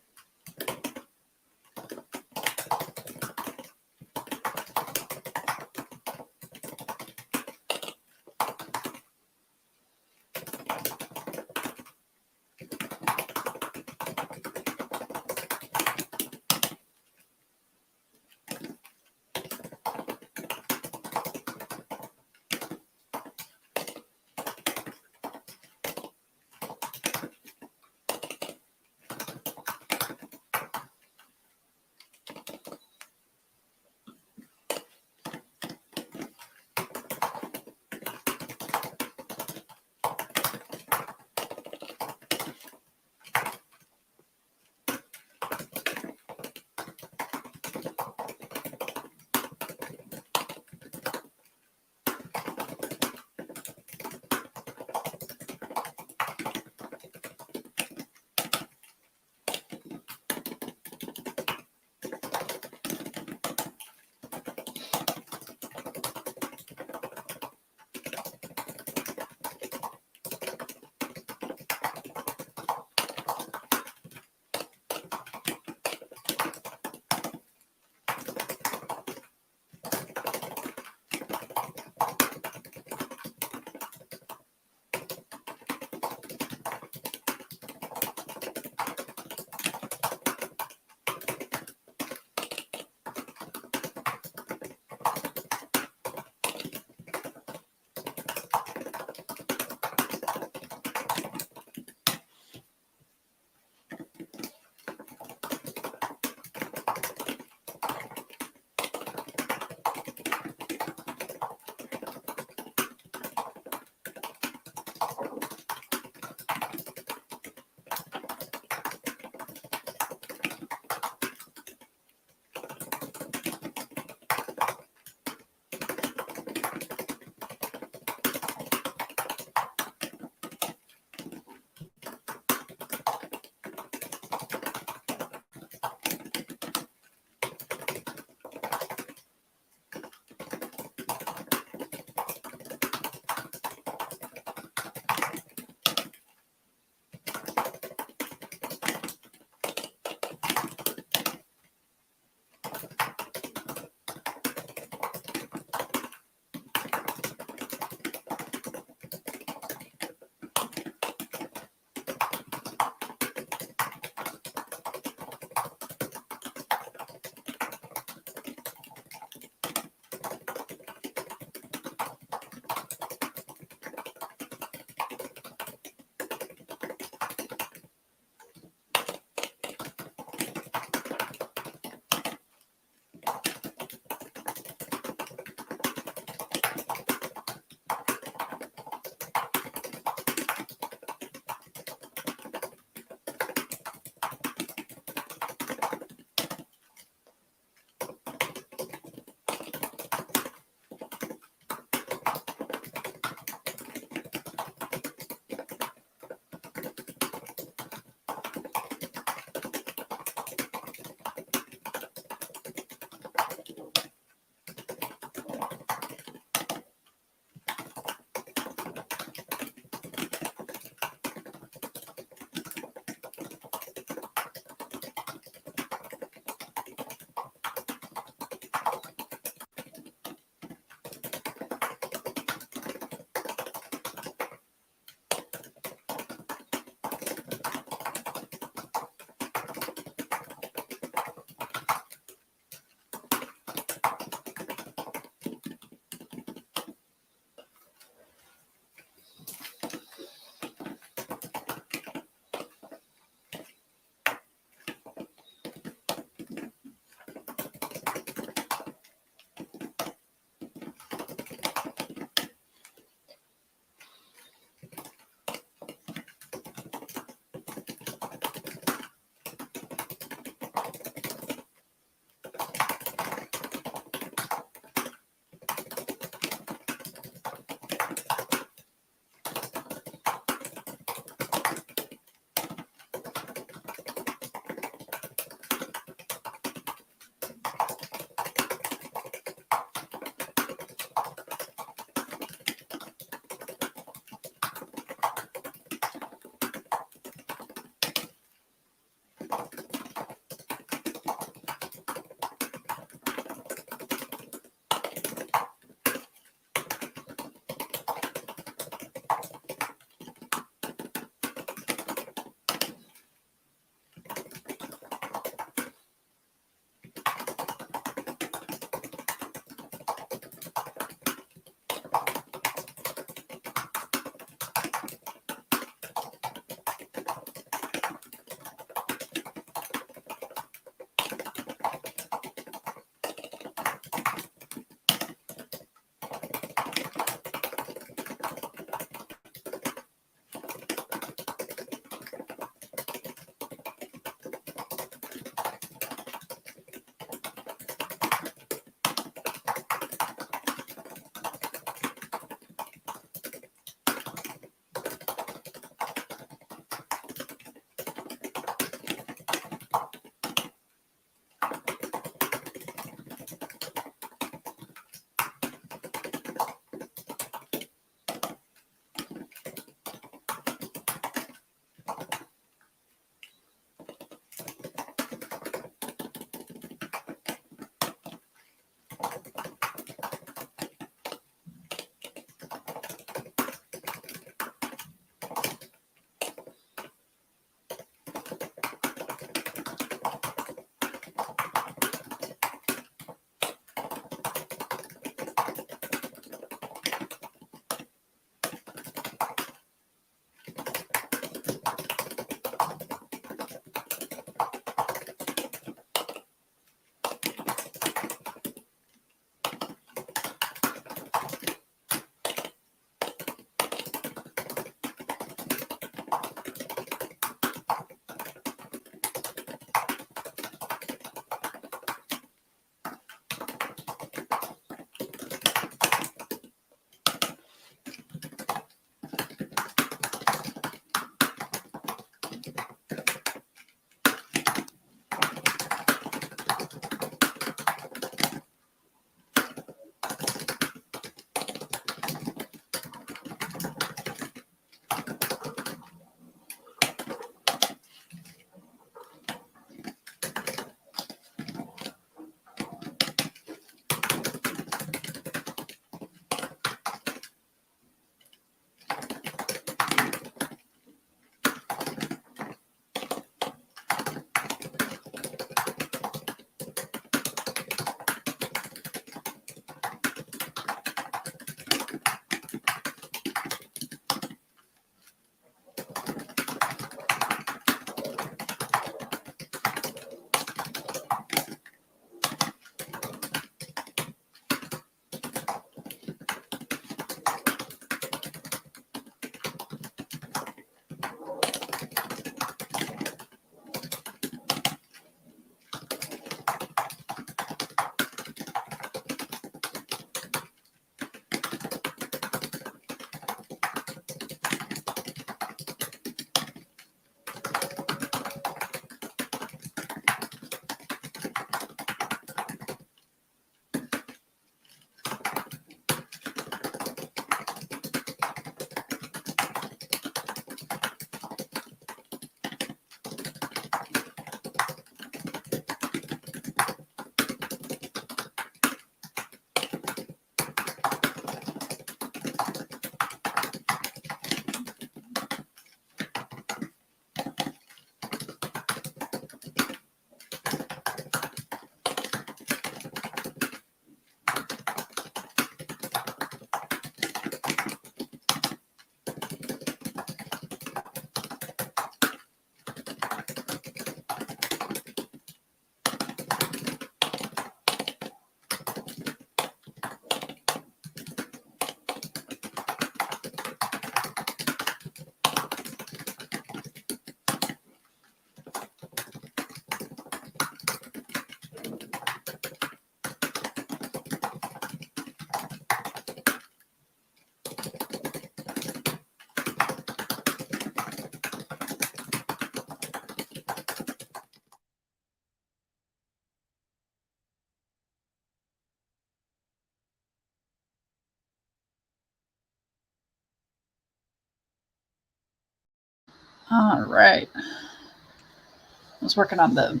All right. I was working on the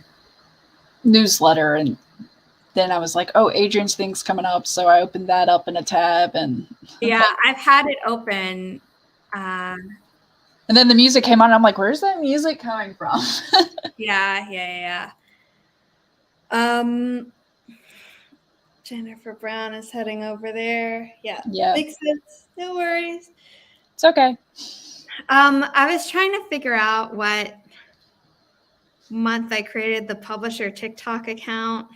newsletter, and then I was like, oh, Adrian's thing's coming up. So I opened that up in a tab, and Yeah, I've had it open. and then the music came on, and I'm like, where's that music coming from? Yeah. Jennifer Brown is heading over there. Yeah. Makes sense. No worries. It's okay. I was trying to figure out what month I created the publisher TikTok account.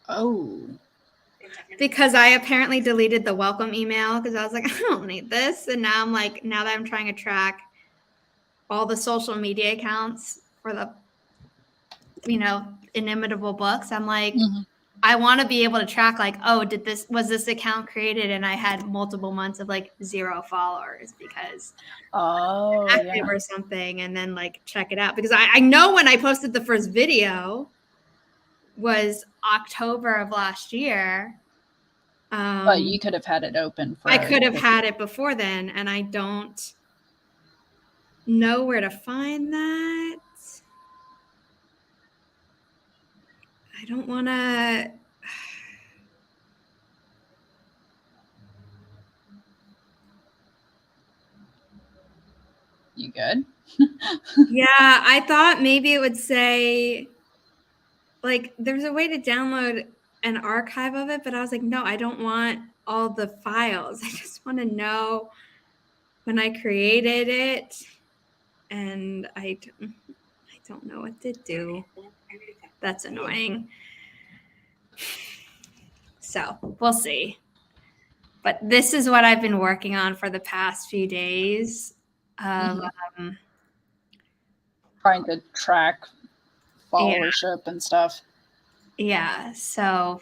Oh. Because I apparently deleted the welcome email because I was like, I don't need this. And now I'm like, now that I'm trying to track all the social media accounts for the, Inimitable Books, I'm like, I want to be able to track like, oh, was this account created? And I had multiple months of like 0 followers because active or something, and then like check it out. Because I know when I posted the first video was October of last year. But you could have had it open. I could have had it before then, and I don't know where to find that. I don't want to. You good? Yeah, I thought maybe it would say, like, there's a way to download an archive of it, but I was like, no, I don't want all the files. I just want to know when I created it, and I don't know what to do. That's annoying. So we'll see. But this is what I've been working on for the past few days. Trying to track followership and stuff. Yeah. So,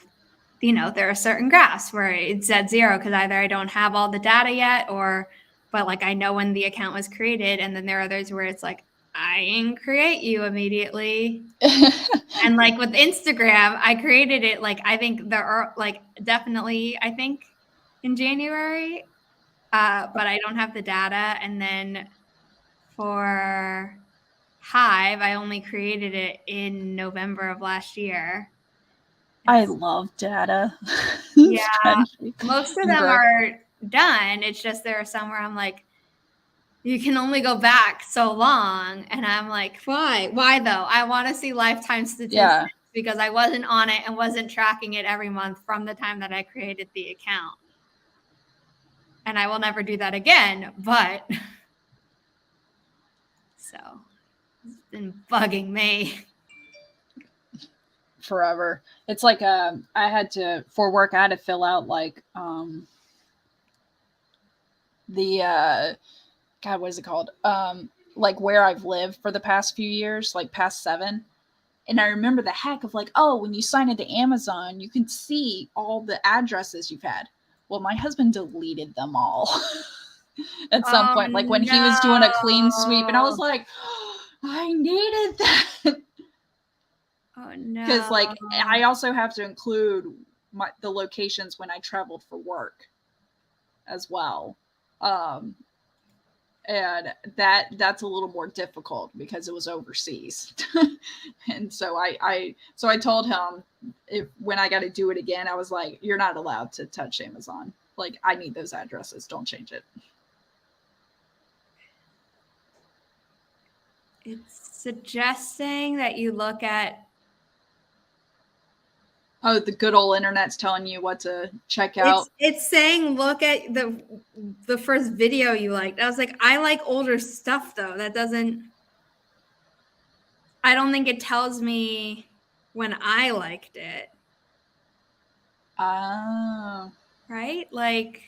there are certain graphs where it's at 0 because either I don't have all the data yet, but like I know when the account was created. And then there are others where it's like, I didn't create you immediately. And like with Instagram, I created it, like, I think there are like definitely, I think in January, but I don't have the data. And then for Hive, I only created it in November of last year. I love data. Yeah, most of them are done. It's just there are some where I'm like, you can only go back so long. And I'm like, why? Why though? I want to see lifetime statistics because I wasn't on it and wasn't tracking it every month from the time that I created the account. And I will never do that again, but so it's been bugging me. Forever. It's like I had to fill out like the God, what is it called? Like where I've lived for the past few years, like past 7. And I remember the hack of like, oh, when you sign into Amazon, you can see all the addresses you've had. Well, my husband deleted them all at some point, like when he was doing a clean sweep, and I was like, oh, I needed that. Oh no! Because like I also have to include the locations when I traveled for work as well, and that's a little more difficult because it was overseas. And so I told him when I got to do it again, I was like, you're not allowed to touch Amazon. Like I need those addresses. Don't change it. It's suggesting that you look at. Oh, the good old internet's telling you what to check out. It's saying look at the first video you liked. I was like, I like older stuff though. That doesn't. I don't think it tells me when I liked it. Oh. Right? Like.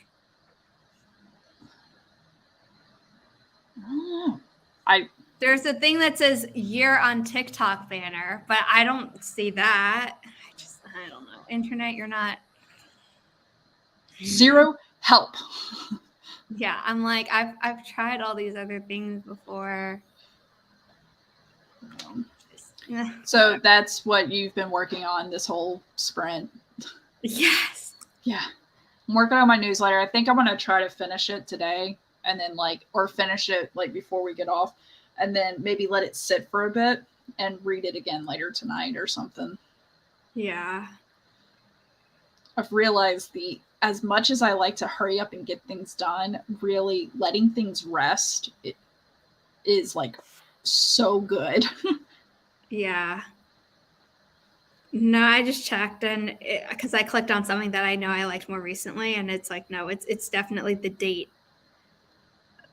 Oh. There's a thing that says year on TikTok banner, but I don't see that. I don't know. Internet, you're not. 0 help. Yeah, I'm like, I've tried all these other things before. So that's what you've been working on this whole sprint. Yes. Yeah. I'm working on my newsletter. I think I'm going to try to finish it today and then or finish it before we get off. and then maybe let it sit for a bit and read it again later tonight or something. Yeah. I've realized as much as I like to hurry up and get things done, really letting things rest is like so good. Yeah. No, I just checked, and because I clicked on something that I know I liked more recently, and it's like, no, it's definitely the date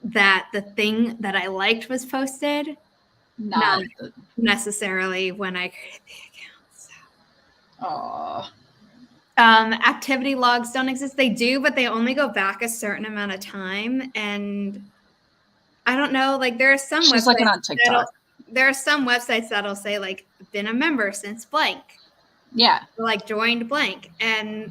that the thing that I liked was posted, not necessarily when I created the account. So. Activity logs don't exist. They do, but they only go back a certain amount of time, and I don't know. Like there are some She's looking on TikTok. There are some websites that'll say like been a member since blank. Yeah. Or, like joined blank, and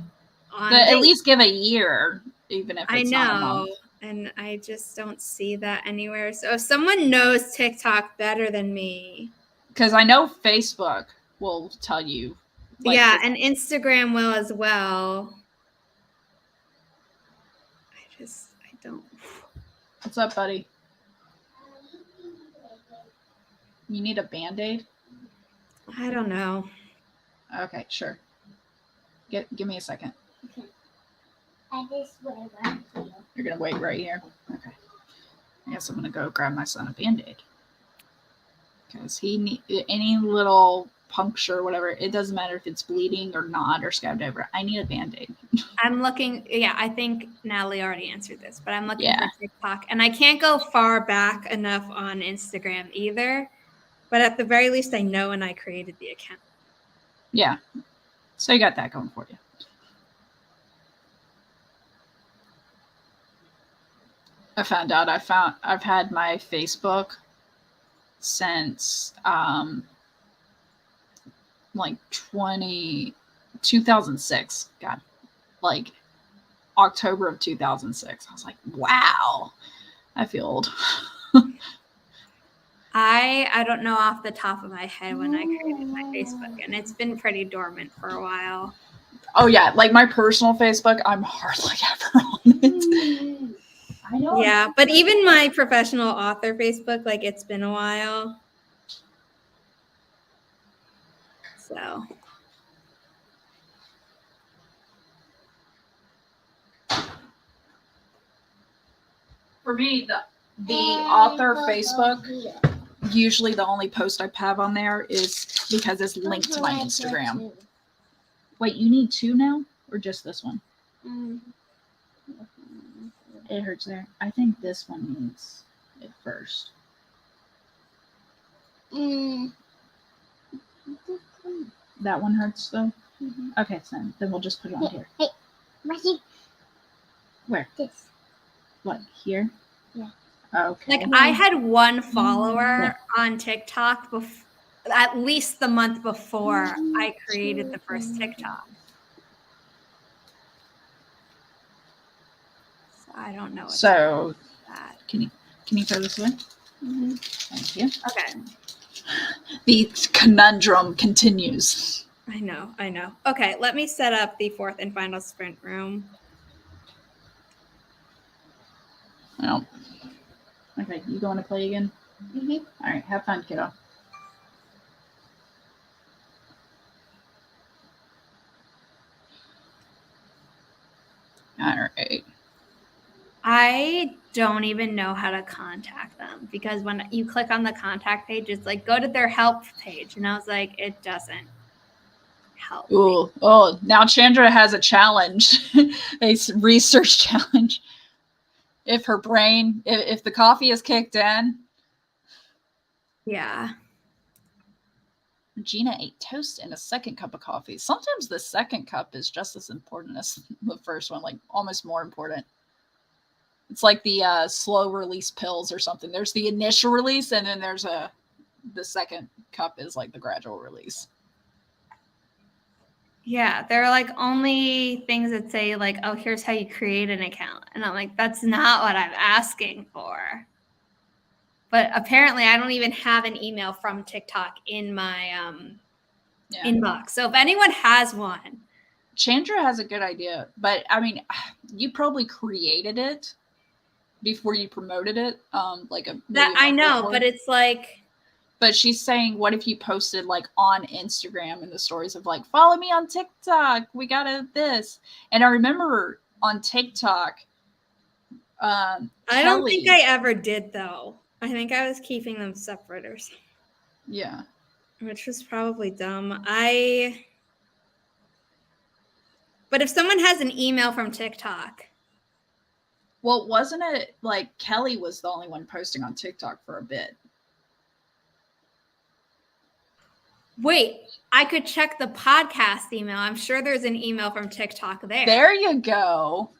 at least give a year, even if it's not a month. And I just don't see that anywhere. So if someone knows TikTok better than me, because I know Facebook will tell you. Like, yeah, and Instagram will as well. I don't. What's up, buddy? You need a Band-Aid? I don't know. Okay, sure. Give me a second. Okay. I just wait right here. You're gonna wait right here? Okay. I guess I'm gonna go grab my son a Band-Aid. Because any little puncture or whatever, it doesn't matter if it's bleeding or not or scabbed over. I need a Band-Aid. I'm looking, yeah, I think Natalie already answered this, but I'm looking for TikTok, and I can't go far back enough on Instagram either. But at the very least, I know when I created the account. Yeah. So you got that going for you. I found out I've had my Facebook since like 2006. God, like October of 2006. I was like, wow, I feel old. I don't know off the top of my head when I created my Facebook, and it's been pretty dormant for a while. Oh yeah, like my personal Facebook, I'm hardly ever on it. I know. Yeah, but even my professional author Facebook, like it's been a while. So. For me, the author Facebook, usually the only post I have on there is because it's linked to my Instagram. Wait, you need two now? Or just this one? It hurts there. I think this one needs it first. That one hurts though? Mm-hmm. Okay, so then we'll just put it on here. Hey, Marcy. Where? This. What, here? Yeah. Okay. Like I had one follower on TikTok at least the month before I created the first TikTok. So I don't know. So can you throw this away? Mm-hmm. Thank you. Okay. The conundrum continues. I know. Okay, let me set up the fourth and final sprint room. Well, okay, you going to play again? Mm-hmm. All right, have fun, kiddo. All right. I don't even know how to contact them because when you click on the contact page, it's like go to their help page, and I was like, it doesn't help. Ooh, oh, now Chandra has a challenge, a research challenge. If her brain, if the coffee is kicked in. Yeah. Gina ate toast and a second cup of coffee. Sometimes the second cup is just as important as the first one, like almost more important. It's like the slow release pills or something. There's the initial release, and then there's the second cup is like the gradual release. Yeah, there are like only things that say like, oh, here's how you create an account. And I'm like, that's not what I'm asking for. But apparently I don't even have an email from TikTok in my inbox. So if anyone has one. Chandra has a good idea, but I mean, you probably created it. before you promoted it. Like a That maybe a I month know, before. but it's like, But she's saying, what if you posted like on Instagram in the stories of like, follow me on TikTok, we got this. And I remember on TikTok, I Kelly, don't think I ever did though. I think I was keeping them separate or something, yeah. which was probably dumb. But if someone has an email from TikTok, Well, wasn't it like Kelly was the only one posting on TikTok for a bit? wait, I could check the podcast email. I'm sure there's an email from TikTok there. There you go.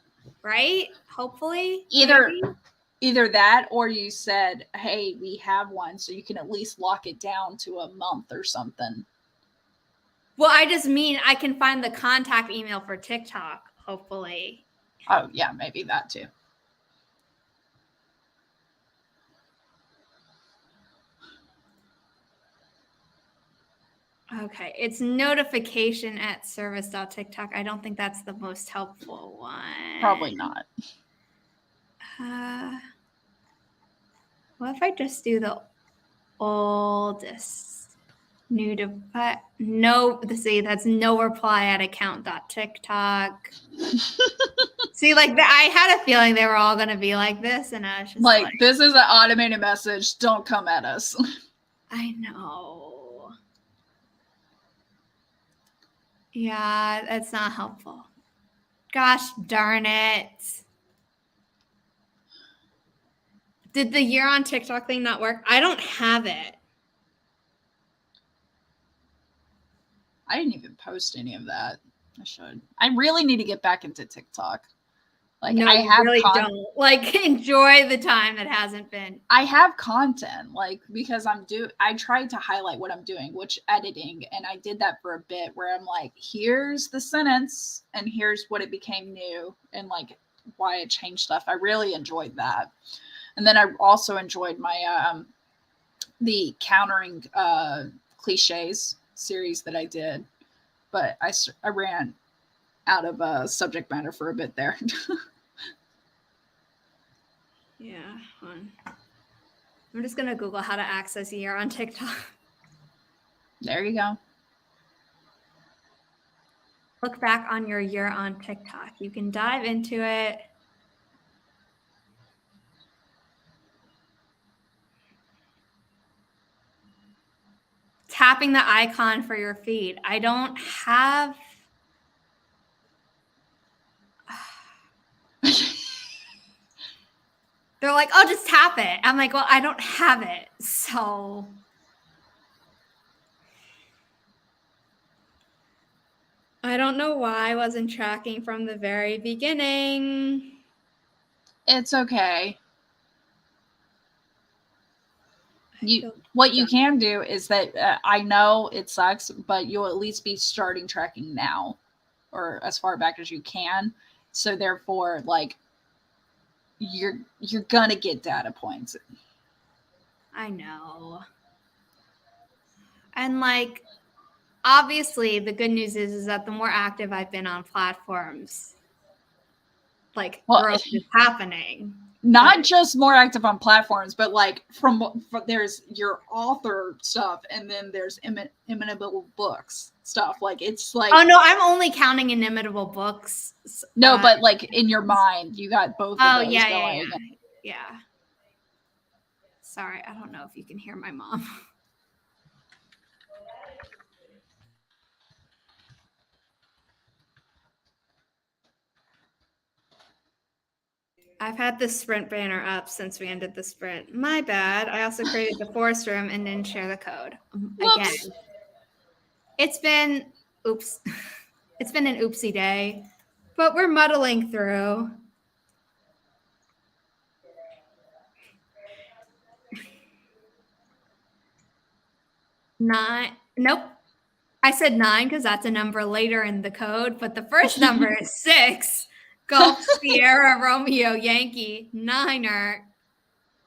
Right? Hopefully. Either maybe? either that or you said, hey, we have one, so you can at least lock it down to a month or something. Well, I just mean I can find the contact email for TikTok, hopefully. Oh, yeah, maybe that too. Okay, it's notification at service.tiktok. I don't think that's the most helpful one. Probably not. What if I just do the oldest new device? No, see, that's no reply at account.tiktok. See, like I had a feeling they were all going to be like this, and I was just like, this is an automated message. Don't come at us. I know. Yeah, that's not helpful. Gosh darn it. Did the year on TikTok thing not work? I don't have it. I didn't even post any of that. I should. I really need to get back into TikTok. Like, No, I have really don't. Like, enjoy the time that hasn't been. I have content, like, because I tried to highlight what I'm doing, which editing, and I did that for a bit where I'm like, here's the sentence and here's what it became new and like why it changed stuff. I really enjoyed that. And then I also enjoyed my the countering cliches series that I did, but I ran out of subject matter for a bit there. Yeah, hold on. I'm just gonna Google how to access year on TikTok. There you go. Look back on your year on TikTok. You can dive into it. Tapping the icon for your feed. I don't have. They're like, oh, just tap it. I'm like, well, I don't have it. So I don't know why I wasn't tracking from the very beginning. It's okay. What you can do is that I know it sucks, but you'll at least be starting tracking now, or as far back as you can. So therefore, like, you're gonna get data points. I know. And like, obviously, the good news is that the more active I've been on platforms, like, growth is happening. Not just more active on platforms, but like from there's your author stuff, and then there's Inimitable Books stuff. Like, it's like, oh no, I'm only counting Inimitable Books. No, but like in your mind, you got both of those going. Yeah. Sorry, I don't know if you can hear my mom. I've had the sprint banner up since we ended the sprint. My bad. I also created the forest room and didn't share the code. Again. It's been an oopsie day, but we're muddling through. Nope. I said 9 because that's a number later in the code, but the first number is 6. Golf Sierra Romeo Yankee Niner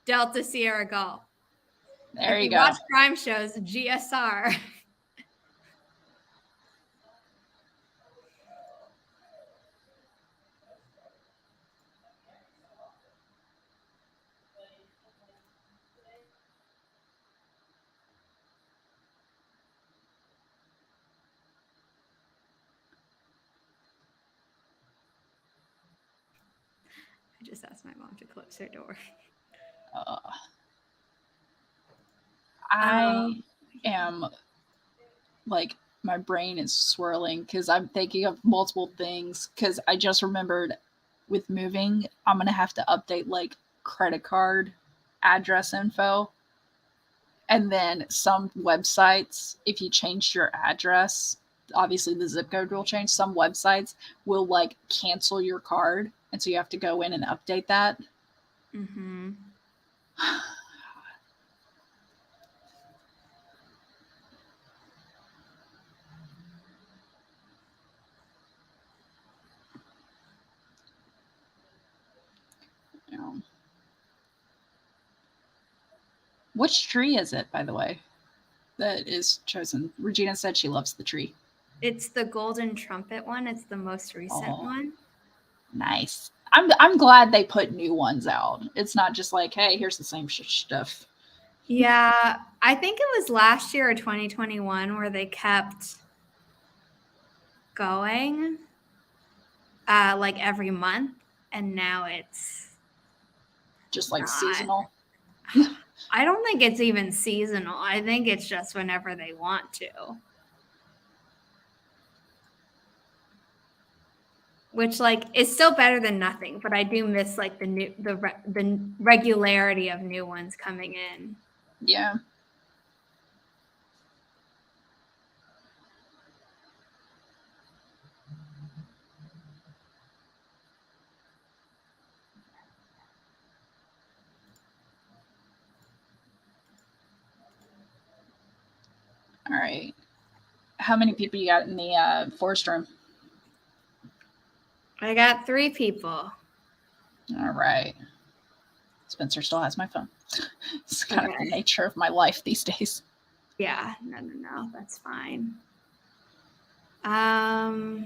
Delta Sierra Golf. There you go. Watch crime shows, GSR. I just asked my mom to close her door. I am like, my brain is swirling because I'm thinking of multiple things because I just remembered with moving, I'm going to have to update like credit card address info. And then some websites, if you change your address, obviously the zip code will change. Some websites will like cancel your card. And so you have to go in and update that. Mm-hmm. Which tree is it, by the way, that is chosen? Regina said she loves the tree. It's the golden trumpet one. It's the most recent one. Nice. I'm glad they put new ones out. It's not just like, hey, here's the same stuff. Yeah, I think it was last year or 2021 where they kept going like every month, and now it's just like not. Seasonal. I don't think it's even seasonal. I think it's just whenever they want to. Which like is still better than nothing, but I do miss like the regularity of new ones coming in. Yeah. All right. How many people you got in the forest room? I got 3 people. All right. Spencer still has my phone. It's kind of the nature of my life these days. Yeah, no, that's fine. God,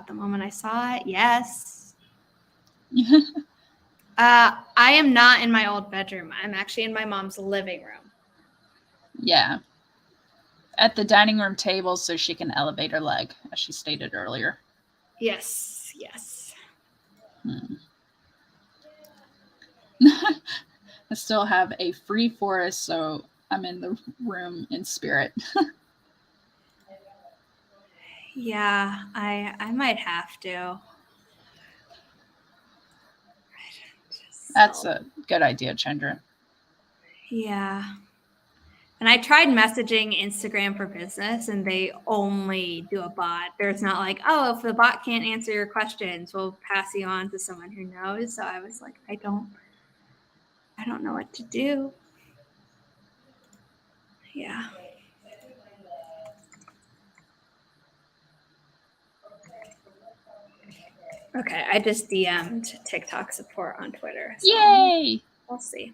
the moment I saw it, yes. I am not in my old bedroom. I'm actually in my mom's living room. Yeah. At the dining room table so she can elevate her leg, as she stated earlier. Yes. I still have a free forest, so I'm in the room in spirit. Yeah, I might have to. That's a good idea, Chandra. Yeah. And I tried messaging Instagram for business, and they only do a bot. There's not like, oh, if the bot can't answer your questions, we'll pass you on to someone who knows. So I was like, I don't know what to do. Yeah. Okay, I just DM'd TikTok support on Twitter. So Yay! We'll see.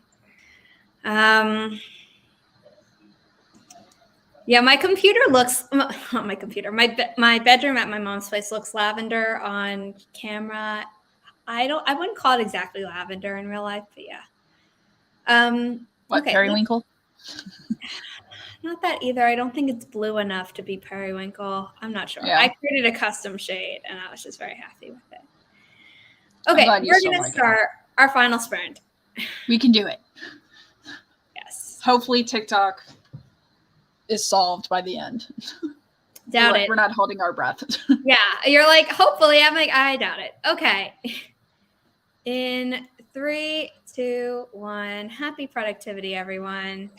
Yeah, my computer looks not my computer. My bedroom at my mom's place looks lavender on camera. I wouldn't call it exactly lavender in real life, but yeah. What, okay, periwinkle? Not that either. I don't think it's blue enough to be periwinkle. I'm not sure. Yeah. I created a custom shade, and I was just very happy with it. Okay, we're going to start our final sprint. We can do it. Yes. Hopefully TikTok is solved by the end. Doubt it. We're not holding our breath. Yeah, you're like, hopefully. I'm like, I doubt it. Okay. In 3, 2, 1. Happy productivity, everyone.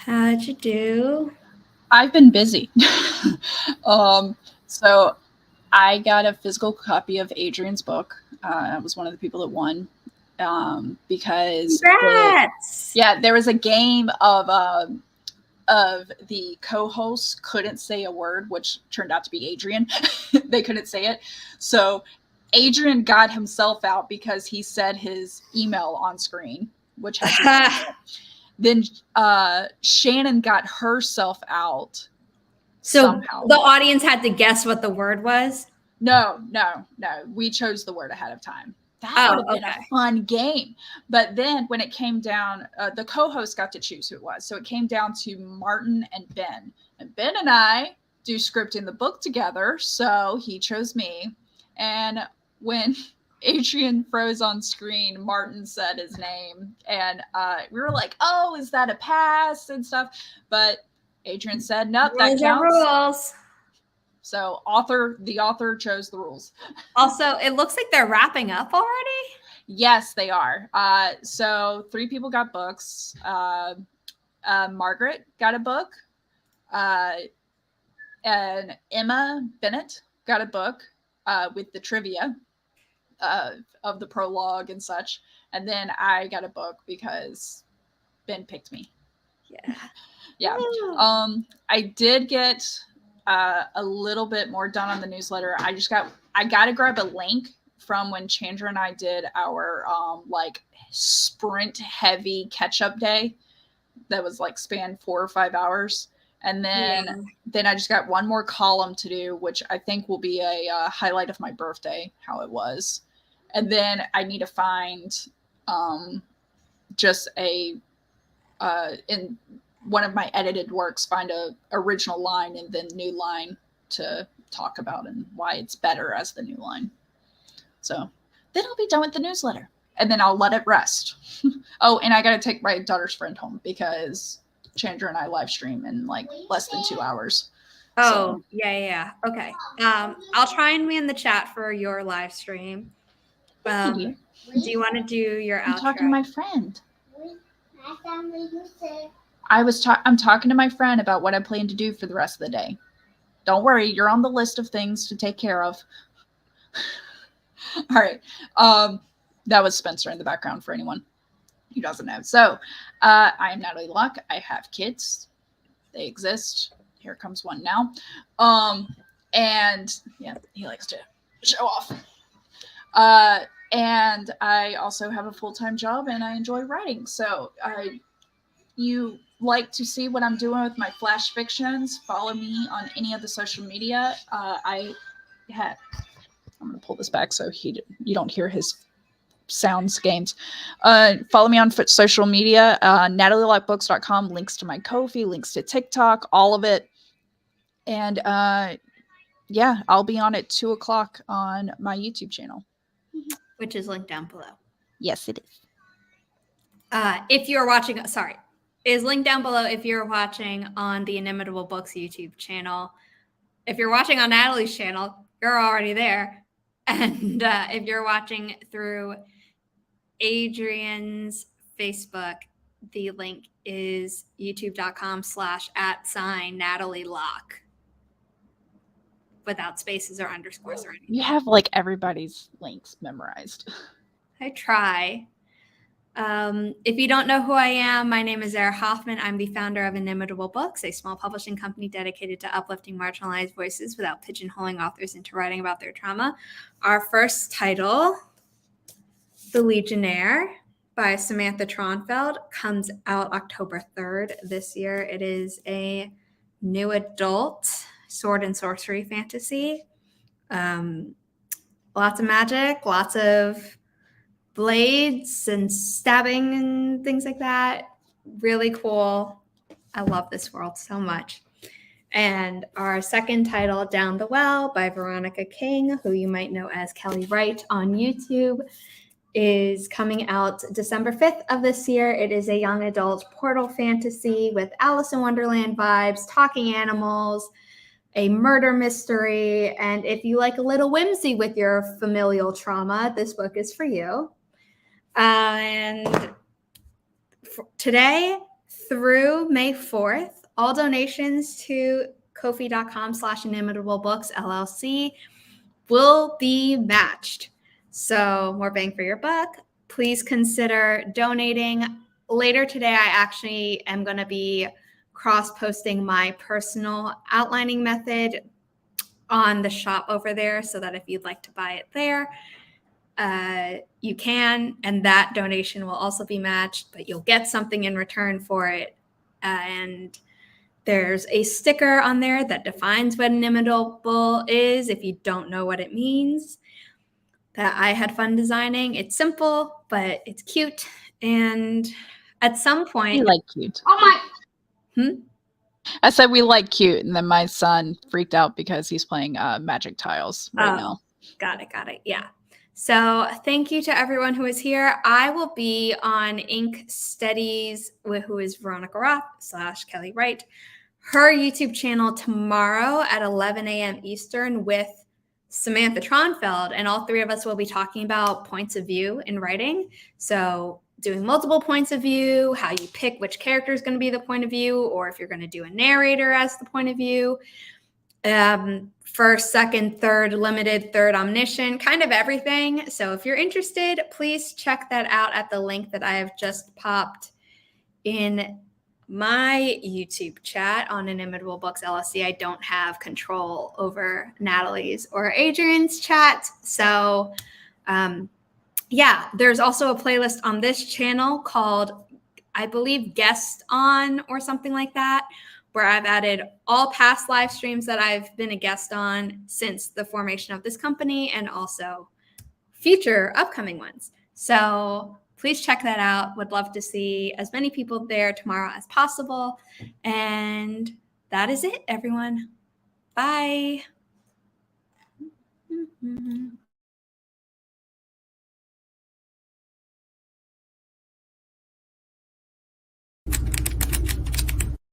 How'd you do? I've been busy. So I got a physical copy of Adrian's book. I was one of the people that won because Congrats! there was a game of the co-hosts couldn't say a word, which turned out to be Adrian. They couldn't say it. So Adrian got himself out because he said his email on screen, which had then Shannon got herself out. So somehow. the audience had to guess what the word was? No. We chose the word ahead of time. That would have been a fun game. But then when it came down, the co-host got to choose who it was. So it came down to Martin and Ben. And Ben and I do scripting the book together. So he chose me. And when Adrian froze on screen, Martin said his name. And we were like, oh, is that a pass and stuff? But Adrian said, nope, that counts. Rules. So the author chose the rules. Also, it looks like they're wrapping up already. Yes, they are. So 3 people got books. Margaret got a book. And Emma Bennett got a book with the trivia of the prologue and such. And then I got a book because Ben picked me. Yeah. I did get a little bit more done on the newsletter. I got to grab a link from when Chandra and I did our sprint heavy catch up day that was spanned 4 or 5 hours. And then I just got one more column to do, which I think will be a highlight of my birthday, how it was. And then I need to find just in one of my edited works, find a original line and then new line to talk about and why it's better as the new line. So then I'll be done with the newsletter and then I'll let it rest. Oh, and I got to take my daughter's friend home because Chandra and I live stream in less than 2 hours. Oh, so. Yeah. Okay. I'll try and be in the chat for your live stream. Do you want to do your outro? I'm talking to my friend. I'm talking to my friend about what I plan to do for the rest of the day. Don't worry, you're on the list of things to take care of. All right. That was Spencer in the background for anyone who doesn't know. So I am Natalie Luck. I have kids. They exist. Here comes one now. And yeah, he likes to show off. And I also have a full-time job and I enjoy writing. So you like to see what I'm doing with my flash fictions, follow me on any of the social media. I'm going to pull this back so you don't hear his sounds games. Follow me on social media, natalielikeBooks.com, links to my Ko-fi, links to TikTok, all of it. And I'll be on at 2:00 on my YouTube channel. Which is linked down below. Yes, it is. If you're watching, is linked down below if you're watching on the Inimitable Books YouTube channel. If you're watching on Natalie's channel, you're already there. And if you're watching through Adrian's Facebook, the link is youtube.com/@Natalie Locke. Without spaces or underscores or anything. You have everybody's links memorized. I try. If you don't know who I am, my name is Zara Hoffman. I'm the founder of Inimitable Books, a small publishing company dedicated to uplifting marginalized voices without pigeonholing authors into writing about their trauma. Our first title, The Legionnaire by Samantha Tronfeld, comes out October 3rd this year. It is a new adult sword and sorcery fantasy. Lots of magic, lots of blades and stabbing and things like that. Really cool. I love this world so much. And our second title, Down the Well by Veronica King, who you might know as Kelly Wright on YouTube, is coming out December 5th of this year. It is a young adult portal fantasy with Alice in Wonderland vibes, talking animals, a murder mystery, and if you like a little whimsy with your familial trauma, this book is for you. And today, through May 4th, all donations to Ko-fi.com/Inimitable Books LLC will be matched. So more bang for your buck. Please consider donating. Later today, I actually am going to be cross-posting my personal outlining method on the shop over there, so that if you'd like to buy it there, you can, and that donation will also be matched, but you'll get something in return for it. And there's a sticker on there that defines what inimitable is if you don't know what it means, that I had fun designing. It's simple, but it's cute. And at some We point, like cute. Oh my! I said we like cute, and then my son freaked out because he's playing magic tiles right now. Got it. Yeah. So thank you to everyone who is here. I will be on Ink Studies, who is Veronica Roth / Kelly Wright, her YouTube channel tomorrow at 11 a.m. Eastern with Samantha Tronfeld. And all three of us will be talking about points of view in writing. So doing multiple points of view, how you pick which character is going to be the point of view, or if you're going to do a narrator as the point of view. First, second, third, limited, third, omniscient, kind of everything. So if you're interested, please check that out at the link that I have just popped in my YouTube chat on Inimitable Books LLC. I don't have control over Natalie's or Adrian's chat. So yeah, there's also a playlist on this channel called, I believe, Guest On or something like that, where I've added all past live streams that I've been a guest on since the formation of this company, and also future upcoming ones. So please check that out. Would love to see as many people there tomorrow as possible. And that is it, everyone. Bye.